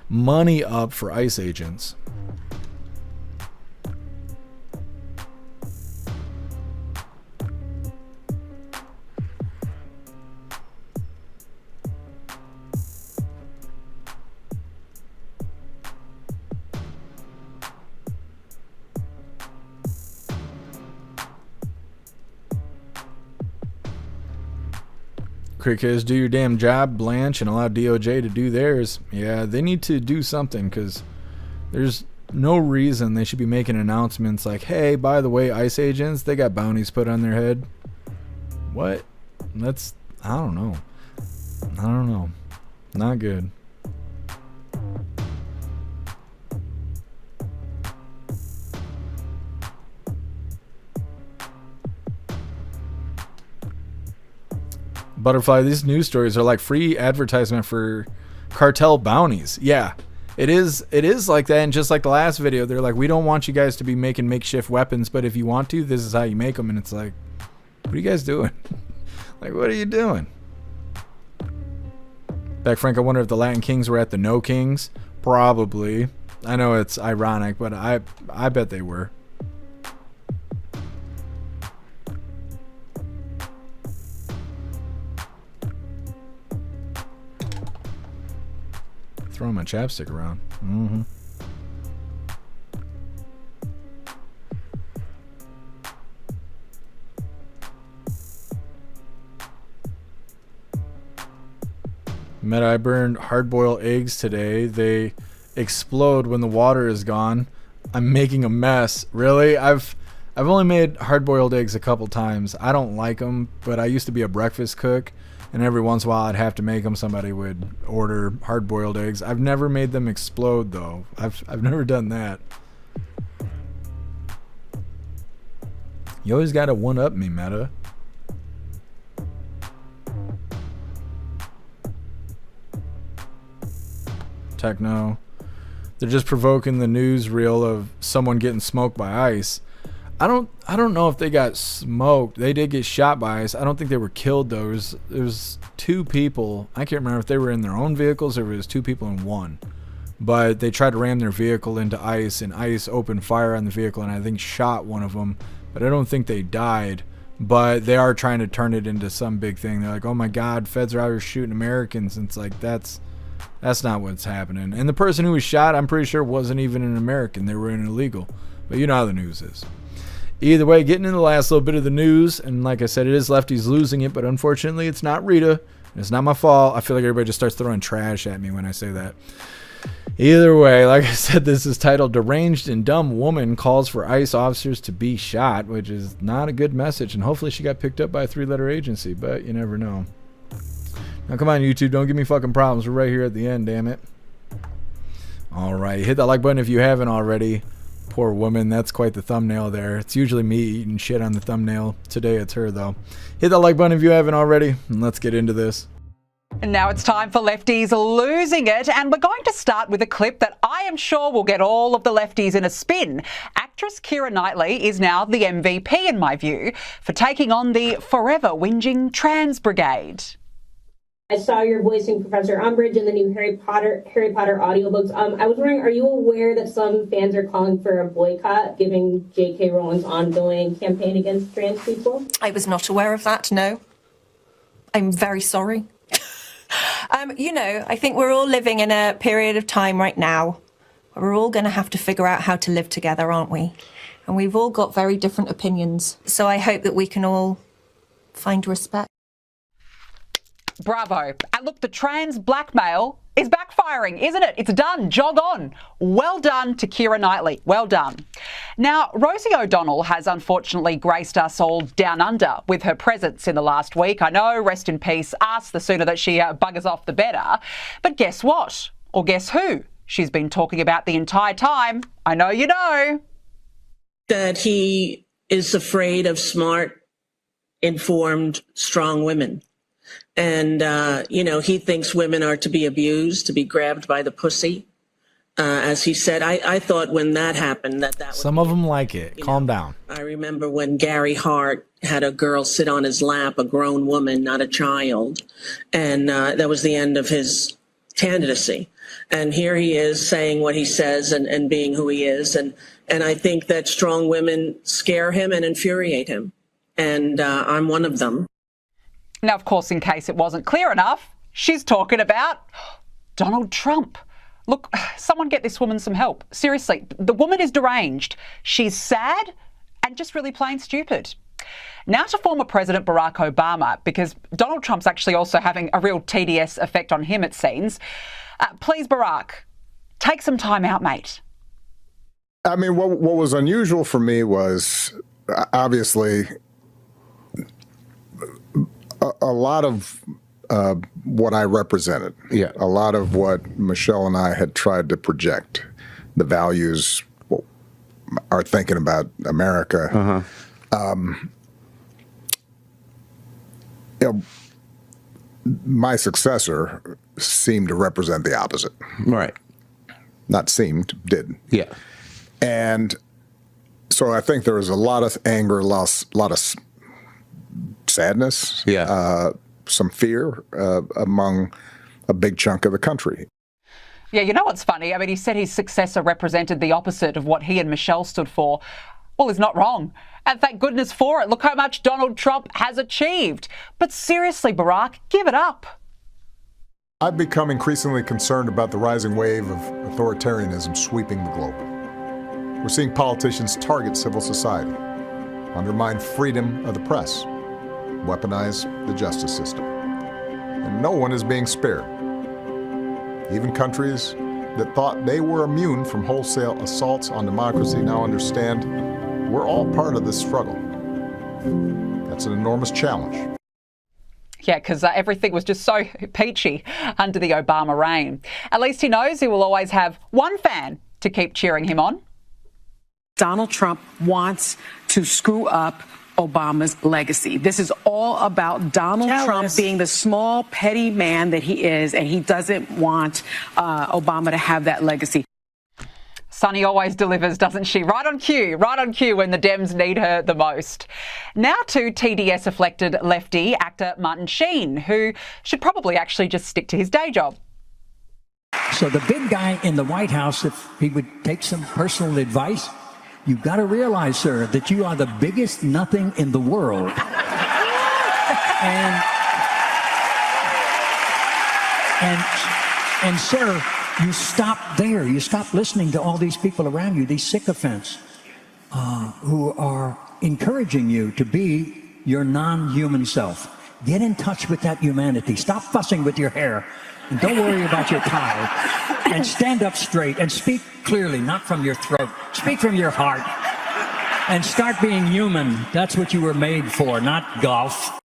money up for ICE agents. Crickets, do your damn job, Blanche, and allow DOJ to do theirs. Yeah, they need to do something, because there's no reason they should be making announcements like, hey, by the way, ICE agents, they got bounties put on their head. What? That's, I don't know. Not good. Butterfly, these news stories are like free advertisement for cartel bounties. Yeah, it is like that. And just like the last video, they're like, we don't want you guys to be making makeshift weapons, but if you want to, this is how you make them. And it's like, what are you guys doing? Like, what are you doing? Back Frank, I wonder if the Latin Kings were at the No Kings. Probably. I know it's ironic, but I bet they were. Throwing my chapstick around. Meta, I burned hard-boiled eggs today. They explode when the water is gone. I'm making a mess. Really? I've only made hard-boiled eggs a couple times. I don't like them, but I used to be a breakfast cook. And every once in a while I'd have to make them. Somebody would order hard-boiled eggs. I've never made them explode, though. I've never done that. You always got to one-up me, Meta. Techno. They're just provoking the newsreel of someone getting smoked by ICE. I don't know if they got smoked. They did get shot by ICE. I don't think they were killed, though. There was 2 people. I can't remember if they were in their own vehicles or if it was 2 people in one. But they tried to ram their vehicle into ICE, and ICE opened fire on the vehicle and I think shot one of them. But I don't think they died. But they are trying to turn it into some big thing. They're like, oh my God, feds are out here shooting Americans. And it's like, that's not what's happening. And the person who was shot, I'm pretty sure, wasn't even an American. They were an illegal. But you know how the news is. Either way, getting into the last little bit of the news, and like I said, it is Lefties Losing It, but unfortunately it's not Rita, and it's not my fault. I feel like everybody just starts throwing trash at me when I say that. Either way, like I said, this is titled Deranged and Dumb Woman Calls for ICE Officers to be Shot, which is not a good message, and hopefully she got picked up by a 3-letter agency, but you never know. Now come on, YouTube, don't give me fucking problems. We're right here at the end, damn it. Alright, hit that like button if you haven't already. Poor woman, that's quite the thumbnail there. It's usually me eating shit on the thumbnail. Today it's her, though. Hit that like button if you haven't already, and let's get into this. And now it's time for Lefties Losing It, and we're going to start with a clip that I am sure will get all of the lefties in a spin. Actress Keira Knightley is now the MVP, in my view, for taking on the forever whinging trans brigade. I saw you're voicing Professor Umbridge in the new Harry Potter audiobooks. I was wondering, are you aware that some fans are calling for a boycott, given J.K. Rowling's ongoing campaign against trans people? I was not aware of that, no. I'm very sorry. I think we're all living in a period of time right now where we're all going to have to figure out how to live together, aren't we? And we've all got very different opinions. So I hope that we can all find respect. Bravo. And look, the trans blackmail is backfiring, isn't it? It's done. Jog on. Well done to Keira Knightley. Well done. Now, Rosie O'Donnell has unfortunately graced us all down under with her presence in the last week. I know, rest in peace, us, the sooner that she buggers off, the better. But guess what? Or guess who she's been talking about the entire time? I know you know. That he is afraid of smart, informed, strong women. And, he thinks women are to be abused, to be grabbed by the pussy. As he said, I thought when that happened that Some of them like it. Calm down. I remember when Gary Hart had a girl sit on his lap, a grown woman, not a child. And that was the end of his candidacy. And here he is saying what he says and being who he is. And I think that strong women scare him and infuriate him. And I'm one of them. Now, of course, in case it wasn't clear enough, she's talking about Donald Trump. Look, someone get this woman some help. Seriously, the woman is deranged. She's sad and just really plain stupid. Now to former President Barack Obama, because Donald Trump's actually also having a real TDS effect on him, it seems. Please, Barack, take some time out, mate. I mean, what was unusual for me was obviously a lot of what I represented. Yeah. A lot of what Michelle and I had tried to project, the values, our thinking about America. My successor seemed to represent the opposite. Right. Not seemed, did. Yeah. And so I think there was a lot of anger, a lot of sadness, some fear among a big chunk of the country. Yeah, you know what's funny? I mean, he said his successor represented the opposite of what he and Michelle stood for. Well, he's not wrong. And thank goodness for it. Look how much Donald Trump has achieved. But seriously, Barack, give it up. I've become increasingly concerned about the rising wave of authoritarianism sweeping the globe. We're seeing politicians target civil society, undermine freedom of the press, weaponize the justice system. And no one is being spared. Even countries that thought they were immune from wholesale assaults on democracy now understand we're all part of this struggle. That's an enormous challenge. Yeah, because everything was just so peachy under the Obama reign. At least he knows he will always have one fan to keep cheering him on. Donald Trump wants to screw up Obama's legacy. This is all about Donald Trump being the small, petty man that he is, and he doesn't want Obama to have that legacy. Sunny always delivers, doesn't she? Right on cue when the Dems need her the most. Now to TDS-afflicted lefty actor Martin Sheen, who should probably actually just stick to his day job. So the big guy in the White House, if he would take some personal advice, you've got to realize, sir, that you are the biggest nothing in the world. and sir, you stop there. You stop listening to all these people around you, these sycophants, who are encouraging you to be your non-human self. Get in touch with that humanity. Stop fussing with your hair. And don't worry about your tie. And stand up straight and speak clearly, not from your throat. Speak from your heart. And start being human. That's what you were made for, not golf.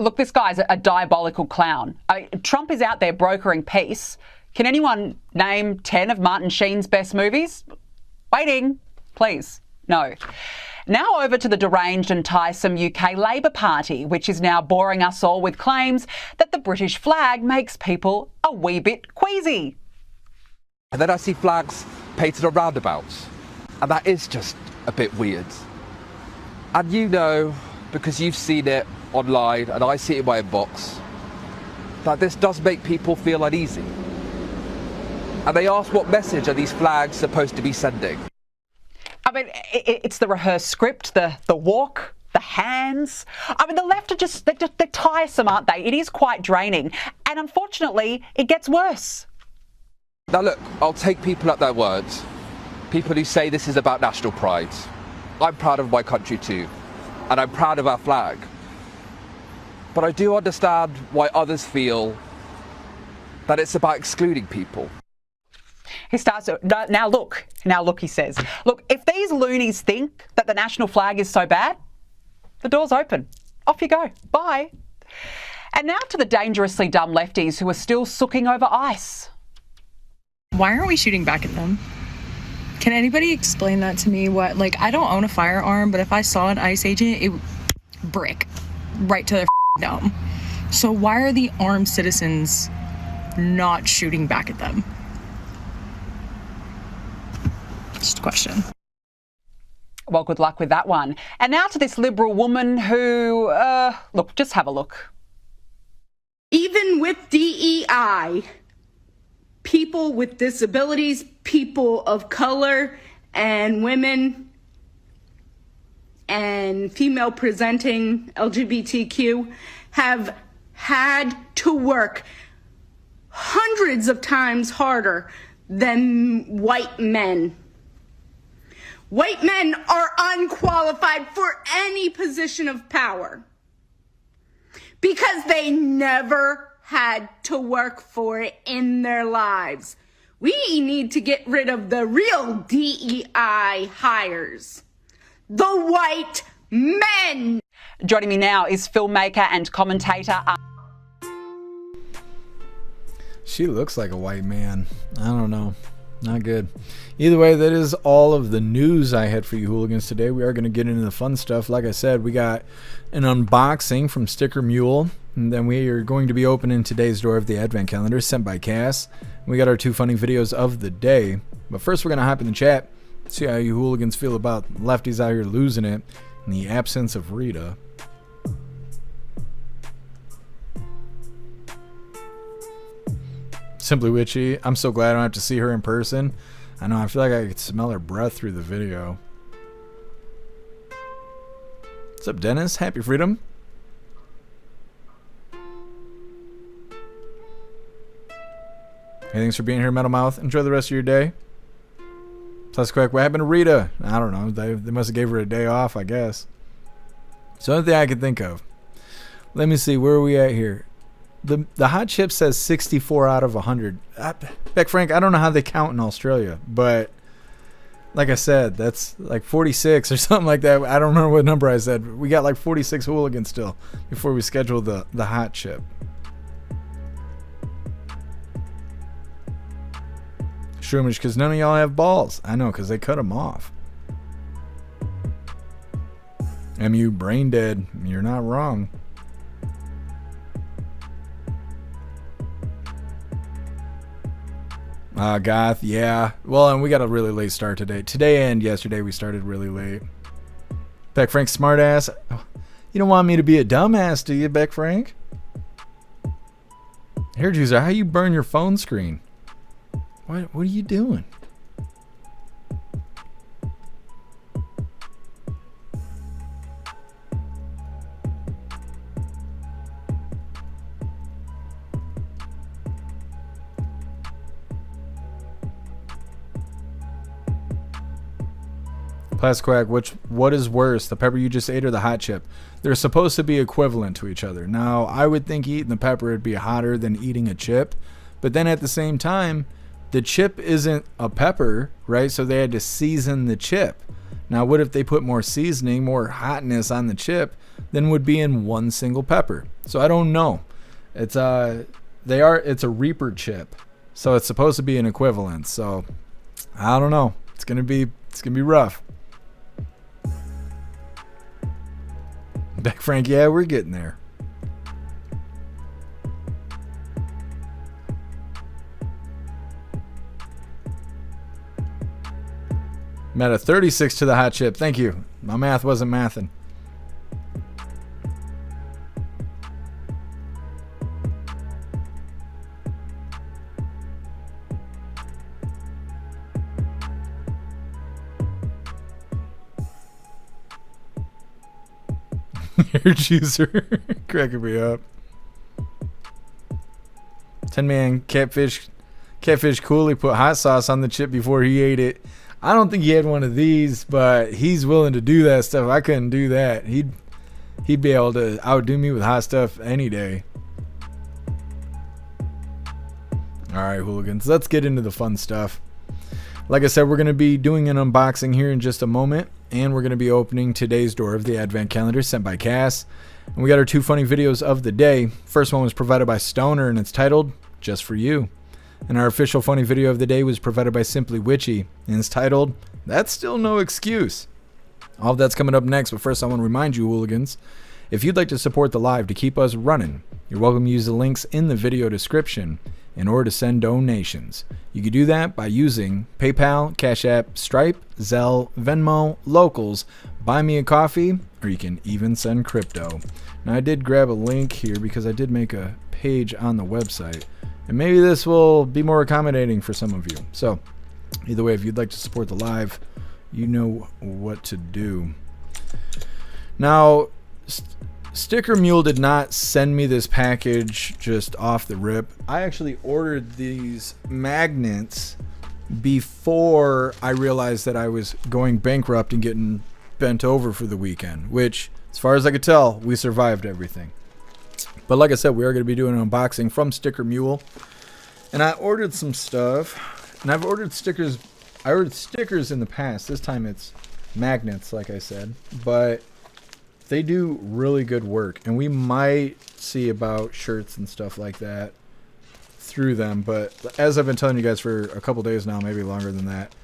Look, this guy's a diabolical clown. Trump is out there brokering peace. Can anyone name 10 of Martin Sheen's best movies? Waiting, please. No. Now over to the deranged and tiresome UK Labour Party, which is now boring us all with claims that the British flag makes people a wee bit queasy. And then I see flags painted on roundabouts, and that is just a bit weird. And you know, because you've seen it online and I see it in my inbox, that this does make people feel uneasy. And they ask, what message are these flags supposed to be sending? I mean, it's the rehearsed script, the walk, the hands. I mean, the left are they're tiresome, aren't they? It is quite draining. And unfortunately, it gets worse. Now look, I'll take people at their words. People who say this is about national pride. I'm proud of my country too. And I'm proud of our flag. but I do understand why others feel that it's about excluding people. He starts, now look, he says, look, if these loonies think that the national flag is so bad, the door's open. Off you go. Bye. And now to the dangerously dumb lefties who are still sooking over ICE. Why aren't we shooting back at them? Can anybody explain that to me? What, like, I don't own a firearm, but if I saw an ICE agent, it would brick right to their dome. So why are the armed citizens not shooting back at them? Just a question. Well, good luck with that one. And now to this Liberal woman who, look, just have a look. Even with DEI, people with disabilities, people of color, and women, and female presenting LGBTQ have had to work hundreds of times harder than white men. White men are unqualified for any position of power because they never had to work for it in their lives. We need to get rid of the real DEI hires, the white men. Joining me now is filmmaker and commentator. She looks like a white man. I don't know. Not good. Either way, that is all of the news I had for you hooligans today. We are going to get into the fun stuff. Like I said, we got an unboxing from Sticker Mule, and then we are going to be opening today's door of the advent calendar sent by Cass. We got our 2 funny videos of the day. But first, we're going to hop in the chat, see how you hooligans feel about lefties out here losing it in the absence of Rita. Simply Witchy, I'm so glad I don't have to see her in person. I know, I feel like I could smell her breath through the video. What's up, Dennis? Happy Freedom. Hey, thanks for being here, Metal Mouth. Enjoy the rest of your day. Plus, quick, what happened to Rita? I don't know. They must have gave her a day off, I guess. So, only thing I can think of. Let me see, where are we at here? The hot chip says 64 out of 100. Beck Frank, I don't know how they count in Australia, but like I said, that's like 46 or something like that. I don't remember what number I said. We got like 46 hooligans still before we schedule the hot chip. Shroomish, because none of y'all have balls. I know, because they cut them off. MU brain dead. You're not wrong. Goth, yeah. Well, and we got a really late start today. Today and yesterday we started really late. Beck Frank, smartass. You don't want me to be a dumbass, do you, Beck Frank? Hair juicer, how you burn your phone screen? What are you doing? Plasquack, what is worse, the pepper you just ate or the hot chip? They're supposed to be equivalent to each other. Now, I would think eating the pepper would be hotter than eating a chip, but then at the same time, the chip isn't a pepper, right? So they had to season the chip. Now, what if they put more seasoning, more hotness on the chip than would be in one single pepper? So I don't know. It's a Reaper chip, so it's supposed to be an equivalent. So I don't know. It's gonna be rough. Beck Frank, yeah, we're getting there. I'm at a 36 to the hot chip. Thank you. My math wasn't mathing. Hair juicer. Cracking me up. 10-man catfish Cooley put hot sauce on the chip before he ate it. I don't think he had one of these, but he's willing to do that stuff. I couldn't do that. He'd be able to outdo me with hot stuff any day. Alright, hooligans, let's get into the fun stuff. Like I said, we're going to be doing an unboxing here in just a moment, and we're going to be opening today's door of the advent calendar sent by Cass. And we got our 2 funny videos of the day. First one was provided by Stoner, and it's titled Just For You. And our official funny video of the day was provided by Simply Witchy, and it's titled That's Still No Excuse. All of that's coming up next, but first I want to remind you, hooligans, if you'd like to support the live to keep us running, you're welcome to use the links in the video description in order to send donations. You can do that by using PayPal, Cash App, Stripe, Zelle, Venmo, Locals, Buy Me a Coffee, or you can even send crypto. Now I did grab a link here because I did make a page on the website, and maybe this will be more accommodating for some of you. So either way, if you'd like to support the live, you know what to do. Now, Sticker Mule did not send me this package just off the rip. I actually ordered these magnets before I realized that I was going bankrupt and getting bent over for the weekend, which, as far as I could tell, we survived everything. But like I said, we are going to be doing an unboxing from Sticker Mule. And I ordered some stuff, and I've ordered stickers. I ordered stickers in the past. This time it's magnets, like I said, but they do really good work, and we might see about shirts and stuff like that through them. But as I've been telling you guys for a couple days now, maybe longer than that,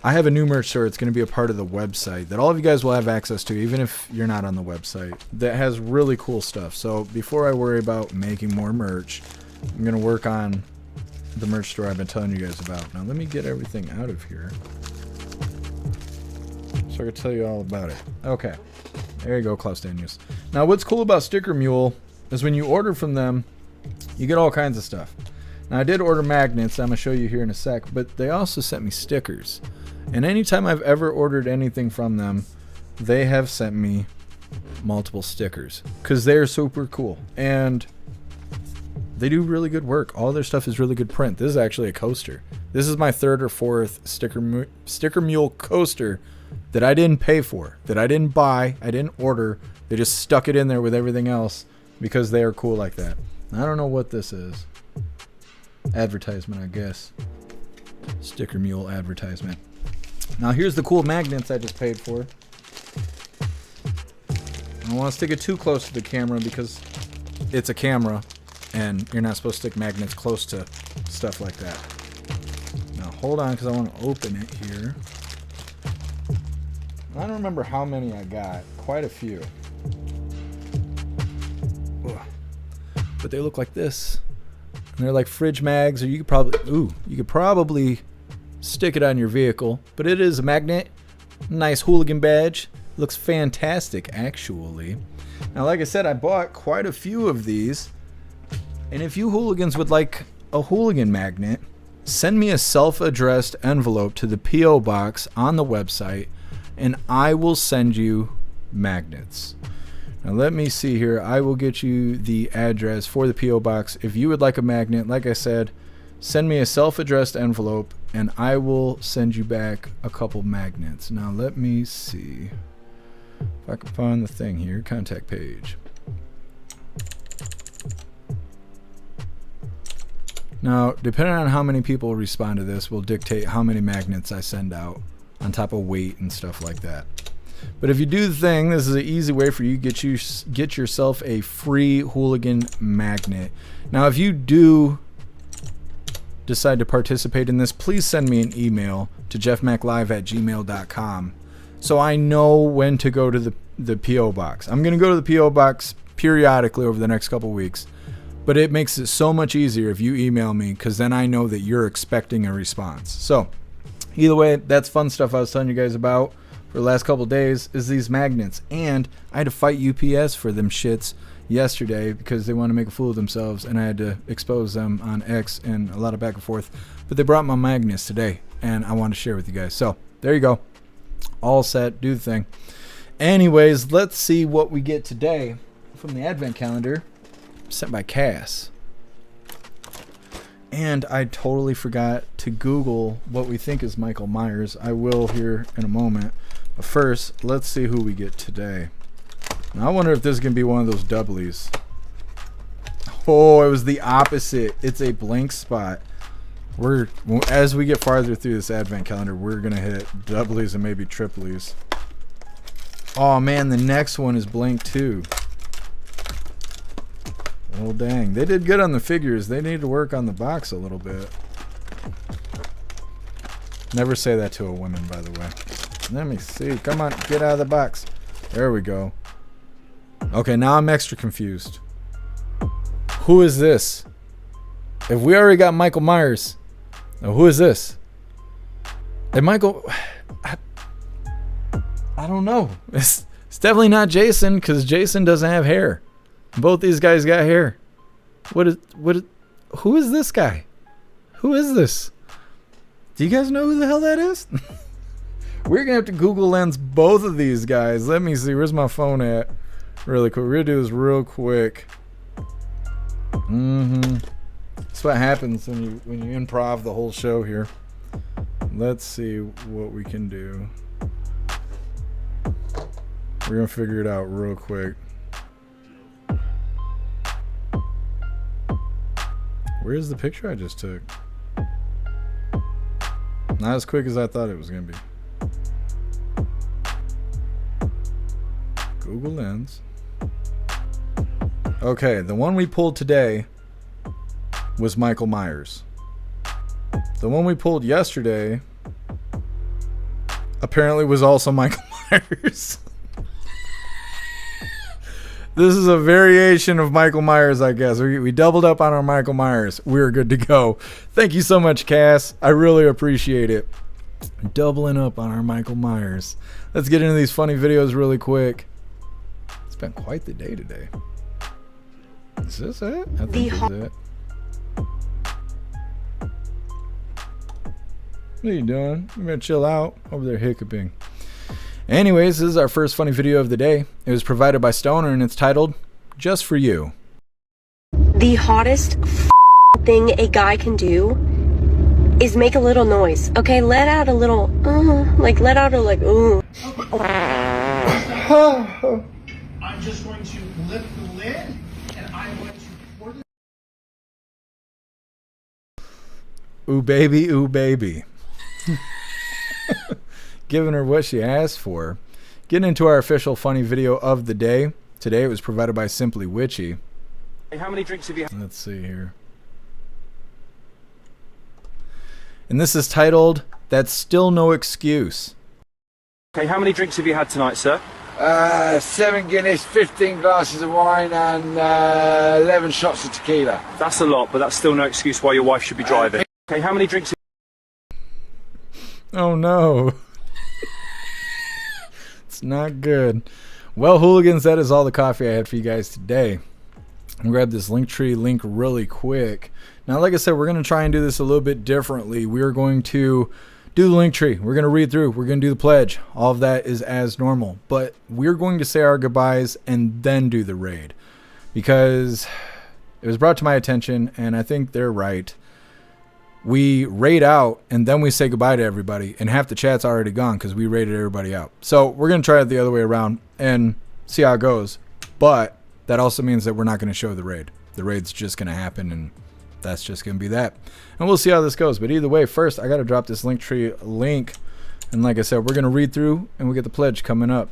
I have a new merch store. It's going to be a part of the website that all of you guys will have access to, even if you're not on the website, that has really cool stuff. So before I worry about making more merch, I'm going to work on the merch store I've been telling you guys about. Now let me get everything out of here so I can tell you all about it. Okay. There you go, Klaus Daniels. Now, what's cool about Sticker Mule is when you order from them, you get all kinds of stuff. Now, I did order magnets. I'm going to show you here in a sec, but they also sent me stickers. And anytime I've ever ordered anything from them, they have sent me multiple stickers because they're super cool. And they do really good work. All their stuff is really good print. This is actually a coaster. This is my 3rd or 4th Sticker Mule coaster that I didn't pay for, that I didn't buy, I didn't order. They just stuck it in there with everything else because they are cool like that. I don't know what this is. Advertisement, I guess. Sticker Mule advertisement. Now here's the cool magnets I just paid for. I don't want to stick it too close to the camera because it's a camera and you're not supposed to stick magnets close to stuff like that. Now hold on because I want to open it here. I don't remember how many I got. Quite a few. Ugh. But they look like this. And they're like fridge mags, or you could probably stick it on your vehicle. But it is a magnet. Nice hooligan badge. Looks fantastic, actually. Now, like I said, I bought quite a few of these. And if you hooligans would like a hooligan magnet, send me a self-addressed envelope to the P.O. box on the website, and I will send you magnets. Now let me see here. I will get you the address for the P.O. box. If you would like a magnet, like I said, send me a self-addressed envelope and I will send you back a couple magnets. Now let me see if I can find the thing here. Contact page. Now, depending on how many people respond to this will dictate how many magnets I send out, on top of weight and stuff like that. But if you do the thing, this is an easy way for you to get yourself a free hooligan magnet. Now, if you do decide to participate in this, please send me an email to jeffmaclive@gmail.com so I know when to go to the P.O. box. I'm going to go to the P.O. box periodically over the next couple weeks, but it makes it so much easier if you email me because then I know that you're expecting a response. So either way, that's fun stuff I was telling you guys about for the last couple days is these magnets. And I had to fight UPS for them shits yesterday because they want to make a fool of themselves, and I had to expose them on X and a lot of back and forth. But they brought my magnets today, and I want to share with you guys. So there you go. All set. Do the thing. Anyways, let's see what we get today from the advent calendar sent by Cass. And I totally forgot to Google what we think is Michael Myers. I will here in a moment. But first, let's see who we get today. Now I wonder if this is going to be one of those doublies. Oh, it was the opposite. It's a blank spot. As we get farther through this advent calendar, we're going to hit doublies and maybe triplies. Oh man, the next one is blank too. Oh dang, they did good on the figures. They need to work on the box a little bit. Never say that to a woman, by the way. Let me see. Come on, get out of the box. There we go. Okay, now I'm extra confused. Who is this? If we already got Michael Myers, now who is this? And Michael, I don't know. It's definitely not Jason, because Jason doesn't have hair. Both these guys got hair. Who is this guy? Who is this? Do you guys know who the hell that is? We're gonna have to Google Lens both of these guys. Let me see. Where's my phone at? Really quick. We're gonna do this real quick. That's what happens when you improv the whole show here. Let's see what we can do. We're gonna figure it out real quick. Where's the picture I just took? Not as quick as I thought it was gonna be. Google Lens. Okay, the one we pulled today was Michael Myers. The one we pulled yesterday apparently was also Michael Myers. This is a variation of Michael Myers, I guess. We doubled up on our Michael Myers. We're good to go. Thank you so much, Cass. I really appreciate it. Doubling up on our Michael Myers. Let's get into these funny videos really quick. It's been quite the day today. Is this it? I think this is it. What are you doing? You better chill out. Over there hiccuping. Anyways, this is our first funny video of the day. It was provided by Stoner and it's titled, Just For You. The hottest thing a guy can do is make a little noise. Okay, let out a little, let out a I'm just going to lift the lid and I'm going to pour this. Ooh baby, ooh baby. Giving her what she asked for. Getting into our official funny video of the day. Today it was provided by Simply Witchy. Hey, how many drinks have you had? Let's see here. And this is titled, That's Still No Excuse. Okay, how many drinks have you had tonight, sir? 7 Guinness, 15 glasses of wine and 11 shots of tequila. That's a lot, but that's still no excuse why your wife should be driving. Okay, how many drinks? Oh no. It's not good. Well, hooligans, that is all the coffee I had for you guys today. I'm gonna grab this Linktree link really quick. Now, like I said, we're gonna try and do this a little bit differently. We are going to do the Linktree. We're gonna read through. We're gonna do the pledge. All of that is as normal, but we're going to say our goodbyes and then do the raid, because it was brought to my attention, and I think they're right. We raid out and then we say goodbye to everybody, and half the chat's already gone because we raided everybody out. So we're going to try it the other way around and see how it goes. But that also means that we're not going to show the raid. The raid's just going to happen, and that's just going to be that. And we'll see how this goes. But either way, first I got to drop this Linktree link. And like I said, we're going to read through and we get the pledge coming up.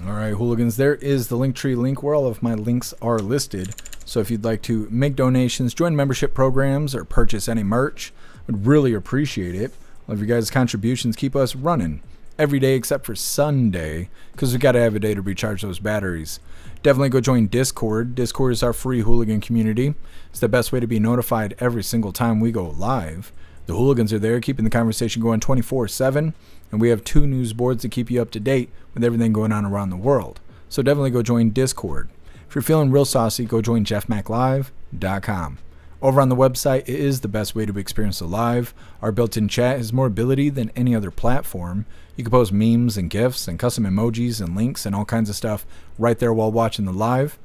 Alright, hooligans, there is the Linktree link where all of my links are listed. So if you'd like to make donations, join membership programs, or purchase any merch, I'd really appreciate it. All of your guys' contributions keep us running every day except for Sunday, because we got to have a day to recharge those batteries. Definitely go join Discord. Discord is our free hooligan community. It's the best way to be notified every single time we go live. The hooligans are there keeping the conversation going 24/7, and we have 2 news boards to keep you up to date with everything going on around the world. So definitely go join Discord. If you're feeling real saucy, go join jeffmaclive.com. Over on the website, it is the best way to experience the live. Our built-in chat has more ability than any other platform. You can post memes and GIFs and custom emojis and links and all kinds of stuff right there while watching the live.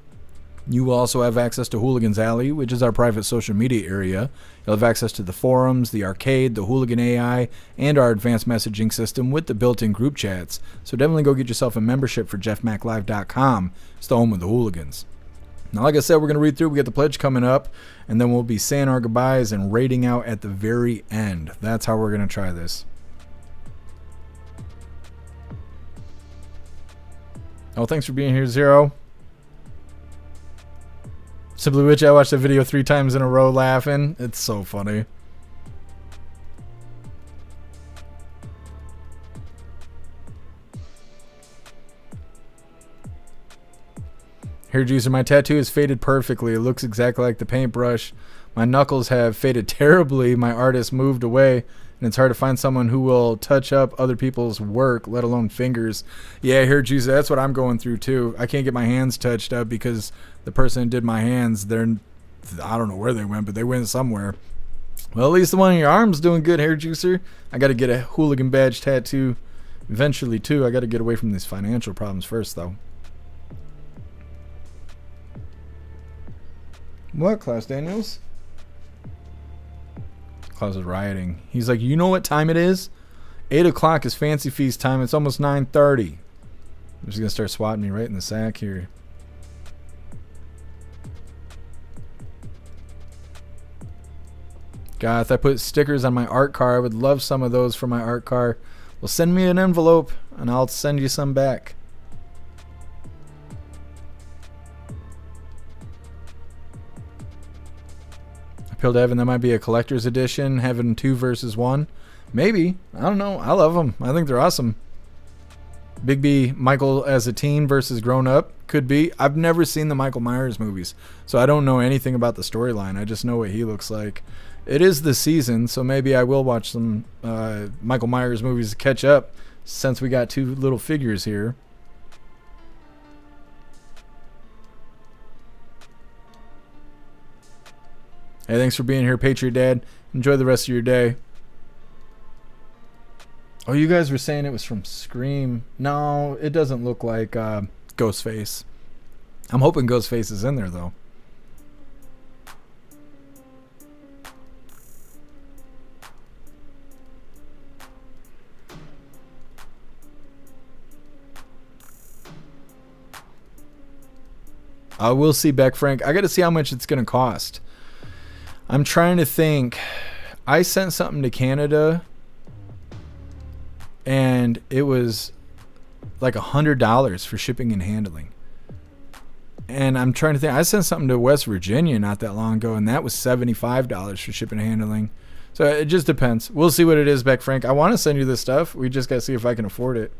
You will also have access to Hooligans Alley, which is our private social media area. You'll have access to the forums, the arcade, the Hooligan AI, and our advanced messaging system with the built-in group chats. So definitely go get yourself a membership for jeffmaclive.com. It's the home of the Hooligans. Now, like I said, we're going to read through. We got the pledge coming up, and then we'll be saying our goodbyes and rating out at the very end. That's how we're going to try this. Oh, thanks for being here, Zero. Simply Witch, I watched the video 3 times in a row laughing. It's so funny. Hair juicer, my tattoo is faded perfectly. It looks exactly like the paintbrush. My knuckles have faded terribly. My artist moved away, and it's hard to find someone who will touch up other people's work, let alone fingers. Yeah, hair juicer, that's what I'm going through too. I can't get my hands touched up because the person who did my hands, I don't know where they went, but they went somewhere. Well, at least the one in your arm's doing good, hair juicer. I got to get a hooligan badge tattoo eventually too. I got to get away from these financial problems first, though. What, Klaus Daniels? Klaus is rioting. He's like, you know what time it is? 8 o'clock is Fancy Feast time. It's almost 9:30. I'm just going to start swatting me right in the sack here. God, if I put stickers on my art car, I would love some of those for my art car. Well, send me an envelope, and I'll send you some back. Appeal to Heaven, that might be a collector's edition, Heaven 2 versus 1. Maybe. I don't know. I love them. I think they're awesome. Big B, Michael as a teen versus grown up. Could be. I've never seen the Michael Myers movies, so I don't know anything about the storyline. I just know what he looks like. It is the season, so maybe I will watch some Michael Myers movies to catch up since we got 2 little figures here. Hey, thanks for being here, Patriot Dad. Enjoy the rest of your day. Oh, you guys were saying it was from Scream. No, it doesn't look like Ghostface. I'm hoping Ghostface is in there, though. We'll see, Beck Frank. I got to see how much it's going to cost. I'm trying to think. I sent something to Canada, and it was like $100 for shipping and handling. And I'm trying to think. I sent something to West Virginia not that long ago, and that was $75 for shipping and handling. So it just depends. We'll see what it is, Beck Frank. I want to send you this stuff. We just got to see if I can afford it.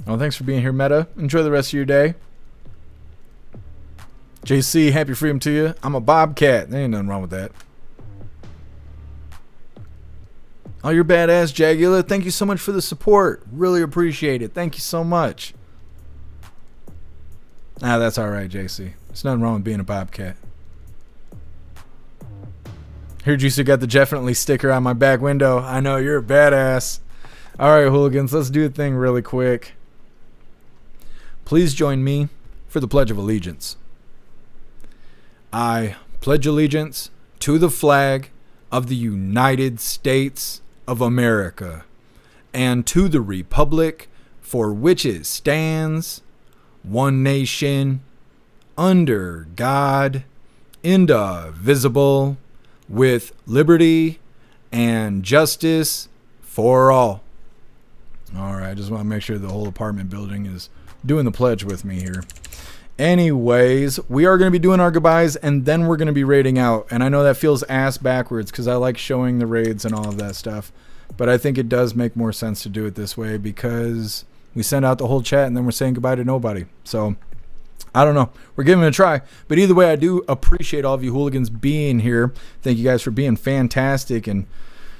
Well, thanks for being here, Meta. Enjoy the rest of your day. JC, happy freedom to you. I'm a bobcat. There ain't nothing wrong with that. Oh, you're badass, Jagular. Thank you so much for the support. Really appreciate it. Thank you so much. That's all right, JC. There's nothing wrong with being a bobcat. Here, Juicer got the definitely sticker on my back window. I know, you're a badass. All right, hooligans, let's do a thing really quick. Please join me for the Pledge of Allegiance. I pledge allegiance to the flag of the United States of America and to the republic for which it stands, one nation, under God, indivisible, with liberty and justice for all. All right, I just want to make sure the whole apartment building is doing the pledge with me here. Anyways, we are going to be doing our goodbyes, and then we're going to be raiding out. And I know that feels ass backwards because I like showing the raids and all of that stuff. But I think it does make more sense to do it this way because we send out the whole chat and then we're saying goodbye to nobody. So, I don't know. We're giving it a try. But either way, I do appreciate all of you hooligans being here. Thank you guys for being fantastic and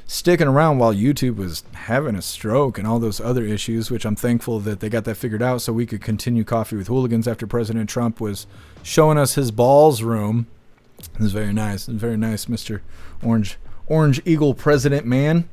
sticking around while YouTube was having a stroke and all those other issues, which I'm thankful that they got that figured out so we could continue Coffee with Hooligans after President Trump was showing us his balls room. It was very nice. It was very nice, Mr. Orange Eagle President man.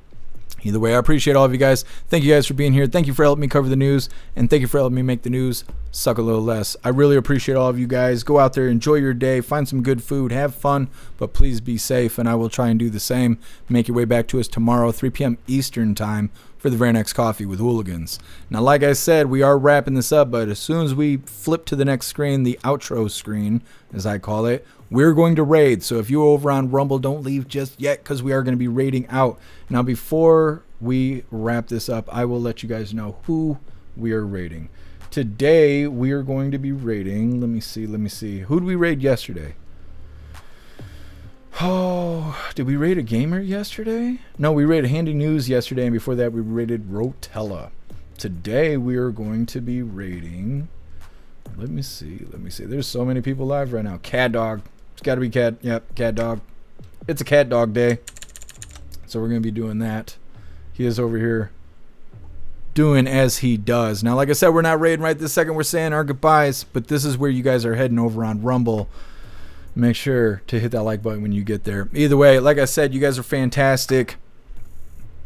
Either way, I appreciate all of you guys. Thank you guys for being here. Thank you for helping me cover the news. And thank you for helping me make the news suck a little less. I really appreciate all of you guys. Go out there, enjoy your day, find some good food, have fun, but please be safe. And I will try and do the same. Make your way back to us tomorrow, 3 p.m. Eastern time for the very next Coffee with Hooligans. Now, like I said, we are wrapping this up, but as soon as we flip to the next screen, the outro screen, as I call it, we're going to raid. So if you're over on Rumble, don't leave just yet because we are going to be raiding out. Now, before we wrap this up, I will let you guys know who we are raiding. Today, we are going to be raiding. Let me see. Who did we raid yesterday? Oh, did we raid a gamer yesterday? No, we raided Handy News yesterday, and before that, we raided Rotella. Today, we are going to be raiding. Let me see. There's so many people live right now. Cat Dog. It's got to be Cat. Yep, Cat Dog. It's a Cat Dog day. So we're going to be doing that. He is over here doing as he does. Now, like I said, we're not raiding right this second. We're saying our goodbyes. But this is where you guys are heading over on Rumble. Make sure to hit that like button when you get there. Either way, like I said, you guys are fantastic.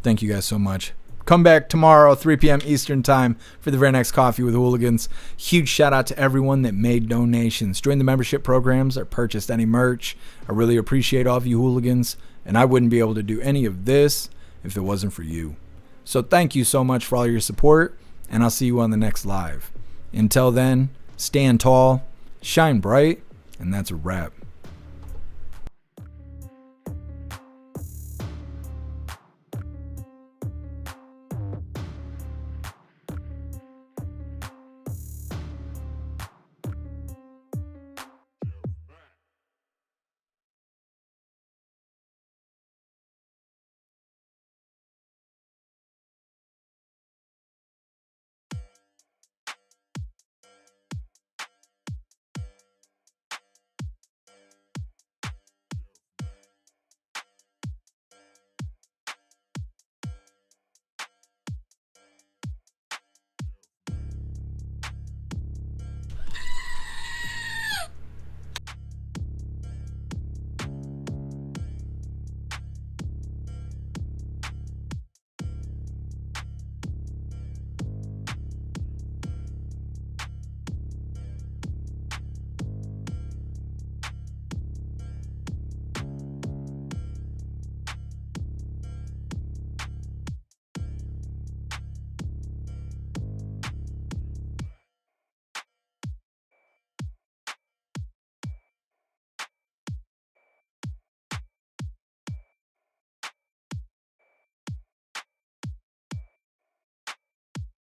Thank you guys so much. Come back tomorrow, 3 p.m. Eastern time for the very next Coffee with Hooligans. Huge shout out to everyone that made donations, joined the membership programs, or purchased any merch. I really appreciate all of you hooligans, and I wouldn't be able to do any of this if it wasn't for you. So thank you so much for all your support, and I'll see you on the next live. Until then, stand tall, shine bright, and that's a wrap.